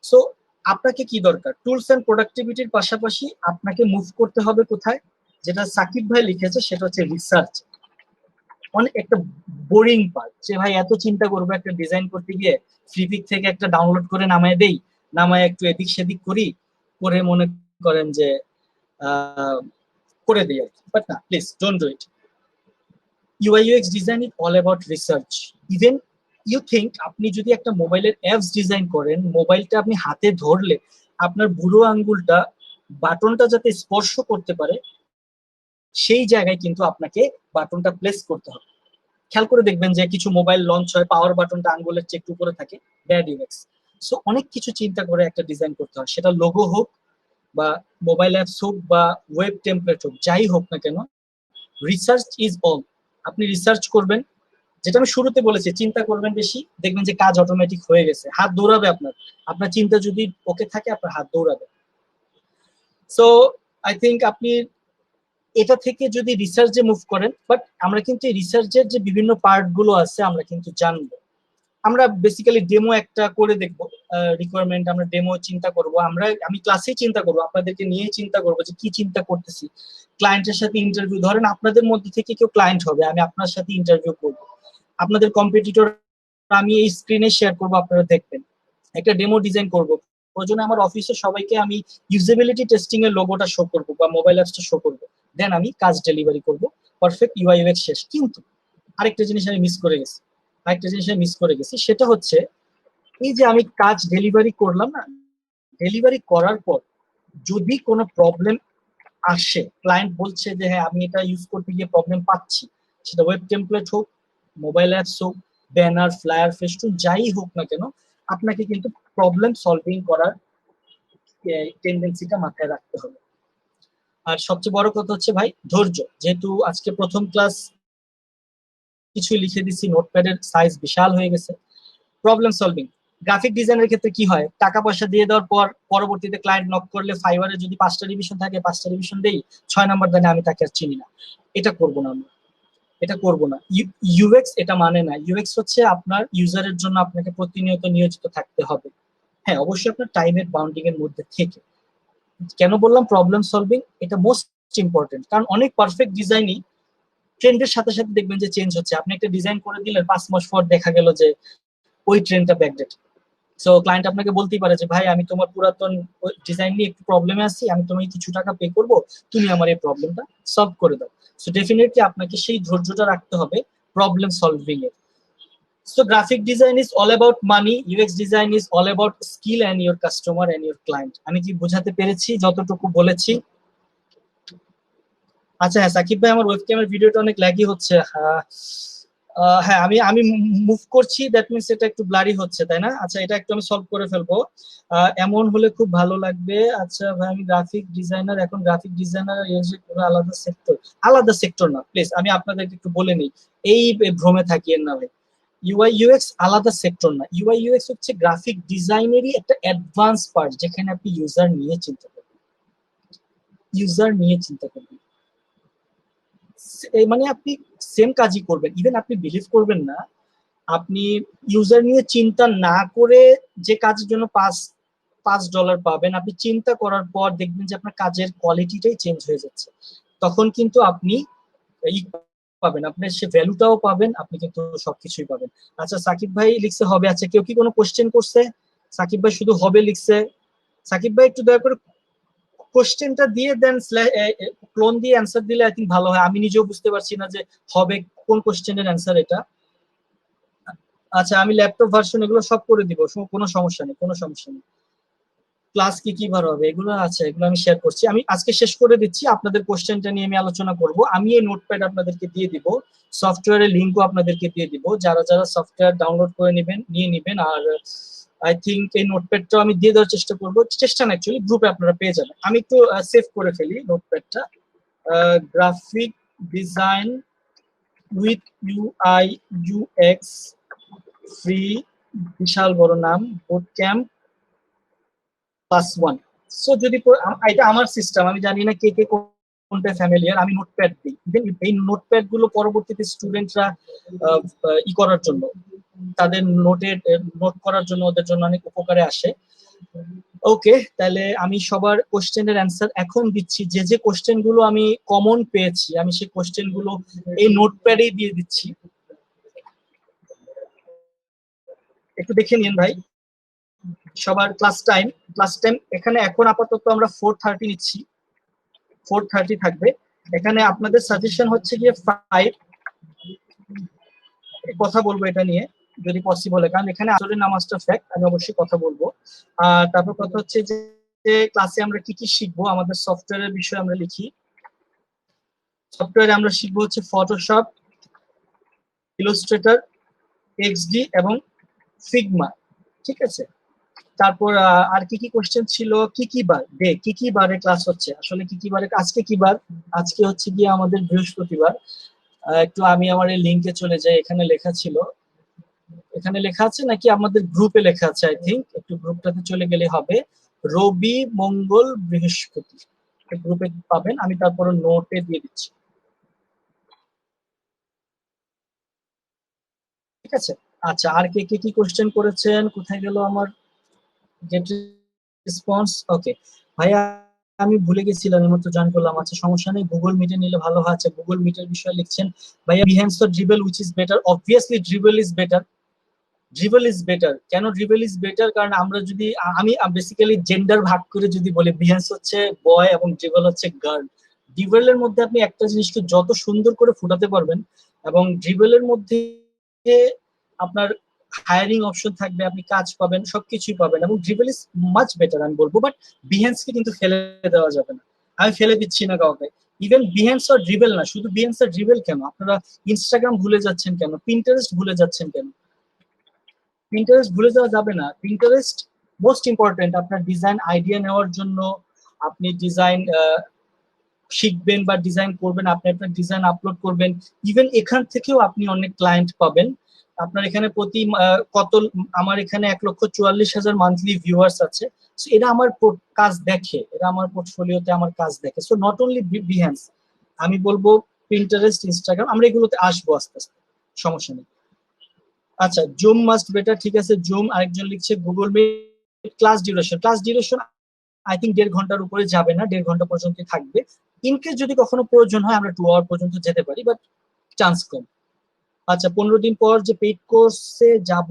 সো আপনাকে কি দরকার? টুলস এন্ড প্রোডাক্টিভিটির পাশাপাশি আপনাকে মুভ করতে হবে কোথায়? যেটা সাকিব ভাই লিখেছে সেটা হচ্ছে রিসার্চ। অনেক একটা বোরিং পার্ট, যে ভাই এত চিন্তা করবো একটা ডিজাইন করতে গিয়ে, ফ্লিপিক থেকে একটা ডাউনলোড করে নামায় দেই, নামায় একটু এদিক সেদিক করি, করে মনে করেন যে করে দিই আর কি। বাট না, please don't do it. UI UX design is all about research. Even you think আপনি যদি একটা মোবাইলের অ্যাপস ডিজাইন করেন, মোবাইলটা আপনি হাতে ধরলে আপনার বুড়ো আঙ্গুলটা বাটনটা যাতে স্পর্শ করতে পারে, সেই জায়গায় কিন্তু আপনাকে বাটনটা প্লেস করতে হবে। খেয়াল করে দেখবেন যে কিছু মোবাইল লঞ্চ হয়, পাওয়ার বাটনটা আঙ্গুলের চেয়ে একটু উপরে থাকে, ব্যাড ইউএক্স। সো অনেক কিছু চিন্তা করে একটা ডিজাইন করতে হয়, সেটা লোগো হোক বা মোবাইল অ্যাপস হোক বা ওয়েব টেমপ্লেট হোক, যাই হোক না কেন, রিসার্চ ইজ অল। আপনি রিসার্চ করবেন, যেটা আমি শুরুতে বলেছি, চিন্তা করবেন বেশি, দেখবেন যে কাজ অটোমেটিক হয়ে গেছে, হাত দৌড়াবে আপনার। আপনার চিন্তা যদি ওকে থাকে, আপনার হাত দৌড়াবে। সো আই থিঙ্ক আপনি এটা থেকে যদি রিসার্চে মুভ করেন, বাট আমরা কিন্তু এই রিসার্চের যে বিভিন্ন পার্ট গুলো আছে আমরা কিন্তু জানবো। আমরা বেসিক্যালি ডেমো একটা করে দেখবো, রিকোয়ারমেন্ট আমরা ডেমো চিন্তা করব, আমি ক্লাসেই চিন্তা করবো, আপনাদেরকে নিয়ে চিন্তা করবো যে কি চিন্তা করতেছি। ক্লায়েন্টের সাথে ইন্টারভিউ, ধরেন আপনাদের মধ্যে থেকে কেউ ক্লায়েন্ট হবে, আমি আপনার সাথে ইন্টারভিউ করবো, আপনাদের কম্পিটিটর আমি এই স্ক্রিনে শেয়ার করবো, আপনারা দেখবেন। একটা ডেমো ডিজাইন করবো, প্রয়োজনে আমার অফিসের সবাইকে আমি ইউজেবিলিটি টেস্টিং এর লোগোটা শো করবো বা মোবাইল অ্যাপসটা শো করবো, দেন আমি কাজ ডেলিভারি করবো, পারফেক্ট ইউআই ইউএক্স শেষ। কিন্তু আরেকটা জিনিস আমি মিস করে গেছি, সেটা হচ্ছে এই যে আমি কাজ ডেলিভারি করলাম না, ডেলিভারি করার পর যদি কোনো প্রবলেম আসে, ক্লায়েন্ট বলছে যে হ্যাঁ আমি এটা ইউজ করতে গিয়ে প্রবলেম পাচ্ছি, সেটা ওয়েব টেমপ্লেট হোক, মোবাইল অ্যাপস হোক, ব্যানার, ফ্লায়ার, ফেস্টুন, যাই হোক না কেন, আপনাকে কিন্তু প্রবলেম সলভিং করার টেন্ডেন্সিটা মাথায় রাখতে হবে। আর সবচেয়ে বড় কথা হচ্ছে ভাই ধৈর্য। যেহেতু আজকে প্রথম ক্লাস, কিছু লিখে দিচ্ছি, নোটপ্যাডের সাইজ বিশাল হয়ে গেছে। প্রবলেম সলভিং গ্রাফিক ডিজাইনের ক্ষেত্রে কি হয়, টাকা পয়সা দিয়ে দেওয়ার পর পরবর্তীতে ক্লায়েন্ট নক করলে ফাইবারে যদি 5টা রিভিশন থাকে, 5টা রিভিশন দেই, 6 নাম্বার দেন আমি তাকে আর চিনি না। এটা করবো না আমরা, এটা করবো না। ইউএক্স এটা মানে না। ইউএক্স হচ্ছে আপনার ইউজারের জন্য আপনাকে প্রতিনিয়ত নিয়োজিত থাকতে হবে। হ্যাঁ অবশ্যই আপনার টাইমের বাউন্ডিং এর মধ্যে থেকে। কেন বললাম প্রবলেম সলভিং, এটা মোস্ট ইম্পর্টেন্ট, কারণ অনেক পারফেক্ট ডিজাইনই ট্রেন্ডের সাথে সাথে দেখবেন যে চেঞ্জ হচ্ছে। আপনি একটা ডিজাইন করে দিলেন, 5 মাস পর দেখা গেল যে ওই ট্রেন্ডটা ব্যাকডেট। সো ক্লায়েন্ট আপনাকে বলতেই পারে যে ভাই আমি তোমার পুরাতন ডিজাইন নিয়ে একটু প্রবলেমে আছি, আমি তোমাকে কিছু টাকা পে করবো, তুমি আমার এই প্রবলেমটা সলভ করে দাও। সো ডেফিনেটলি আপনাকে সেই ধৈর্যটা রাখতে হবে প্রবলেম সলভিং এর। So graphic design is all about money, UX design is all about skill and your customer and your client. আমি কি বোঝাতে পেরেছি যতটুকু বলেছি? আচ্ছা হ্যাঁ, সাকিব ভাই আমার ওয়েবক্যামের ভিডিওটা অনেক ল্যাগি হচ্ছে। হ্যাঁ আমি আমি মুভ করছি, দ্যাট মিনস এটা একটু ব্লারি হচ্ছে, তাই না? আচ্ছা এটা একটু আমি সলভ করে ফেলবো, এমন হলে খুব ভালো লাগবে। আচ্ছা ভাই আমি গ্রাফিক ডিজাইনার, এখন গ্রাফিক ডিজাইনার পুরো আলাদা সেক্টর। আলাদা সেক্টর না, প্লিজ আমি আপনাদেরকে একটু বলে নিই, এই ভ্রমে থাকিয়েন না ভাই। ইউআই ইউএক্স আলাদা সেক্টর না, ইউআই ইউএক্স হচ্ছে গ্রাফিক ডিজাইনেরই একটা অ্যাডভান্স পার্ট, যেখানে আপনি ইউজার নিয়ে চিন্তা করবেন, ইউজার নিয়ে চিন্তা করবেন। মানে আপনি সেম কাজই করবেন, ইভেন আপনি বিলিভ করবেন না, আপনি ইউজার নিয়ে চিন্তা না করে যে কাজের জন্য $5 পাবেন, আপনি চিন্তা করার পর দেখবেন যে আপনার কাজের কোয়ালিটিটাই চেঞ্জ হয়ে যাচ্ছে। তখন কিন্তু আপনি পাবেন, আপনি সে ভ্যালুটাও পাবেন, আপনি কিন্তু সবকিছুই পাবেন। আচ্ছা সাকিব ভাই লিখছে হবে। আচ্ছা কেউ কি কোনো কোশ্চেন করছে? সাকিব ভাই শুধু হবে লিখছে। সাকিব ভাই একটু দয়া করে কোশ্চেনটা দিয়ে দেন, ক্লোন দিয়ে অ্যান্সার দিলে আই থিঙ্ক ভালো হয়। আমি নিজেও বুঝতে পারছি না যে হবে কোন কোশ্চেনের অ্যান্সার এটা। আচ্ছা আমি ল্যাপটপ ভার্সন এগুলো সব করে দিব, কোনো সমস্যা নেই, কোনো সমস্যা নেই। ক্লাস কি কি বার হবে এগুলো, আচ্ছা এগুলো আমি শেয়ার করছি, আমি আজকে শেষ করে দিচ্ছি, আপনাদের কোশ্চেনটা নিয়ে আমি আলোচনা করব। আমি এই নোটপ্যাড আপনাদেরকে দিয়ে দিব, সফটওয়্যারের লিঙ্কও আপনাদেরকে দিয়ে দিব, যারা যারা সফটওয়্যার ডাউনলোড করে নিয়ে নেবেন। আর আই থিঙ্ক এই নোটপ্যাডটা আমি দিয়ে দেওয়ার চেষ্টা করব, চেষ্টা না অ্যাকচুয়ালি গ্রুপে আপনারা পেয়ে যাবেন। আমি একটু সেভ করে ফেলি নোটপ্যাডটা, graphic design with UI UX free, বিশাল বড় নাম, বুট ক্যাম্প +1। সো যদি এটা আমার সিস্টেম, আমি জানি না কে কে কোনটা ফ্যামিলিয়ার, আমি নোটপ্যাড দিই। এই নোটপ্যাড গুলো পরবর্তীতে স্টুডেন্টরা ই করার জন্য, তাদের নোট করার জন্য ওদের জন্য অনেক উপকারে আসে। ওকে, তাহলে আমি সবার কোশ্চেনের অ্যান্সার এখন দিচ্ছি। যে যে কোশ্চেন গুলো আমি কমন পেয়েছি, আমি সেই কোশ্চেন গুলো এই নোটপ্যাডেই দিয়ে দিচ্ছি, একটু দেখে নিন ভাই। সবার ক্লাস টাইম এখানে এখন আপাতত আমরা 4:30 নিচ্ছি, 4:30 থাকবে। এখানে আপনাদের সাজেশন হচ্ছে গিয়ে 5 কথা বলবো এটা নিয়ে যদি পসিবল হয়, কারণ এখানে আসরের নামাজটা ফ্যাক্ট, আমি অবশ্যই কথা বলবো। আর তারপর কথা হচ্ছে যে ক্লাসে আমরা কি কি শিখবো, আমাদের সফটওয়্যারের বিষয়ে আমরা লিখি। সফটওয়্যারে আমরা শিখবো হচ্ছে ফটোশপ, ইলাস্ট্রেটর, এক্সডি এবং ফিগমা, ঠিক আছে? তারপর আর কি কি কোশ্চেন ছিল, কি কি বার কি কি বারে ক্লাস হচ্ছে, আসলে কি কি বারে, আজকে কি বার? আজকে হচ্ছে গিয়ে আমাদের বৃহস্পতিবার। একটু আমি আমার এই লিংকে চলে যাই, এখানে লেখা ছিল, এখানে লেখা আছে নাকি আমাদের গ্রুপে লেখা আছে, আই থিঙ্ক একটু গ্রুপটাতে চলে গেলে হবে, রবি মঙ্গল বৃহস্পতি গ্রুপে পাবেন, আমি তারপর নোটে দিয়ে দিচ্ছি, ঠিক আছে? আচ্ছা আর কে কে কি কোশ্চেন করেছেন, কোথায় গেল আমার গেট রেসপন্স? ওকে ভাইয়া আমি ভুলে গেছিলাম, এই মাত্র জয়েন করলাম। আচ্ছা সমস্যা নেই, গুগল মিটে নিলে ভালো হয়। আচ্ছা গুগল মিটের বিষয়ে লিখছেন ভাইয়া, Behance or dribble which is better? Obviously dribble is better, dribble is better. কেন ড্রিবল ইজ বেটার? কারণ আমরা যদি আমি বেসিক্যালি জেন্ডার ভাগ করে যদি বলি, বিহেন্স হচ্ছে বয় এবং ড্রিবল হচ্ছে গার্ল। ড্রিবলের মধ্যে আপনি একটা জিনিসকে যত সুন্দর করে ফুটাতে পারবেন, এবং ড্রিবলের মধ্যে আপনার হায়ারিং অপশন থাকবে, আপনি কাজ পাবেন, সবকিছুই পাবেন, এবং ড্রিবল ইজ মাচ বেটার আমি বলবো। বাট বিহেন্সকে কিন্তু ফেলে দেওয়া যাবে না, আমি ফেলে দিচ্ছি না কাউকে। ইভেন বিহেন্স আর ড্রিবল না, শুধু বিহেন্স আর ড্রিবল কেন, আপনারা ইনস্টাগ্রাম ভুলে যাচ্ছেন কেন, পিন্টারেস্ট ভুলে যাচ্ছেন কেন? পিন্টারেস্ট ভুলে যাওয়া যাবে না, পিন্টারেস্ট মোস্ট ইম্পর্টেন্ট আপনার ডিজাইন আইডিয়া নেওয়ার জন্য। আপনি ডিজাইন শিখবেন বা ডিজাইন করবেন, আপনি আপনার ডিজাইন আপলোড করবেন, ইভেন এখান থেকেও আপনি অনেক ক্লায়েন্ট পাবেন। আপনার এখানে প্রতি কত, আমার এখানে 1,44,000 মান্থলি ভিউয়ার্স আছে, এরা আমার কাজ দেখে, এরা আমার পোর্টফোলিওতে আমার কাজ দেখে। সো নট অনলি বিহেন্স, আমি বলবো পিন্টারেস্ট, ইনস্টাগ্রাম, আমরা এগুলোতে আসবো আস্তে আস্তে, সমস্যা নেই। আচ্ছা জুম মাস্ট বেটার, ঠিক আছে জুম। আরেকজন লিখছে Google Meet. Class duration I think 1.5 ঘন্টার উপরে যাবে না, 1.5 ঘন্টা পর্যন্ত থাকবে। ইনকেস যদি কখনো প্রয়োজন হয় আমরা 2 আওয়ার পর্যন্ত যেতে পারি, বাট চান্স কম। আচ্ছা 15 দিন পর যে পেইড কোর্সে যাব,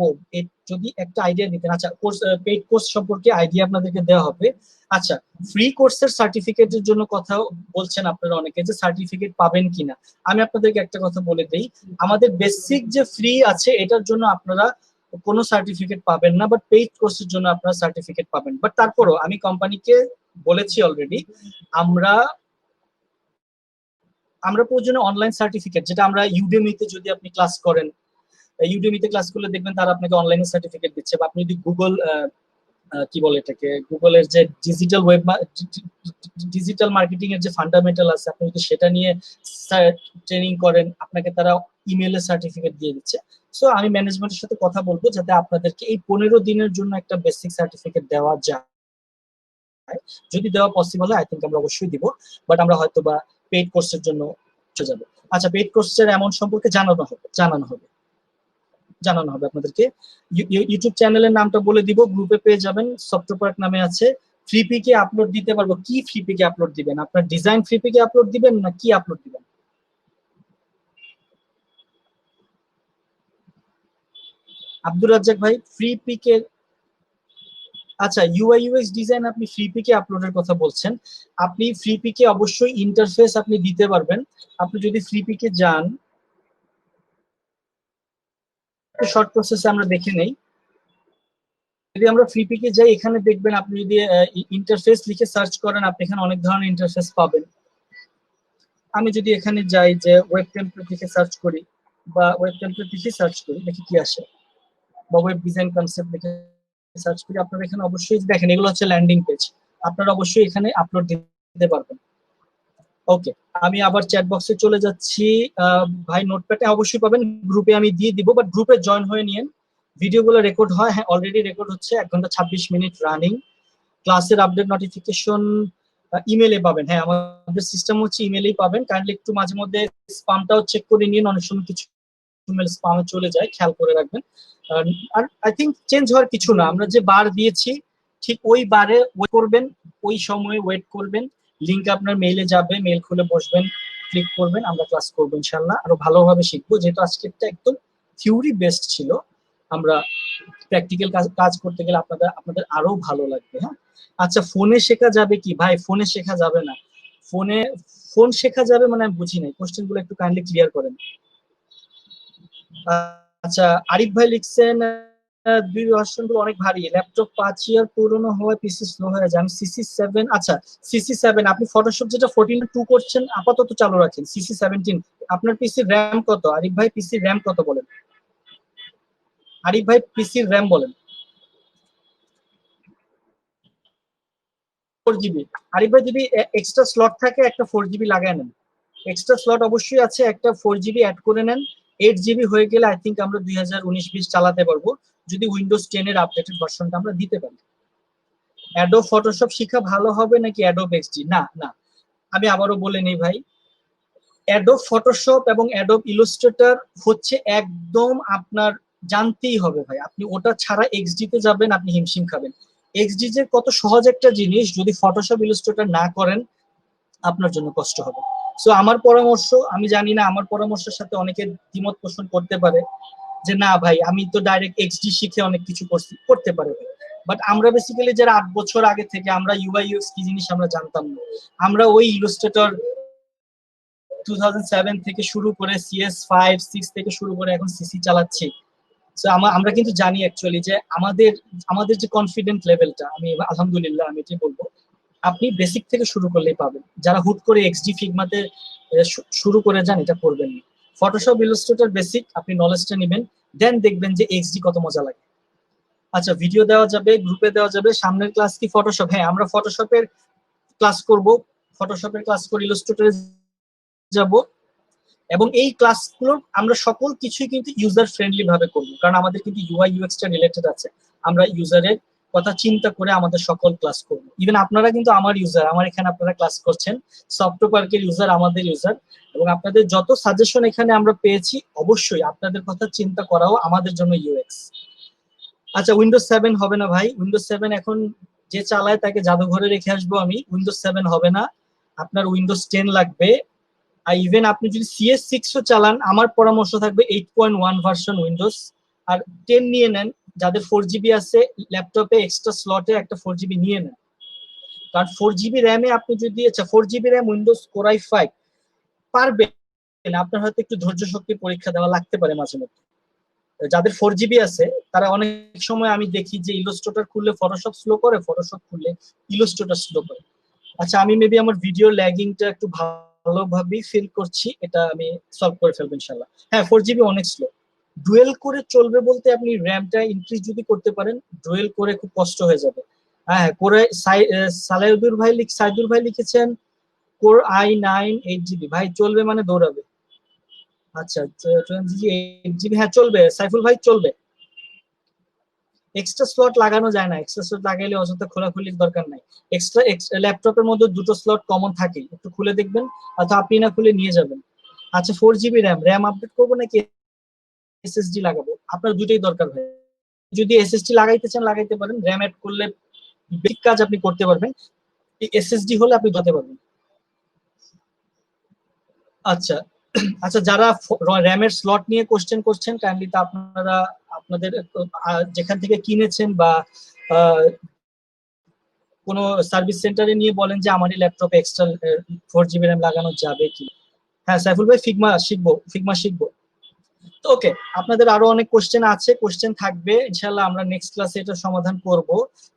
যদি একটা আইডিয়া দিতেন। আচ্ছা, কোর্স পেইড কোর্স সম্পর্কে আইডিয়া আপনাদেরকে দেওয়া হবে। আচ্ছা, ফ্রি কোর্সের সার্টিফিকেটের জন্য কথা বলছেন আপনারা অনেকে, যে সার্টিফিকেট পাবেন কিনা। আমি আপনাদেরকে একটা কথা বলে দেই, আমাদের বেসিক যে ফ্রি আছে এটার জন্য আপনারা কোনো সার্টিফিকেট পাবেন না, বাট পেইড কোর্সের জন্য আপনারা সার্টিফিকেট পাবেন। বাট তারপরও আমি কোম্পানিকে বলেছি অলরেডি, আমরা প্রয়োজনে অনলাইন সার্টিফিকেট, যেটা আমরা ইউডেমিতে যদি আপনি ক্লাস করেন, ইউডেমিতে ক্লাস করলে দেখবেন তারা আপনাকে অনলাইনে সার্টিফিকেট দিচ্ছে। বা আপনি যদি গুগল কি বলে এটাকে, গুগলের যে ডিজিটাল মার্কেটিং এর যে ফান্ডামেন্টাল আছে, আপনি যদি সেটা নিয়ে ট্রেনিং করেন, আপনাকে তারা ইমেইলে সার্টিফিকেট দিয়ে দিচ্ছে। সো আমি ম্যানেজমেন্টের সাথে কথা বলবো যাতে আপনাদেরকে এই 15 দিনের জন্য একটা বেসিক সার্টিফিকেট দেওয়া যায়। যদি দেওয়া পসিবল হয় আই থিঙ্ক আমরা অবশ্যই দিব, বাট আমরা হয়তো বা পেইড কোর্সের জন্য চলে যাবো। আচ্ছা, পেইড কোর্সের অ্যামাউন্ট সম্পর্কে জানানো হবে আপনাদেরকে। ইউটিউব চ্যানেলের নামটা বলে দিব, গ্রুপে পেয়ে যাবেন, সফটওয়্যার পার্ক নামে আছে। ফ্রি পিকে আপলোড দিতে পারবো। কি ফ্রি পিকে আপলোড দিবেন? আপনার ডিজাইন ফ্রি পিকে আপলোড দিবেন না কি আপলোড দিবেন? আব্দুর রাজ্জাক ভাই, ফ্রি পিকে, আচ্ছা ইউআই ইউএক্স ডিজাইন আপনি ফ্রি পিকে আপলোডের কথা বলছেন। আপনি ফ্রি পিকে অবশ্যই ইন্টারফেস আপনি দিতে পারবেন। আপনি যদি ফ্রি পিকে যান, শর্ট প্রসেসে আমরা দেখে নেই। যদি আমরা ফ্রি পিকে যাই, এখানে দেখবেন আপনি যদি ইন্টারফেস লিখে সার্চ করেন, আপনি এখানে অনেক ধরনের ইন্টারফেস পাবেন। আমি যদি এখানে যাই যে ওয়েব টেমপ্লেট লিখে সার্চ করি, বা ওয়েব টেমপ্লেট লিখে সার্চ করি, দেখি কি আসে, বা ওয়েব ডিজাইন কনসেপ্ট লিখে সার্চ করি, আপনারা এখানে অবশ্যই দেখেন এগুলো হচ্ছে ল্যান্ডিং পেজ। আপনারা অবশ্যই এখানে আপলোড দিতে পারবেন। ওকে, আমি আবার চ্যাট বক্সে চলে যাচ্ছি। ভাই নোটপ্যাডে অবশ্যই পাবেন, গ্রুপে আমি দিয়ে দিব, বাট গ্রুপে জয়েন হয়ে নিন। ভিডিওগুলো রেকর্ড হয়, হ্যাঁ অলরেডি রেকর্ড হচ্ছে, 1 ঘন্টা 26 মিনিট রানিং। ক্লাসের আপডেট নোটিফিকেশন ইমেলে পাবেন। হ্যাঁ, আমাদের সিস্টেম হচ্ছে ইমেলেই পাবেন। কাইন্ডলি একটু মাঝে মধ্যে স্পামটাও চেক করে নিন, অনেক সময় কিছু ইমেল স্পামে চলে যায়, খেয়াল করে রাখবেন। আর আই থিঙ্ক চেঞ্জ হওয়ার কিছু না, আমরা যে বার দিয়েছি ঠিক ওই বারে ওয়েট করবেন, ওই সময়ে ওয়েট করবেন, লিংক আপনার মেইলে যাবে, মেইল খুলে বসবেন, ক্লিক করবেন, আমরা ক্লাস করবো ইনশাল্লাহ, আরো ভালোভাবে শিখবো। যেহেতু আজকেরটা একদম থিওরি বেসড ছিল, আমরা প্র্যাকটিক্যাল কাজ করতে গেলে আপনাদের আরো ভালো লাগবে। হ্যাঁ, আচ্ছা ফোনে শেখা যাবে কি? ভাই ফোনে শেখা যাবে না। ফোন শেখা যাবে মানে আমি বুঝি নাই, কোশ্চেন গুলো একটু কাইন্ডলি ক্লিয়ার করেন। আচ্ছা, আরিফ ভাই লিখছেন দুই ভার্সন গুলো অনেক ভারী, ল্যাপটপ 5 ইয়ার পুরনো হওয়ায় পিসি স্লো হয়ে যায়। CC7, আচ্ছা CC7 আপনি ফটোশপ যেটা 14.2 করছেন আপাতত চালু রাখেন। CC17 আপনার পিসির র্যাম কত? আরিফ ভাই পিসির র্যাম কত বলেন? আরিফ ভাই পিসির র্যাম বলেন। 4GB। আরিফ ভাই যদি এক্সট্রা স্লট থাকে একটা 4GB লাগায় নেন। এক্সট্রা স্লট অবশ্যই আছে, একটা 4GB অ্যাড করে নেন। 8GB হয়ে গেলে আই থিঙ্ক আমরা 2019-20 চালাতে পারবো, যদি উইন্ডোজ 10 এর আপডেটেড ভার্সনটা আমরা দিতে পারি। অ্যাডোব ফটোশপ শিখা ভালো হবে নাকি অ্যাডোব এক্সডি? না না, আমি আবারও বলে নেই ভাই, অ্যাডোব ফটোশপ এবং অ্যাডোব ইলাস্ট্রেটর হচ্ছে একদম আপনার জানতেই হবে ভাই। আপনি ওটা ছাড়া এক্সডি তে যাবেন, আপনি হিমশিম খাবেন। এক্সডি যে কত সহজ একটা জিনিস, যদি ফটোশপ ইলাস্ট্রেটর না করেন আপনার জন্য কষ্ট হবে। সো আমার পরামর্শ, আমি জানি না আমার পরামর্শের সাথে অনেকে দ্বিমত পোষণ করতে পারে যে না ভাই আমি তো ডাইরেক্ট এক্সডি শিখে অনেক কিছু করতে পারে, বাট আমরা বেসিক্যালি যারা 8 বছর আগে থেকে আমরা ইউআই ইউএক্স কি জিনিস আমরা জানতাম না, আমরা ওই ইলাস্ট্রেটর 2007 থেকে শুরু করে CS5 6 থেকে শুরু করে এখন সিসি চালাচ্ছি। সো আমরা কিন্তু জানি অ্যাকচুয়ালি যে আমাদের যে কনফিডেন্ট লেভেলটা, আমি আলহামদুলিল্লাহ আমি এটাই বলবো, আপনি বেসিক থেকে শুরু করলেই পাবেন। যারা হুট করে এক্সডি ফিগমাতে শুরু করে যান এটা করবেন না। ফটোশপ ইলাস্ট্রেটর বেসিক আপনি নলেজটা নেবেন, দেন দেখবেন যে এক্সডি কত মজা লাগে। আচ্ছা, ভিডিও দেওয়া যাবে, গ্রুপে দেওয়া যাবে। সামনের ক্লাস কি ফটোশপ? হ্যাঁ, আমরা ফটোশপের ক্লাস করব, ফটোশপের ক্লাস করে ইলাস্ট্রেটরে যাব, এবং এই ক্লাসগুলো আমরা সকল কিছুই কিন্তু ইউজার ফ্রেন্ডলি ভাবে করবো, কারণ আমাদের কিন্তু ইউআই ইউএক্স টা রিলেটেড আছে। আমরা ইউজারের কথা চিন্তা করে আমাদের সকল ক্লাস করবো। ইভেন আপনারা কিন্তু আমার ইউজার, আমার এখানে আপনারা ক্লাস করছেন, সফটওয়্যার পার্কের ইউজার আমাদের ইউজার, এবং আপনাদের যত সাজেশন এখানে আমরা পেয়েছি অবশ্যই আপনাদের কথা চিন্তা করাও আমাদের জন্য ইউএক্স। আচ্ছা, উইন্ডোজ 7 হবে না ভাই। উইন্ডোজ 7 এখন যে চালায় তাকে জাদুঘরে রেখে আসবো আমি। উইন্ডোজ 7 হবে না, আপনার উইন্ডোজ 10 লাগবে। আর ইভেন আপনি যদি CS6 ও চালান, আমার পরামর্শ থাকবে 8.1 ভার্সন উইন্ডোজ, আর 10 নিয়ে নেন, যাদের 4GB আছে ল্যাপটপে এক্সট্রা স্লটে একটা 4GB নিয়ে নেন, কারণ 4GB র্যামে আপনি যদি, আচ্ছা 4GB RAM Windows core i5 পারবেন, আপনার হয়তো একটু ধৈর্য শক্তির পরীক্ষা দেওয়া লাগতে পারে মাঝে মধ্যে। যাদের 4GB আছে তারা অনেক সময় আমি দেখি যে ইলাস্ট্রেটর খুললে ফটোশপ স্লো করে, ফটোশপ খুললে ইলাস্ট্রেটর স্লো করে। আচ্ছা আমি মেবি আমার ভিডিও ল্যাগিংটা একটু ভালোভাবেই ফিল করছি, এটা আমি সলভ করে ফেলবো ইনশাআল্লাহ। হ্যাঁ 4GB অনেক স্লো। ডুয়েল করে চলবে বলতে আপনি র্যামটা ইনক্রিজ যদি করতে পারেন, ডুয়েল করে খুব কষ্ট হয়ে যাবে। হ্যাঁ করে সাইদুর ভাই লিখেছেন কোর i9 8GB, ভাই চলবে মানে দৌড়াবে। আচ্ছা 8GB, হ্যাঁ চলবে সাইফুল ভাই চলবে। এক্সট্রা স্লট লাগানো যায় না, এক্সট্রা স্লট লাগাইলে অযথা খোলাখুলির দরকার নাই। এক্সট্রা ল্যাপটপের মধ্যে দুটো স্লট কমন থাকেই, একটু খুলে দেখবেন অথবা আপনি না খুলে নিয়ে যাবেন। আচ্ছা 4GB র্যাম আপডেট করবো নাকি এসএসডি লাগাবো? আপনার দুটোই দরকার হয়। যদি এসএসডি লাগাইতে চান লাগাইতে পারেন, র্যাম অ্যাড করলে বেসিক কাজ আপনি করতে পারবেন, এসএসডি হলে আপনি ধরতে পারবেন। আচ্ছা আচ্ছা যারা র্যামের স্লট নিয়ে কোশ্চেন করছেন কাইন্ডলি তা আপনারা আপনাদের যেখান থেকে কিনেছেন বা কোনো সার্ভিস সেন্টারে নিয়ে বলেন যে আমার এই ল্যাপটপে এক্সট্রা 4GB র্যাম লাগানো যাবে কি। হ্যাঁ সাইফুল ভাই ফিগমা শিখবো। তো ওকে, আপনাদের আরো অনেক কোশ্চেন আছে, কোশ্চেন থাকবে ইনশাআল্লাহ, আমরা নেক্সট ক্লাসে এটা সমাধান করব।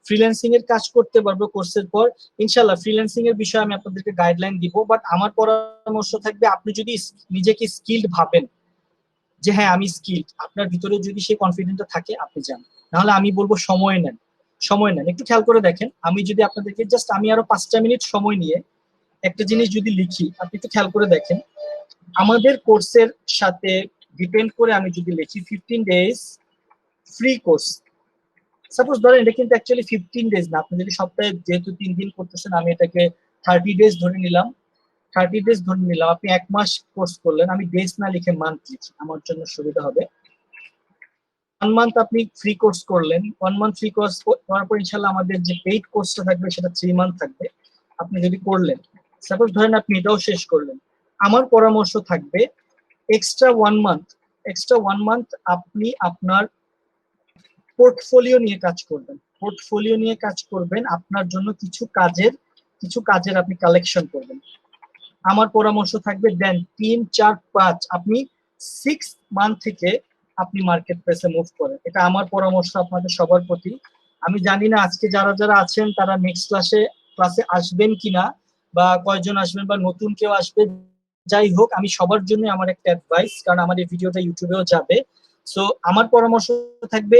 ফ্রিল্যান্সিং এর কাজ করতে পারবো কোর্সের পর ইনশাআল্লাহ। ফ্রিল্যান্সিং এর বিষয়ে আমি আপনাদেরকে গাইডলাইন দিব, বাট আমার পরামর্শ থাকবে আপনি যদি নিজেকে স্কিলড ভাবেন যে হ্যাঁ আমি স্কিলড, আপনার ভিতরে যদি সেই কনফিডেন্টটা থাকে আপনি যান, নাহলে আমি বলবো সময় নেন, সময় নেন। একটু খেয়াল করে দেখেন, আমি যদি আপনাদেরকে জাস্ট আমি আরো 5টা মিনিট সময় নিয়ে একটা জিনিস যদি লিখি, আপনি একটু খেয়াল করে দেখেন আমাদের কোর্সের সাথে ডিপেন্ড করে আমি যদি লিখি 15 ডেজ ফ্রি কোর্স, সাপোজ ধরেন এটা কিন্তু অ্যাকচুয়ালি 15 ডেজ না, আপনি যদি সপ্তাহে যেহেতু 3 দিন করতেছেন আমি এটাকে 30 ডেজ ধরে নিলাম, 30 ডেজ ধরে নিলাম। আপনি 1 মাস কোর্স করলেন, আমি ডেজ না লিখে মান্থ লিখি আমার জন্য সুবিধা হবে। 1 মান্থ আপনি ফ্রি কোর্স করলেন, 1 মান্থ ফ্রি কোর্স করার পর ইনশাআল্লাহ আমাদের যে পেইড কোর্সটা থাকবে সেটা 3 মান্থ থাকবে। আপনি যদি করলেন, সাপোজ ধরেন আপনি এটাও শেষ করলেন, আমার পরামর্শ থাকবে এক্সট্রা 1 মান্থ আপনি আপনার পোর্টফোলিও নিয়ে কাজ করবেন। পোর্টফোলিও নিয়ে কাজ করবেন, আপনার জন্য কিছু কাজের আপনি কালেকশন করবেন। আমার পরামর্শ থাকবে দেন 3 4 5 আপনি 6 মান্থ থেকে আপনি মার্কেট প্লেসে মুভ করেন। এটা আমার পরামর্শ আপনাদের সবার প্রতি। আমি জানি না আজকে যারা যারা আছেন তারা নেক্সট ক্লাসে আসবেন কিনা, বা কয়জন আসবেন, বা নতুন কেউ আসবে, যাই হোক আমি সবার জন্য আমার একটা অ্যাডভাইস, কারণ আমার এই ভিডিওটা ইউটিউবেও যাবে। সো আমার পরামর্শ থাকবে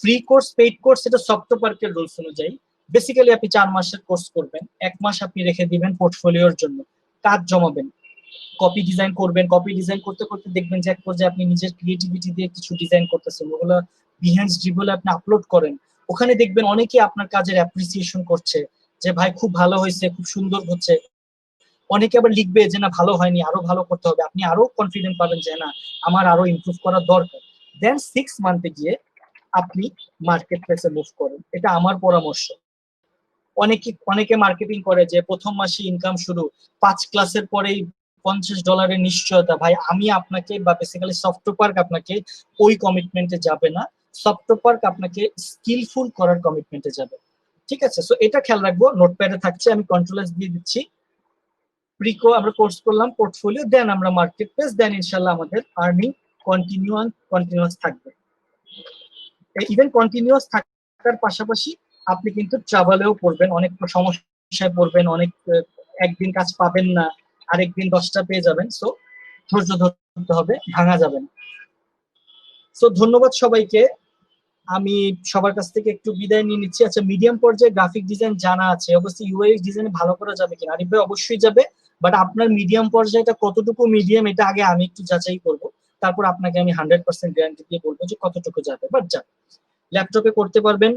ফ্রি কোর্স পেইড কোর্স এটা সফটওয়্যার রুলস অনুযায়ী বেসিক্যালি আপনি 4 মাসের কোর্স করবেন, 1 মাস আপনি রেখে দিবেন পোর্টফোলিওর জন্য, কাজ জমাবেন, কপি ডিজাইন করবেন। কপি ডিজাইন করতে করতে দেখবেন যে এক পর্যায়ে আপনি নিজের ক্রিয়েটিভিটি দিয়ে কিছু ডিজাইন করতেছেন, ওগুলো বিহাইন্ড ড্রিবলে আপনি আপলোড করেন, ওখানে দেখবেন অনেকেই আপনার কাজের অ্যাপ্রিসিয়েশন করছে যে ভাই খুব ভালো হয়েছে, খুব সুন্দর হচ্ছে। অনেকে আবার লিখবে যে না ভালো হয়নি, আরো ভালো করতে হবে, আপনি আরো কনফিডেন্ট পাবেন যে না আমার আরো ইমপ্রুভ করা দরকার। দেন 6 মান্থে গিয়ে আপনি মার্কেট প্লেসে মুভ করেন, এটা আমার পরামর্শ। অনেকে মার্কেটিং করে যে প্রথম মাসে ইনকাম শুরু, 5 ক্লাসের পরেই $50 নিশ্চয়তা। ভাই আমি আপনাকে বা বেসিক্যালি সফটওয়্যার আপনাকে ওই কমিটমেন্টে যাবে না, সফটওয়্যার আপনাকে স্কিলফুল করার কমিটমেন্টে যাবে। ঠিক আছে, সো এটা খেয়াল রাখবো, নোটপ্যাডে থাকছে, আমি কন্ট্রোল এস দিয়ে দিচ্ছি। প্রিকো আমরা কোর্স করলাম, পোর্টফোলিও, দেন আমরা মার্কেট প্লেস, দেন ইনশাআল্লাহ আমাদের আর্নিং কন্টিনিউয়াস থাকবে। ইভেন কন্টিনিউয়াস থাকার পাশাপাশি আপনি কিন্তু ট্রাভেলেও পড়বেন, অনেক সমস্যায় পড়বেন, অনেক একদিন কাজ পাবেন না, আরেকদিন 10টা পেয়ে যাবেন। সো ধৈর্য ধরতে হবে, ভাঙা যাবে না। সো ধন্যবাদ সবাইকে, আমি সবার কাছ থেকে একটু বিদায় নিয়ে নিচ্ছি। আচ্ছা মিডিয়াম পর্যায়ে গ্রাফিক ডিজাইন জানা আছে, অবশ্যই ইউআইএক্স ডিজাইন ভালো করা যাবে কিনা? আরিফ ভাই অবশ্যই যাবে, বাট আপনার মিডিয়াম পর্যায়েটা কতটুকু মিডিয়াম এটা আগে আমি একটু যাচাই করব, তারপর আপনাকে আমি 100% গ্যারান্টি দিয়ে বলবো যে কতটুকু যাবে। বাট যাবে, ল্যাপটপে করতে পারবেন।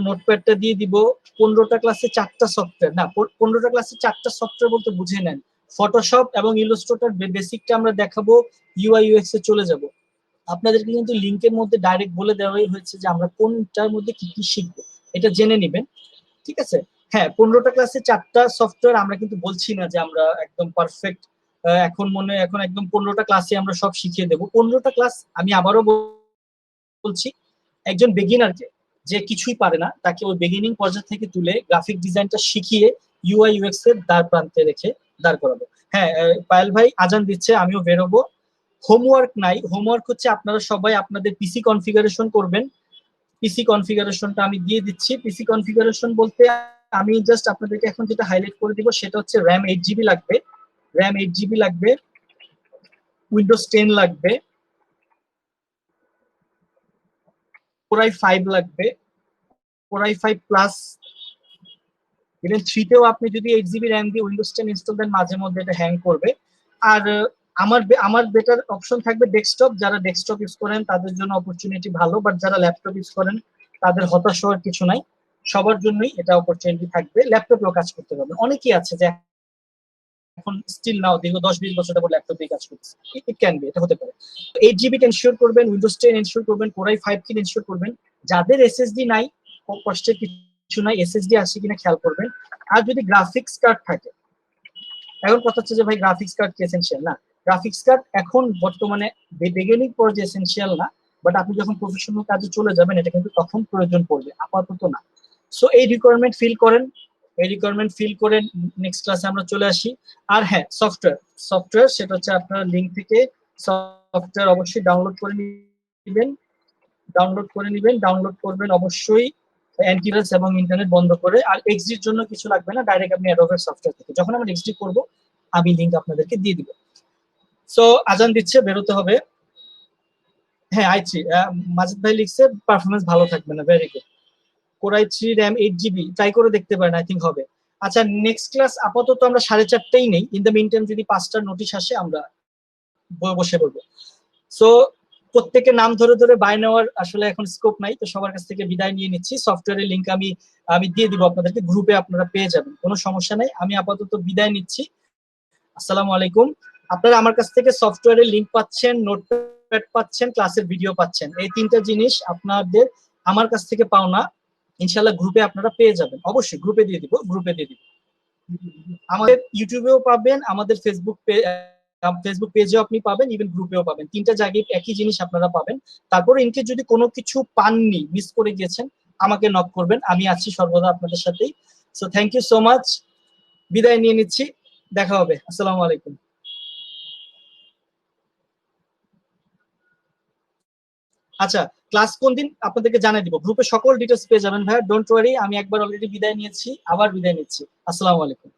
নোটপ্যাডটা দিয়ে দিব। 15টা ক্লাসে 4টা সফটওয়্যার, না 15টা ক্লাসে 4টা সফটওয়্যার বলতে বুঝে নেন, ফটোশপ এবং ইলাস্ট্রেটর বেসিকটা আমরা দেখাবো, ইউআই ইউএক্স এ চলে যাব। আপনাদেরকে কিন্তু লিংকের মধ্যে ডাইরেক্ট বলে দেওয়াই হয়েছে যে আমরা কোনটার মধ্যে কি কি শিখবো, এটা জেনে নেবেন। ঠিক আছে, হ্যাঁ 15টা ক্লাসে 4টা সফটওয়্যার আমরা কিন্তু বলছি না যে আমরা একদম পারফেক্ট, এখন একদম 15টা ক্লাসে আমরা সব শিখিয়ে দেবো। 15টা ক্লাস আমি আবারও বলছি একজন বিগিনারকে, যে কিছুই পারে না, তাকে ওই বিগিনিং পর্যায় থেকে তুলে গ্রাফিক ডিজাইনটা শিখিয়ে ইউআই ইউএক্স এর দ্বার প্রান্তে রেখে দাঁড় করাবো। হ্যাঁ, পায়েল ভাই আজান দিচ্ছে, আমিও বেরোবো। হোমওয়ার্ক নাই, হোমওয়ার্ক হচ্ছে আপনারা সবাই আপনাদের পিসি কনফিগারেশন করবেন। পিসি কনফিগারেশনটা আমি দিয়ে দিচ্ছি। পিসি কনফিগারেশন বলতে আমি জাস্ট আপনাদেরকে এখন যেটা হাইলাইট করে দিব সেটা হচ্ছে র্যাম 8 GB লাগবে, র্যাম 8 GB লাগবে, উইন্ডোজ 10 লাগবে, Core i5 লাগবে, Core i5 প্লাস। ইভেন 3 তেও আপনি যদি 8 GB র্যাম দিয়ে উইন্ডোজ 10 ইনস্টল দেন মাঝে মধ্যে এটা হ্যাং করবে। আর আমার বেটার অপশন থাকবে ডেস্কটপ। যারা ডেস্কটপ ইউজ করেন তাদের জন্য অপরচুনিটি ভালো, বাট যারা ল্যাপটপ ইউজ করেন তাদের হতাশ হওয়ার কিছু নাই, সবার জন্যই এটা অপরচুনিটি থাকবে। ল্যাপটপেও কাজ করতে পারবেন। অনেকেই আছে যে এখন স্টিল নাও দীর্ঘ 10-20 বছর ধরে ল্যাপটপ দিয়ে কাজ করছে, ইট ক্যান বি, এটা হতে পারে। 8 GB এনশিওর করবেন, উইন্ডোজ 10 এনশিওর করবেন, Core i5 কে এনশিওর করবেন। যাদের এসএসডি নাই, কষ্টের কিছু নাই, এসএসডি আছে কিনা খেয়াল করবেন। আর যদি গ্রাফিক্স কার্ড থাকে, এখন কথা হচ্ছে যে ভাই গ্রাফিক্স কার্ড কি এসেনশিয়াল? না, গ্রাফিক্স কার্ড এখন বর্তমানে বিগিনিং পর্যায়ে এসেনশিয়াল না, বাট আপনি যখন প্রফেশনাল কাজে চলে যাবেন এটা কিন্তু তখন প্রয়োজন পড়বে, আপাতত না। সো এই রিকোয়ারমেন্ট ফিল করেন, এই রিকোয়ারমেন্ট ফিল করে নেক্সট ক্লাসে আমরা চলে আসি। আর হ্যাঁ, সফটওয়্যার সেটা হচ্ছে আপনার লিঙ্ক থেকে সফটওয়্যার অবশ্যই ডাউনলোড করে নেবেন, ডাউনলোড করবেন অবশ্যই অ্যান্টিভাইরাস এবং ইন্টারনেট বন্ধ করে। আর এক্সডির জন্য কিছু লাগবে না, ডাইরেক্ট আপনি অ্যাডোবের সফটওয়্যার থেকে, যখন আমরা এক্সডি করব আমি লিঙ্ক আপনাদেরকে দিয়ে দিব। সো আজান দিচ্ছে, বেরোতে হবে। হ্যাঁ, i3 মাজিদ ভাই লিখছে পারফরমেন্স ভালো থাকবে না, very good. Core i3 RAM 8 GB try করে দেখতে পারেন, আই থিঙ্ক হবে। আচ্ছা, নেক্সট ক্লাস আপাতত আমরা 4:30টাই নেই। ইন দ্য মিন টাইম যদি 5টার নোটিশ আসে আমরা বসে পড়বো। সো প্রত্যেকের নাম ধরে ধরে বাই নেওয়ার আসলে এখন স্কোপ নাই, তো সবার কাছ থেকে বিদায় নিয়ে নিচ্ছি। সফটওয়্যারের লিঙ্ক আমি দিয়ে দিব আপনাদেরকে, গ্রুপে আপনারা পেয়ে যাবেন, কোনো সমস্যা নাই। আমি আপাতত বিদায় নিচ্ছি, আসসালামু আলাইকুম। আপনারা আমার কাছ থেকে সফটওয়্যারের লিঙ্ক পাচ্ছেন, নোটপ্যাড পাচ্ছেন, ক্লাসের ভিডিও পাচ্ছেন। এই 3টা জিনিস আপনাদের আমার কাছ থেকে পাওনা, ইনশাআল্লাহ গ্রুপে আপনারা পেয়ে যাবেন। অবশ্যই গ্রুপে দিয়ে দিব। আমাদের ইউটিউবেও পাবেন, আমাদের ফেসবুক পেজেও আপনি পাবেন, ইভেন গ্রুপেও পাবেন। 3টা জায়গায় একই জিনিস আপনারা পাবেন। তারপরে ইনকেস যদি কোনো কিছু পাননি, মিস করে গিয়েছেন, আমাকে নক করবেন, আমি আছি সর্বদা আপনাদের সাথেই। So thank you so much, বিদায় নিয়ে নিচ্ছি, দেখা হবে, আসসালামু আলাইকুম। আচ্ছা, ক্লাস কোন দিন আপনাদেরকে জানিয়ে দিব, গ্রুপে সকল ডিটেলস পেয়ে যাবেন ভাইয়া, ডোন্ট ওয়ারি। আমি একবার অলরেডি বিদায় নিয়েছি, আবার বিদায় নিচ্ছি, আসসালামু আলাইকুম।